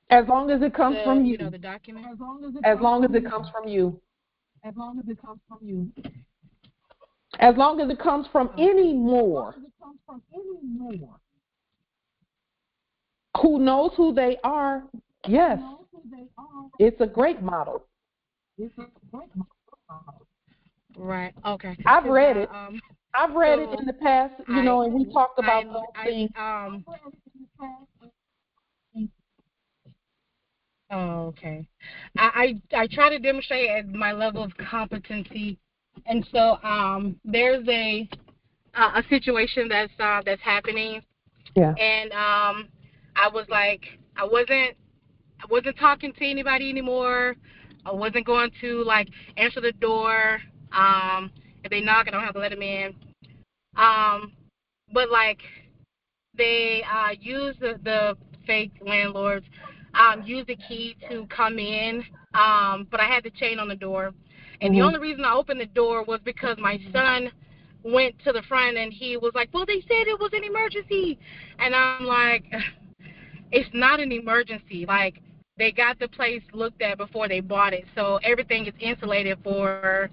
As long as it comes from you. The document. As long as it comes from you. As long as it comes from any more who knows who they are, yes, it's a great model. Right. Okay. I've read it. I've read it in the past, and we talked about those things. Oh, okay. I try to demonstrate at my level of competency, and so there's a situation that's happening. Yeah. And I was like, I wasn't talking to anybody anymore. I wasn't going to like answer the door. If they knock, I don't have to let them in. But like they use the fake landlords. Use the key to come in, but I had the chain on the door. And the only reason I opened the door was because my son went to the front and he was like, well, they said it was an emergency. And I'm like, it's not an emergency. Like, they got the place looked at before they bought it. So everything is insulated for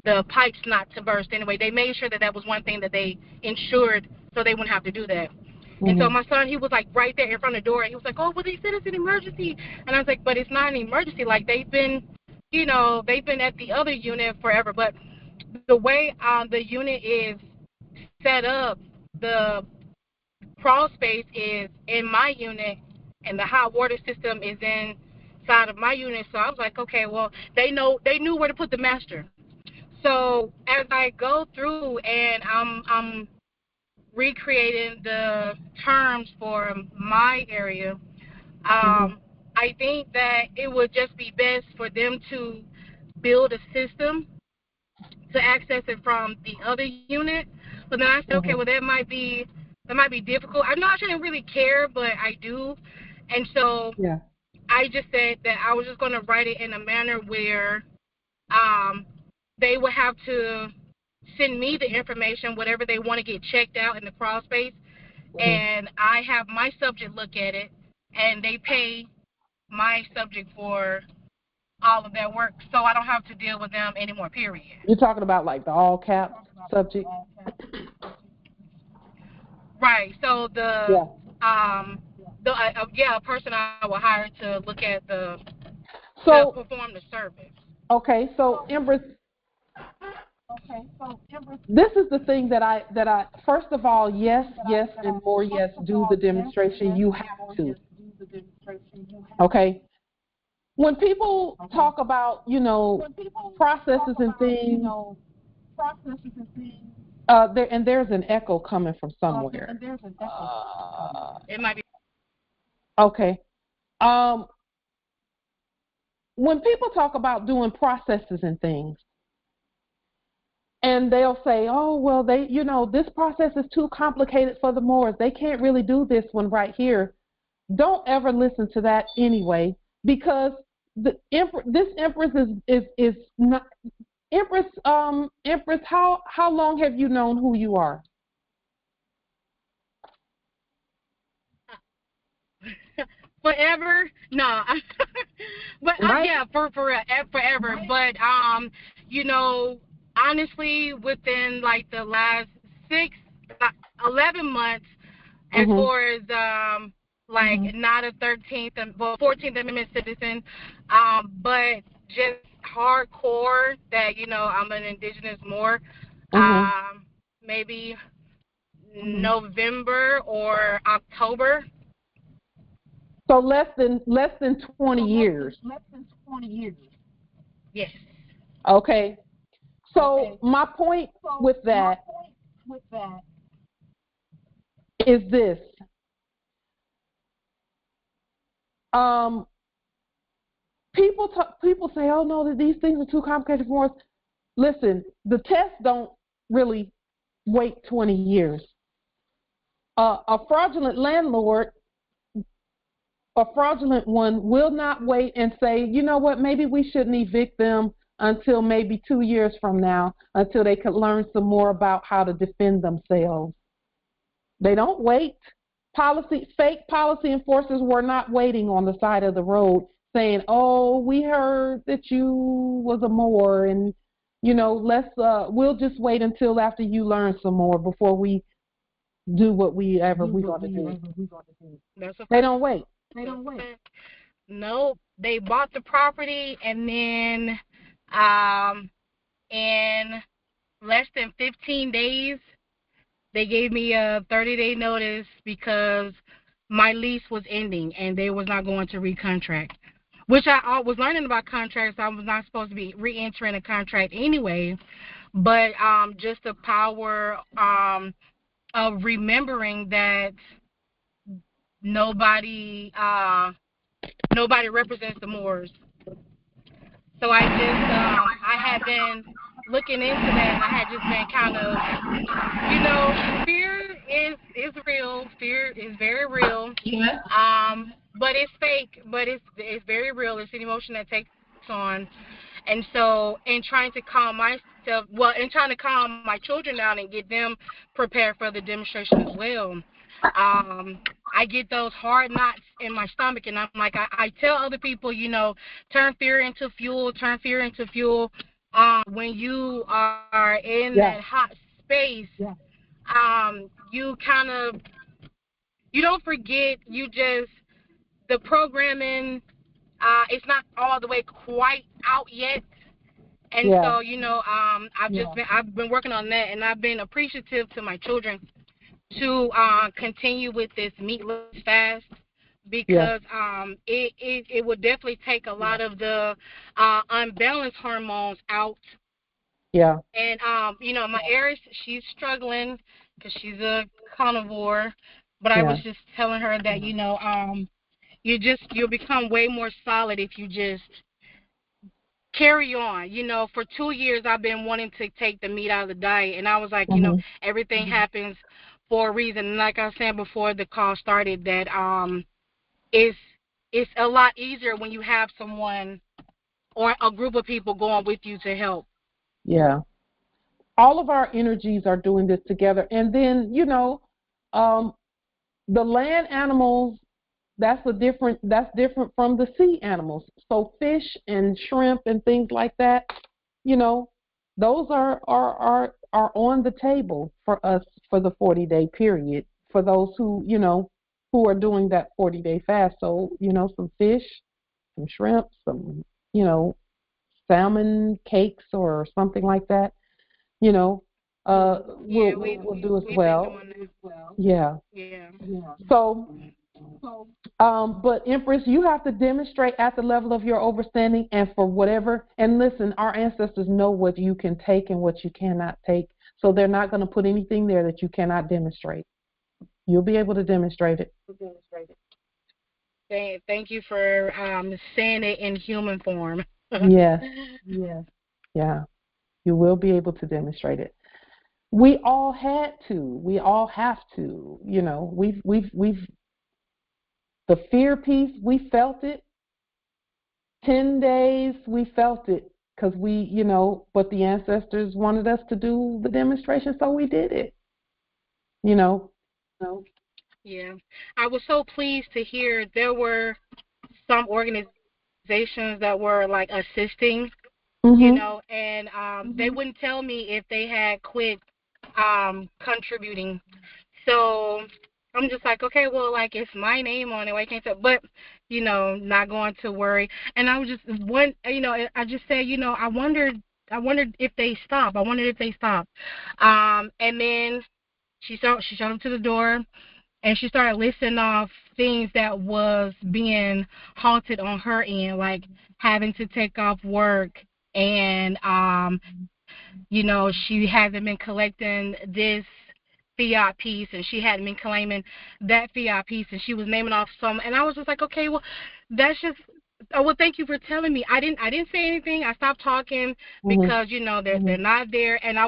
the pipes not to burst. Anyway, they made sure that was one thing that they insured so they wouldn't have to do that. And so my son, he was like right there in front of the door, and he was like, oh, well, they said it's an emergency. And I was like, but it's not an emergency. Like, they've been at the other unit forever. But the way the unit is set up, the crawl space is in my unit, and the hot water system is inside of my unit. So I was like, okay, well, they knew where to put the master. So as I go through and I'm recreating the terms for my area, I think that it would just be best for them to build a system to access it from the other unit. But then I said, okay, well, that might be difficult. I know I shouldn't really care, but I do. And so I just said that I was just going to write it in a manner where they would have to send me the information, whatever they want to get checked out in the crawl space, and I have my subject look at it, and they pay my subject for all of that work, so I don't have to deal with them anymore, period. You're talking about like the all cap subject? Right. So the a person I will hire to look at to perform the service. Okay, so Empress, this is the thing that I first of all, yes, and more yes, do the demonstration. You have to. Okay. When people talk about, processes and things, there's an echo coming from somewhere. It might be. Okay. When people talk about doing processes and things, and they'll say, oh, well, this process is too complicated for the Moors. They can't really do this one right here. Don't ever listen to that anyway, because this Empress is not Empress. Empress, how long have you known who you are? Forever? No. But yeah, forever. But honestly, within like the last 11 months, as far as not a 14th Amendment citizen, but just hardcore that I'm an indigenous Moor. Maybe November or October. So less than 20 years. Yes. Okay. So my point with that is this. People say, oh no, that these things are too complicated for us. Listen, the tests don't really wait 20 years. A fraudulent landlord, a fraudulent one, will not wait and say, you know what, maybe we shouldn't evict them until maybe 2 years from now, until they could learn some more about how to defend themselves. They don't wait. Fake policy enforcers were not waiting on the side of the road saying, oh, we heard that you was a Moor, and we'll just wait until after you learn some more before we do what we're going to do. They don't wait. No, they bought the property, and then in less than 15 days, they gave me a 30-day notice because my lease was ending and they was not going to recontract, which I was learning about contracts. I was not supposed to be re-entering a contract anyway, but just the power of remembering that nobody represents the Moors. So I had been looking into that, and I had just been kind of, fear is real. Fear is very real. Yeah. But it's fake. But it's very real. It's an emotion that takes on. And so, in trying to calm my children down and get them prepared for the demonstration as well, I get those hard knots in my stomach, and I'm like, I tell other people, turn fear into fuel. When you are in that hot space, you don't forget. The programming, it's not all the way quite out yet. And so, I've been working on that, and I've been appreciative to my children to continue with this meatless fast, because it would definitely take a lot of the unbalanced hormones out. Yeah. And my heiress, she's struggling because she's a carnivore, but I was just telling her that you'll become way more solid if you just carry on. For 2 years I've been wanting to take the meat out of the diet, and I was like, everything happens for a reason. And like I was saying before the call started, that it's a lot easier when you have someone or a group of people going with you to help. Yeah. all of our energies are doing this together. And then, the land animals, that's different from the sea animals. So fish and shrimp and things like that, those are on the table for us for the 40-day period, for those who are doing that 40-day fast. So, some fish, some shrimp, some, salmon cakes or something like that, we'll do as well. Yeah. So, but Empress, you have to demonstrate at the level of your understanding and for whatever. And listen, our ancestors know what you can take and what you cannot take. So they're not going to put anything there that you cannot demonstrate. You'll be able to demonstrate it. Thank you for saying it in human form. Yes. Yeah. You will be able to demonstrate it. We all had to. We all have to. We've the fear piece, we felt it. 10 days, we felt it because but the ancestors wanted us to do the demonstration, so we did it. Yeah. I was so pleased to hear there were some organizations that were like assisting, and they wouldn't tell me if they had quit contributing. So I'm just like, okay, well, like it's my name on it. Why can't that? But not going to worry. And I was just I just said, I wondered if they stop. And then she showed up to the door, and she started listing off things that was being halted on her end, like having to take off work, and she hasn't been collecting this fiat piece, and she hadn't been claiming that fiat piece, and she was naming off some, and I was just like, okay, well, that's just. Oh, well, thank you for telling me. I didn't say anything. I stopped talking because they're not there, and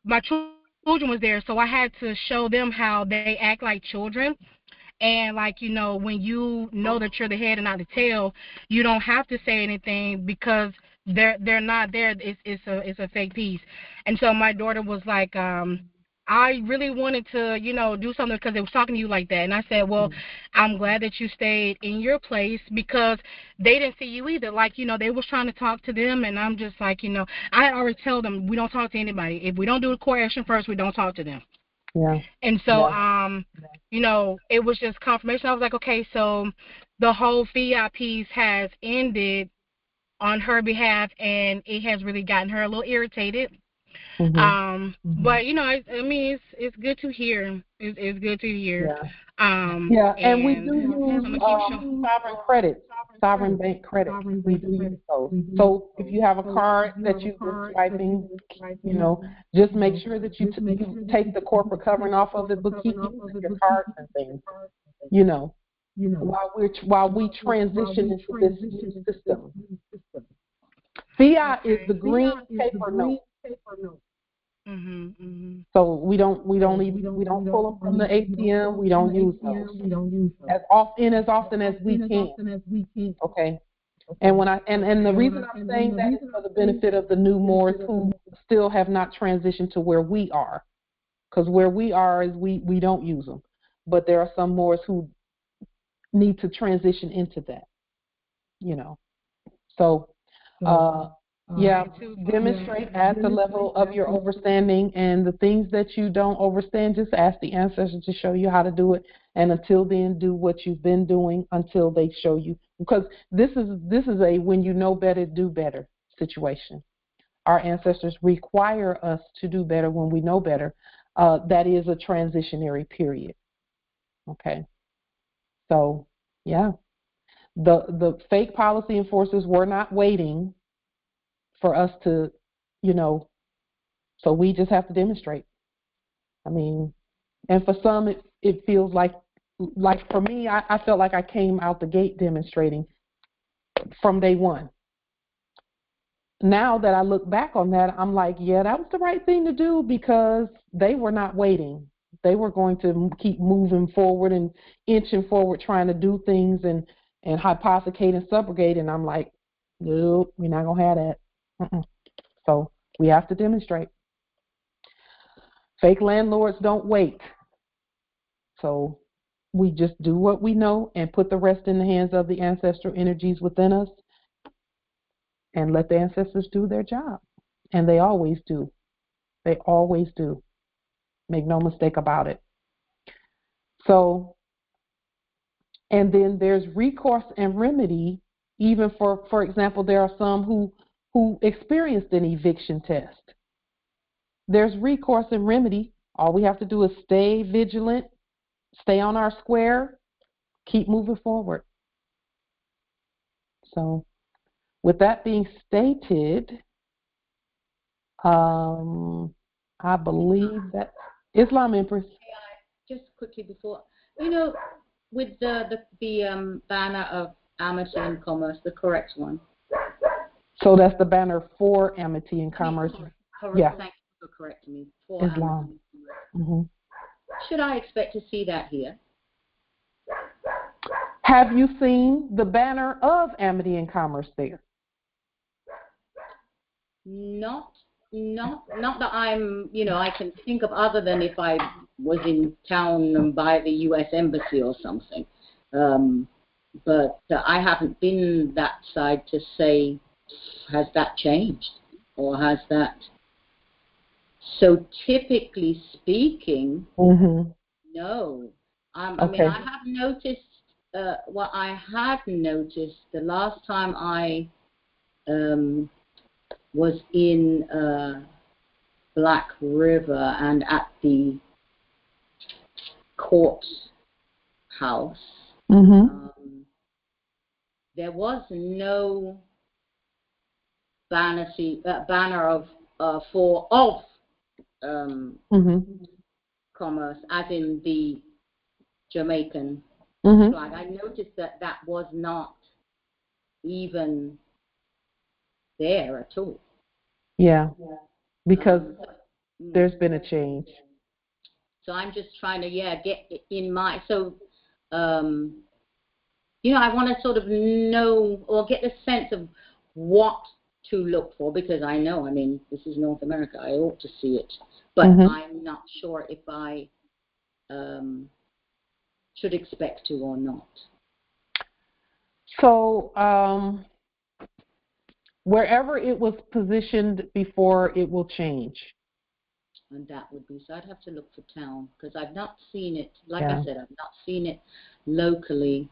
my children was there, so I had to show them how they act like children. And when you know that you're the head and not the tail, you don't have to say anything because they're not there. It's a fake piece. And so my daughter was like, I really wanted to, do something because they was talking to you like that. And I said, well, I'm glad that you stayed in your place because they didn't see you either. They was trying to talk to them, and I'm just like, I already tell them we don't talk to anybody. If we don't do a court action first, we don't talk to them. Yeah. And so, it was just confirmation. I was like, okay, so the whole fiat piece has ended on her behalf, and it has really gotten her a little irritated. But I mean, it's good to hear. It's good to hear. Yeah. And we do use sovereign credits, sovereign bank credits. We do use those. So if you have a card that you've been swiping, just make sure that you take the corporate covering off of it, but keep using your cards and things. While we transition into this new system. Fiat is the green paper note. So we don't pull them from the ATM. We don't use those as often as we can. Okay. And and the reason I'm saying that is for the benefit of the new Moors who still have not transitioned to where we are, because where we are is we don't use them, but there are some Moors who need to transition into that. So. Demonstrate at the level of your understanding, and the things that you don't understand, just ask the ancestors to show you how to do it. And until then, do what you've been doing until they show you. Because this is a when you know better, do better situation. Our ancestors require us to do better when we know better. That is a transitionary period. Okay. So, yeah. The fake policy enforcers were not waiting for us to, so we just have to demonstrate. I mean, and for some, it feels like for me, I felt like I came out the gate demonstrating from day one. Now that I look back on that, I'm like, yeah, that was the right thing to do because they were not waiting. They were going to keep moving forward and inching forward, trying to do things and hypothecate and subrogate. And I'm like, nope, we're not going to have that. So we have to demonstrate. Fake landlords don't wait. So we just do what we know and put the rest in the hands of the ancestral energies within us and let the ancestors do their job. And they always do. They always do. Make no mistake about it. So, and then there's recourse and remedy, even for example, there are some who experienced an eviction test. There's recourse and remedy. All we have to do is stay vigilant, stay on our square, keep moving forward. So, with that being stated, I believe that Islam Empress. Just quickly before, with the banner of amity and commerce, the correct one. So that's the banner for amity and commerce. Correct. Yeah. Thank you for correcting me. For Islam. Mm-hmm. Should I expect to see that here? Have you seen the banner of amity and commerce there? Not that I'm, I can think of, other than if I was in town by the U.S. Embassy or something. But I haven't been that side to say, has that changed? Or has that... So typically speaking, no. I mean, I have noticed, what I had noticed the last time I was in Black River and at the court house, there was no banner of commerce, as in the Jamaican flag. I noticed that was not even there at all. Yeah, because there's been a change. So I'm just trying to, get in my, so, I want to sort of know or get a sense of what to look for, because I know, this is North America, I ought to see it, but I'm not sure if I should expect to or not. So, wherever it was positioned before, it will change. And that would be, so I'd have to look for town, because I've not seen it, like I said, I've not seen it locally.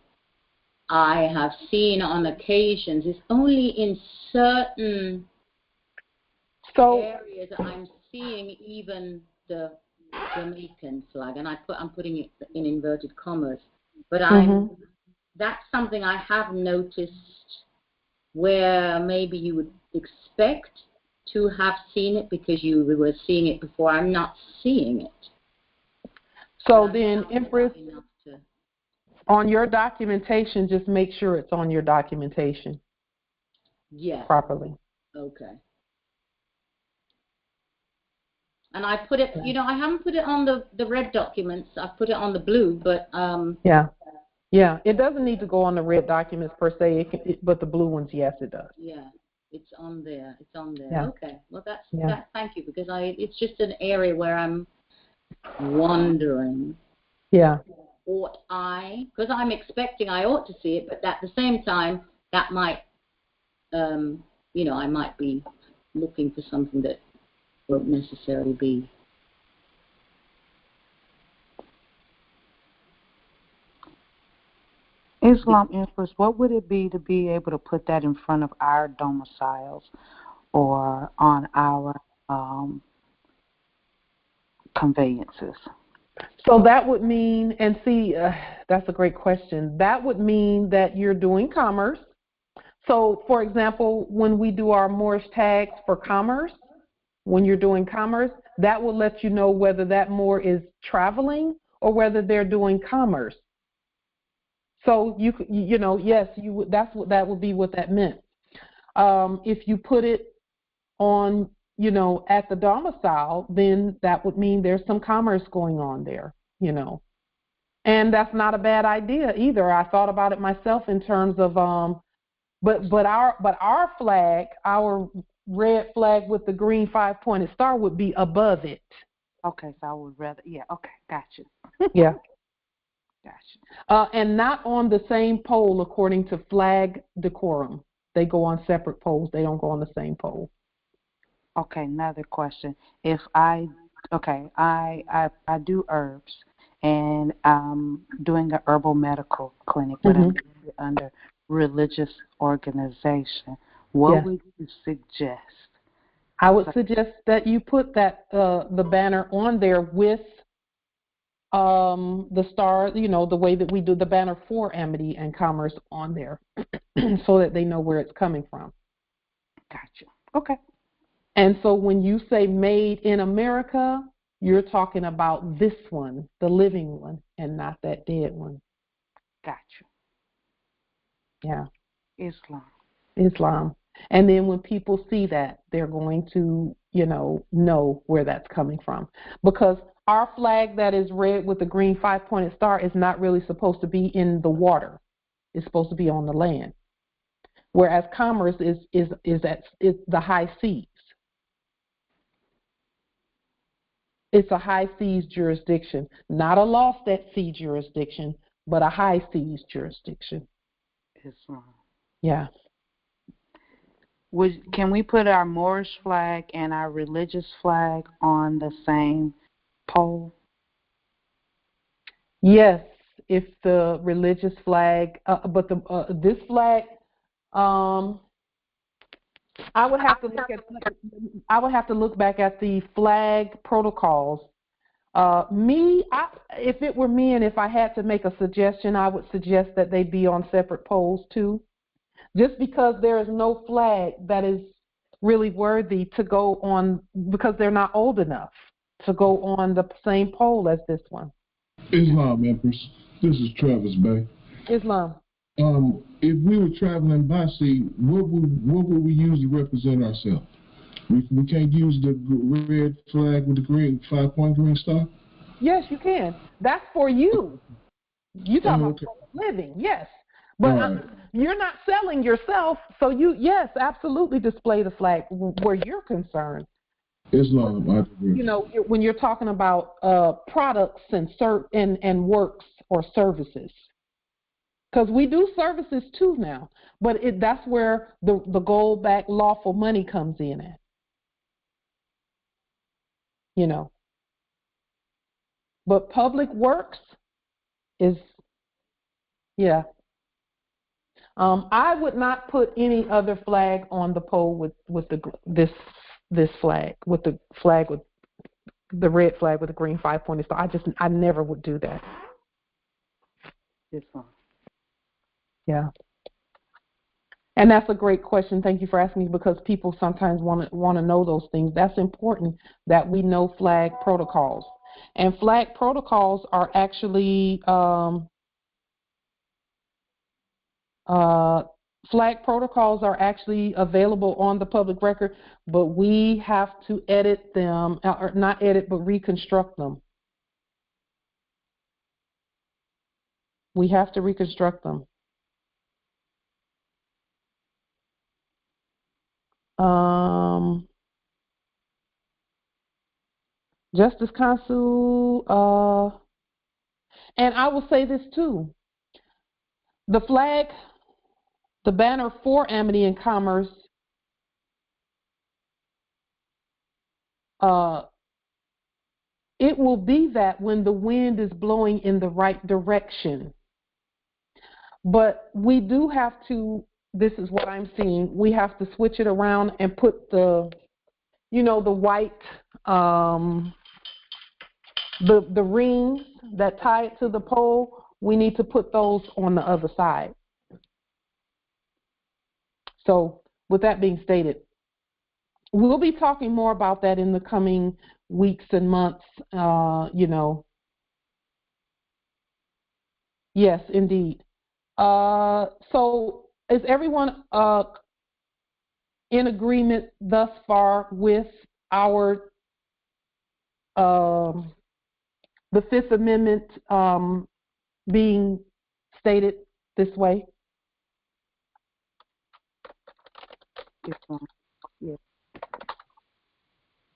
I have seen on occasions, it's only in certain areas that I'm seeing even the Jamaican flag, and I'm putting it in inverted commas, but that's something I have noticed where maybe you would expect to have seen it because you were seeing it before. I'm not seeing it. So then, Empress, on your documentation, just make sure it's on your documentation. Yes. Properly. Okay. And I put it, I haven't put it on the red documents. I've put it on the blue, but Yeah, it doesn't need to go on the red documents per se, but the blue ones, yes, it does. Yeah, it's on there. It's on there. Yeah. Okay. Well, that. Thank you, because it's just an area where I'm wondering. Yeah. Because I'm expecting I ought to see it, but at the same time, that might, I might be looking for something that won't necessarily be. Islam Empress, what would it be to be able to put that in front of our domiciles or on our conveyances? So that would mean, and see, that's a great question. That would mean that you're doing commerce. So, for example, when we do our Moorish tags for commerce, when you're doing commerce, that will let you know whether that Moor is traveling or whether they're doing commerce. So yes, that would be what that meant. If you put it on, at the domicile, then that would mean there's some commerce going on there, and that's not a bad idea either. I thought about it myself in terms of, but our flag, our red flag with the green 5-pointed star would be above it. Okay, so I would rather, okay, gotcha. Yeah. Gotcha. And not on the same pole according to flag decorum. They go on separate poles. They don't go on the same pole. Okay, another question. If I do herbs, and I'm doing an herbal medical clinic, but I'm under religious organization. What would you suggest? I would suggest that you put that the banner on there with the star, the way that we do the banner for Amity and Commerce on there, so that they know where it's coming from. Gotcha. Okay. And so when you say made in America, you're talking about this one, the living one, and not that dead one. Gotcha. Yeah. Islam. And then when people see that, they're going to, know where that's coming from. Because our flag that is red with the green 5-pointed star is not really supposed to be in the water. It's supposed to be on the land. Whereas commerce is at the high seas. It's a high seas jurisdiction, not a lost at sea jurisdiction, but a high seas jurisdiction. Islam. Yeah. Can we put our Moorish flag and our religious flag on the same pole? Yes, if the religious flag, but this flag, I would have to look back at the flag protocols. If it were me and if I had to make a suggestion, I would suggest that they be on separate poles too. Just because there is no flag that is really worthy to go on, because they're not old enough to go on the same pole as this one. Islam, Empress. This is Travis Bay. Islam. If we were traveling by sea, what would we use to represent ourselves? We can't use the red flag with the green 5-point green star? Yes, you can. That's for you. You talking about living, yes. But you're not selling yourself, so yes, absolutely display the flag where you're concerned. Islam, I agree. When you're talking about products and works or services, because we do services too now, but that's where the gold-backed lawful money comes in at. But public works is, yeah. I would not put any other flag on the pole with this flag, with the flag with the red flag with the green 5-pointed star. I never would do that. This one. Yeah. And that's a great question. Thank you for asking me, because people sometimes want to know those things. That's important that we know flag protocols. And flag protocols are actually available on the public record, but we have to edit them, or not edit, but reconstruct them. We have to reconstruct them. Justice Consul, and I will say this too. The flag, the banner for Amity and Commerce, it will be that when the wind is blowing in the right direction. But we do have to, this is what I'm seeing, we have to switch it around and put the white, the rings that tie it to the pole, we need to put those on the other side. So with that being stated, we'll be talking more about that in the coming weeks and months, Yes, indeed. So is everyone in agreement thus far with our the Fifth Amendment being stated this way? Yes.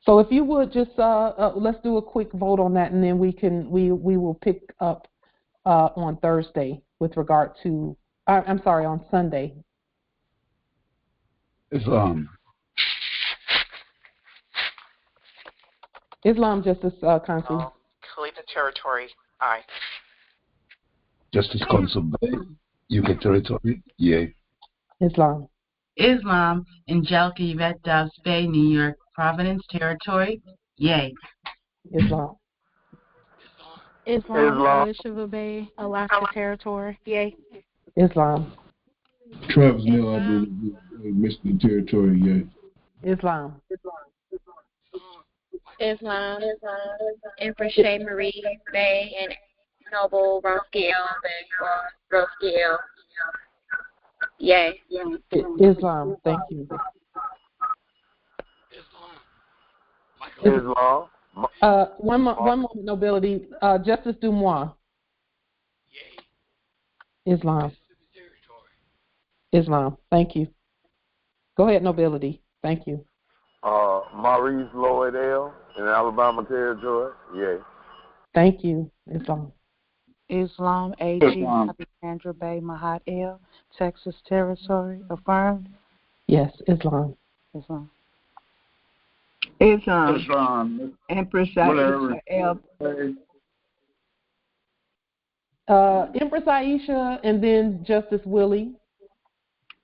So if you would just let's do a quick vote on that, and then we will pick up on Thursday with regard to on Sunday. Islam. Islam, Justice Consul. Khalifa Territory, aye. Justice Consul Bay, UK Territory, yay. Islam. Islam, Angelica Yvette Dobbs Bay, New York, Providence Territory, yay. Islam. Islam, Elishua Bay, Alaska Territory, yay. Islam. Travis Neal, I believe, Michigan Territory, yay. Islam. Islam, Empress Shea Marie Bay, and Noble Roskiel Bay, Roskiel. Yay. Islam, thank you. Islam. One moment, nobility. Justice Dumois. Islam. Islam, thank you. Go ahead, nobility. Thank you. Maurice Lloyd L. in Alabama Territory, yay. Thank you, Islam. Islam, AG, Alexandra Bay, Mahat L, Texas Territory, affirmed. Yes, Islam. Islam. Islam. Empress Aisha L. Empress Aisha, and then Justice Willie.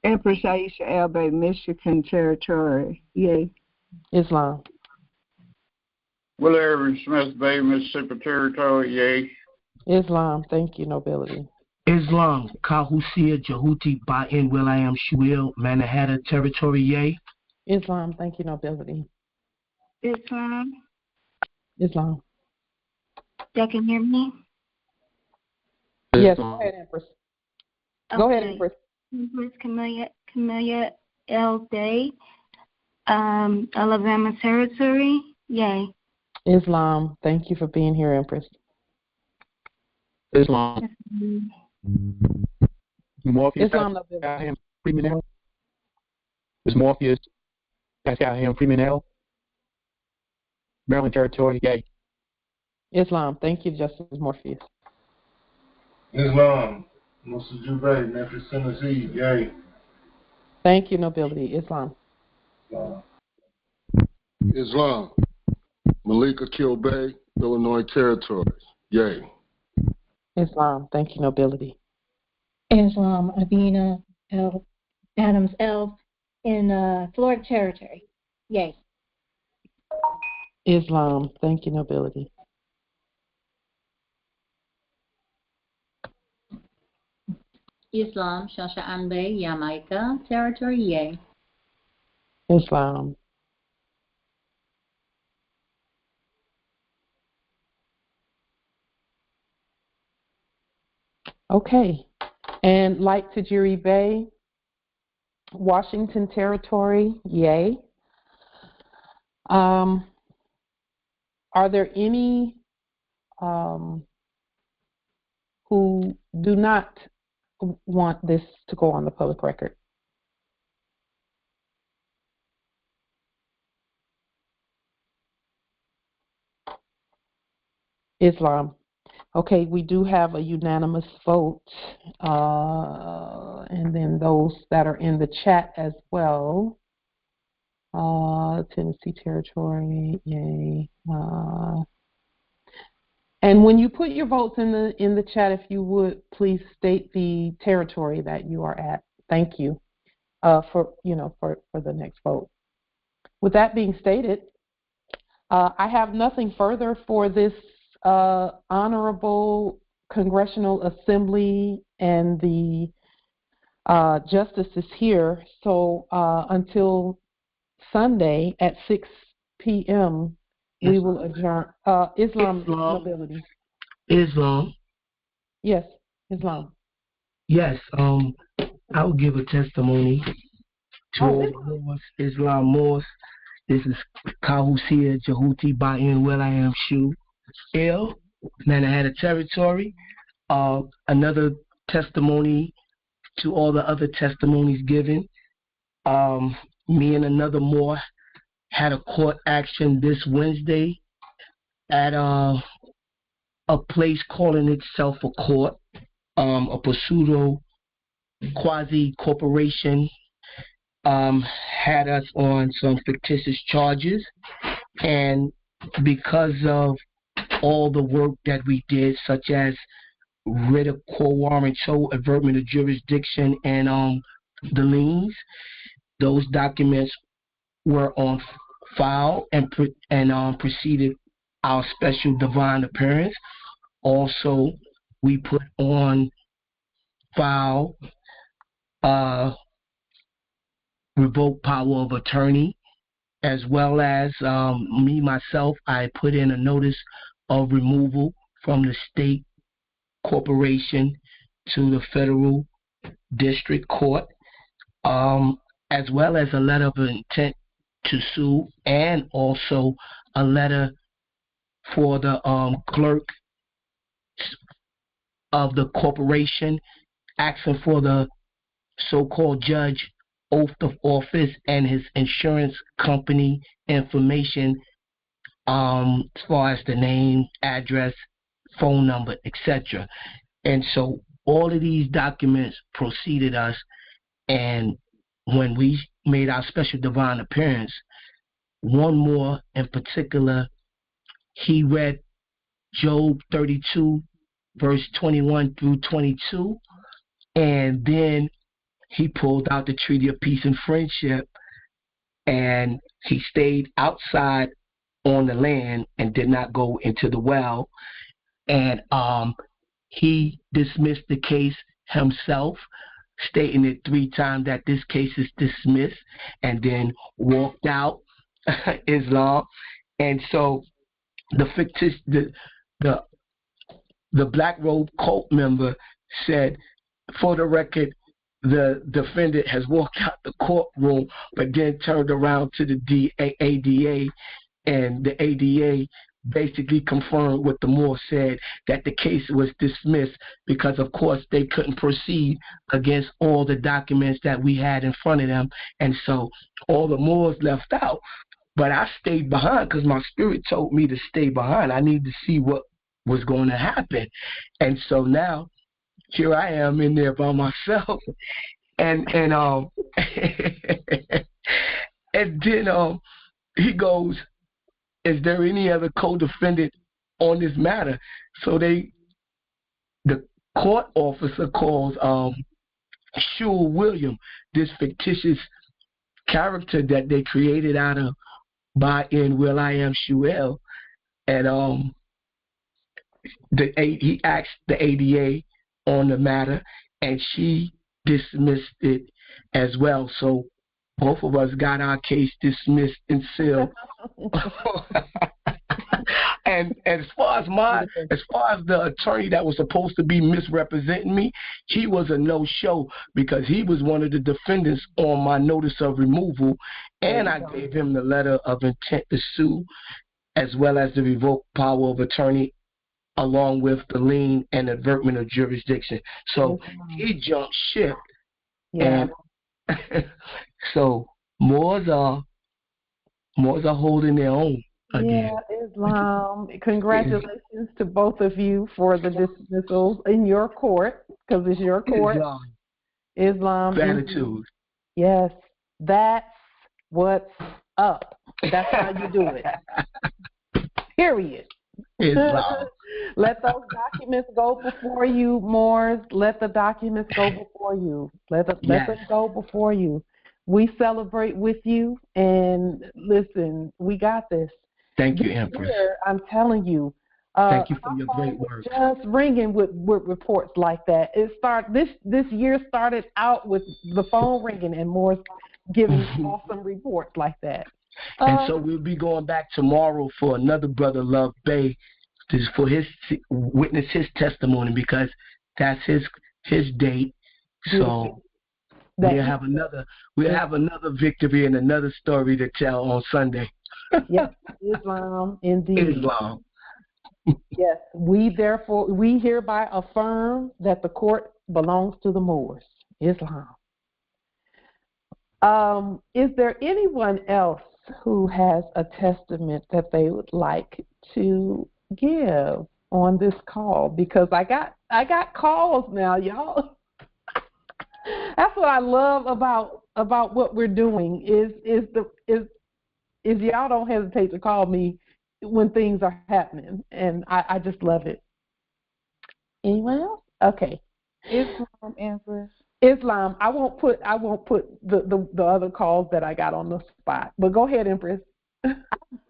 Empress Aisha L. Bay, Michigan Territory, yay. Islam. Willie Irving Smith Bay, Mississippi Territory, yay. Islam, thank you, nobility. Islam, Kahusia, Jehuti, Ba'in, Will.I.am, Shuil, Manhattan Territory, yay. Islam, thank you, nobility. Islam. Islam. Y'all can hear me? Yes, go ahead, Empress. Go ahead, Empress. Empress Camellia L. Day, Alabama Territory, yay. Islam, thank you for being here, Empress. Islam. Morpheus, Islam, Freeman. Is Morpheus, Pascal Freeman L. Maryland Territory, yay. Islam, thank you, Justice Morpheus. Islam, Musa Jubei, Memphis, Tennessee, yay. Thank you, nobility. Islam. Islam, Malika Kilbay, Illinois Territory, yay. Islam, thank you, nobility. Islam, Avina L. Adams L. in Florida Territory, yay. Islam, thank you, nobility. Islam, Shasha Anbe, Jamaica Territory, yay. Islam. Okay. And Light Tajiri Bay, Washington Territory, yay. Are there any who do not want this to go on the public record? Islam. Okay, we do have a unanimous vote, and then those that are in the chat as well. Tennessee Territory, yay. And when you put your votes in the chat, if you would please state the territory that you are at. Thank you for the next vote. With that being stated, I have nothing further for this honorable Congressional Assembly, and the justices here. So until Sunday at 6 p.m., we will adjourn. Islam, nobility. Islam. Yes, Islam. Yes, I will give a testimony to all the Moors, Islam Moors. This is Kahusia, Jehuti, Ba'in, Will.I.am, Shu, Il, Manhattan Territory. Another testimony to all the other testimonies given. Me and another Moor had a court action this Wednesday at a place calling itself a court, a pseudo quasi corporation, had us on some fictitious charges, and because of all the work that we did, such as writ of quo warranto, avertment of jurisdiction, and the liens, those documents were on file and preceded our special divine appearance. Also, we put on file revoked power of attorney, as well as me, myself, I put in a notice of removal from the state corporation to the federal district court, as well as a letter of intent to sue, and also a letter for the clerk of the corporation asking for the so-called judge oath of office and his insurance company information, as far as the name, address, phone number, etc. And so all of these documents preceded us, and when we made our special divine appearance, one more in particular, he read Job 32, verse 21 through 22, and then he pulled out the Treaty of Peace and Friendship, and he stayed outside on the land and did not go into the well. And he dismissed the case himself, stating it 3 times that this case is dismissed, and then walked out Islam. And so the fictitious, the Black Robe cult member said, for the record, the defendant has walked out the courtroom, but then turned around to the ADA, and the ADA basically confirmed what the Moor said, that the case was dismissed because, of course, they couldn't proceed against all the documents that we had in front of them, and so all the Moors left out. But I stayed behind because my spirit told me to stay behind. I needed to see what was going to happen, and so now here I am in there by myself, and and then he goes, "Is there any other co-defendant on this matter?" So the court officer calls Shul William, this fictitious character that they created out of by in Will I Am Shuel, and he asked the ADA on the matter, and she dismissed it as well. So both of us got our case dismissed and sealed. And as far as the attorney that was supposed to be misrepresenting me, he was a no-show because he was one of the defendants on my notice of removal, and I gave him the letter of intent to sue, as well as the revoked power of attorney, along with the lien and avertment of jurisdiction. So he jumped ship. Yeah. And so Moors are holding their own again. Yeah, Islam. Congratulations to both of you for the dismissals in your court, because it's your court. Islam. Gratitude. Yes, that's what's up. That's how you do it. Period. Islam. Let those documents go before you, Moors. Let the documents go before you. Let them go before you. We celebrate with you, and listen, we got this. Thank you, Empress. I'm telling you. Thank you for your great work. Just ringing with reports like that. This year started out with the phone ringing and Moors giving awesome reports like that. And so we'll be going back tomorrow for another brother, Love Bay, for his witness his testimony, because that's his date. So we'll have another victory and another story to tell on Sunday. Yes, Islam indeed. Islam. Yes, we hereby affirm that the court belongs to the Moors. Islam. Is there anyone else who has a testament that they would like to give on this call? Because I got calls now, y'all. That's what I love about what we're doing is y'all don't hesitate to call me when things are happening, and I just love it. Anyone else? Okay. Islam, Empress. Islam. I won't put the other calls that I got on the spot. But go ahead, Empress.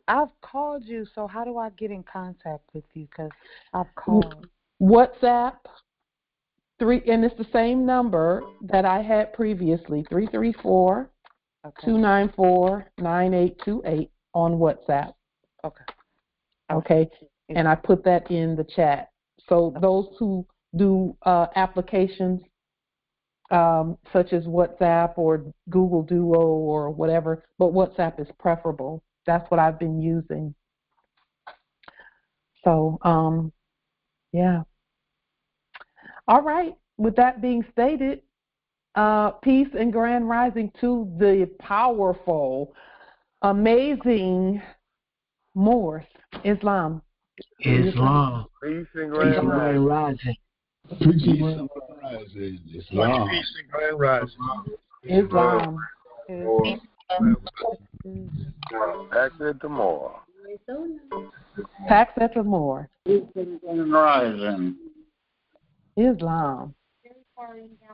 I've called you, so how do I get in contact with you? Because I've called. WhatsApp 3, and it's the same number that I had previously, 334-294-9828 on WhatsApp. Okay. Okay, and I put that in the chat. So those who do applications such as WhatsApp or Google Duo or whatever, but WhatsApp is preferable. That's what I've been using. So, yeah. All right. With that being stated, peace and grand rising to the powerful, amazing Moors, Islam. Islam. Peace and Peace and grand grand rising. rising. Peace and grand rising. Islam. Peace and grand rising. Islam. Accent to more. Pax et more. Peace and grand rising. Islam.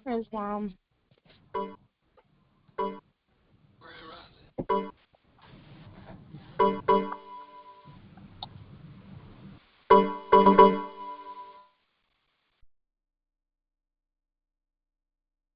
Islam.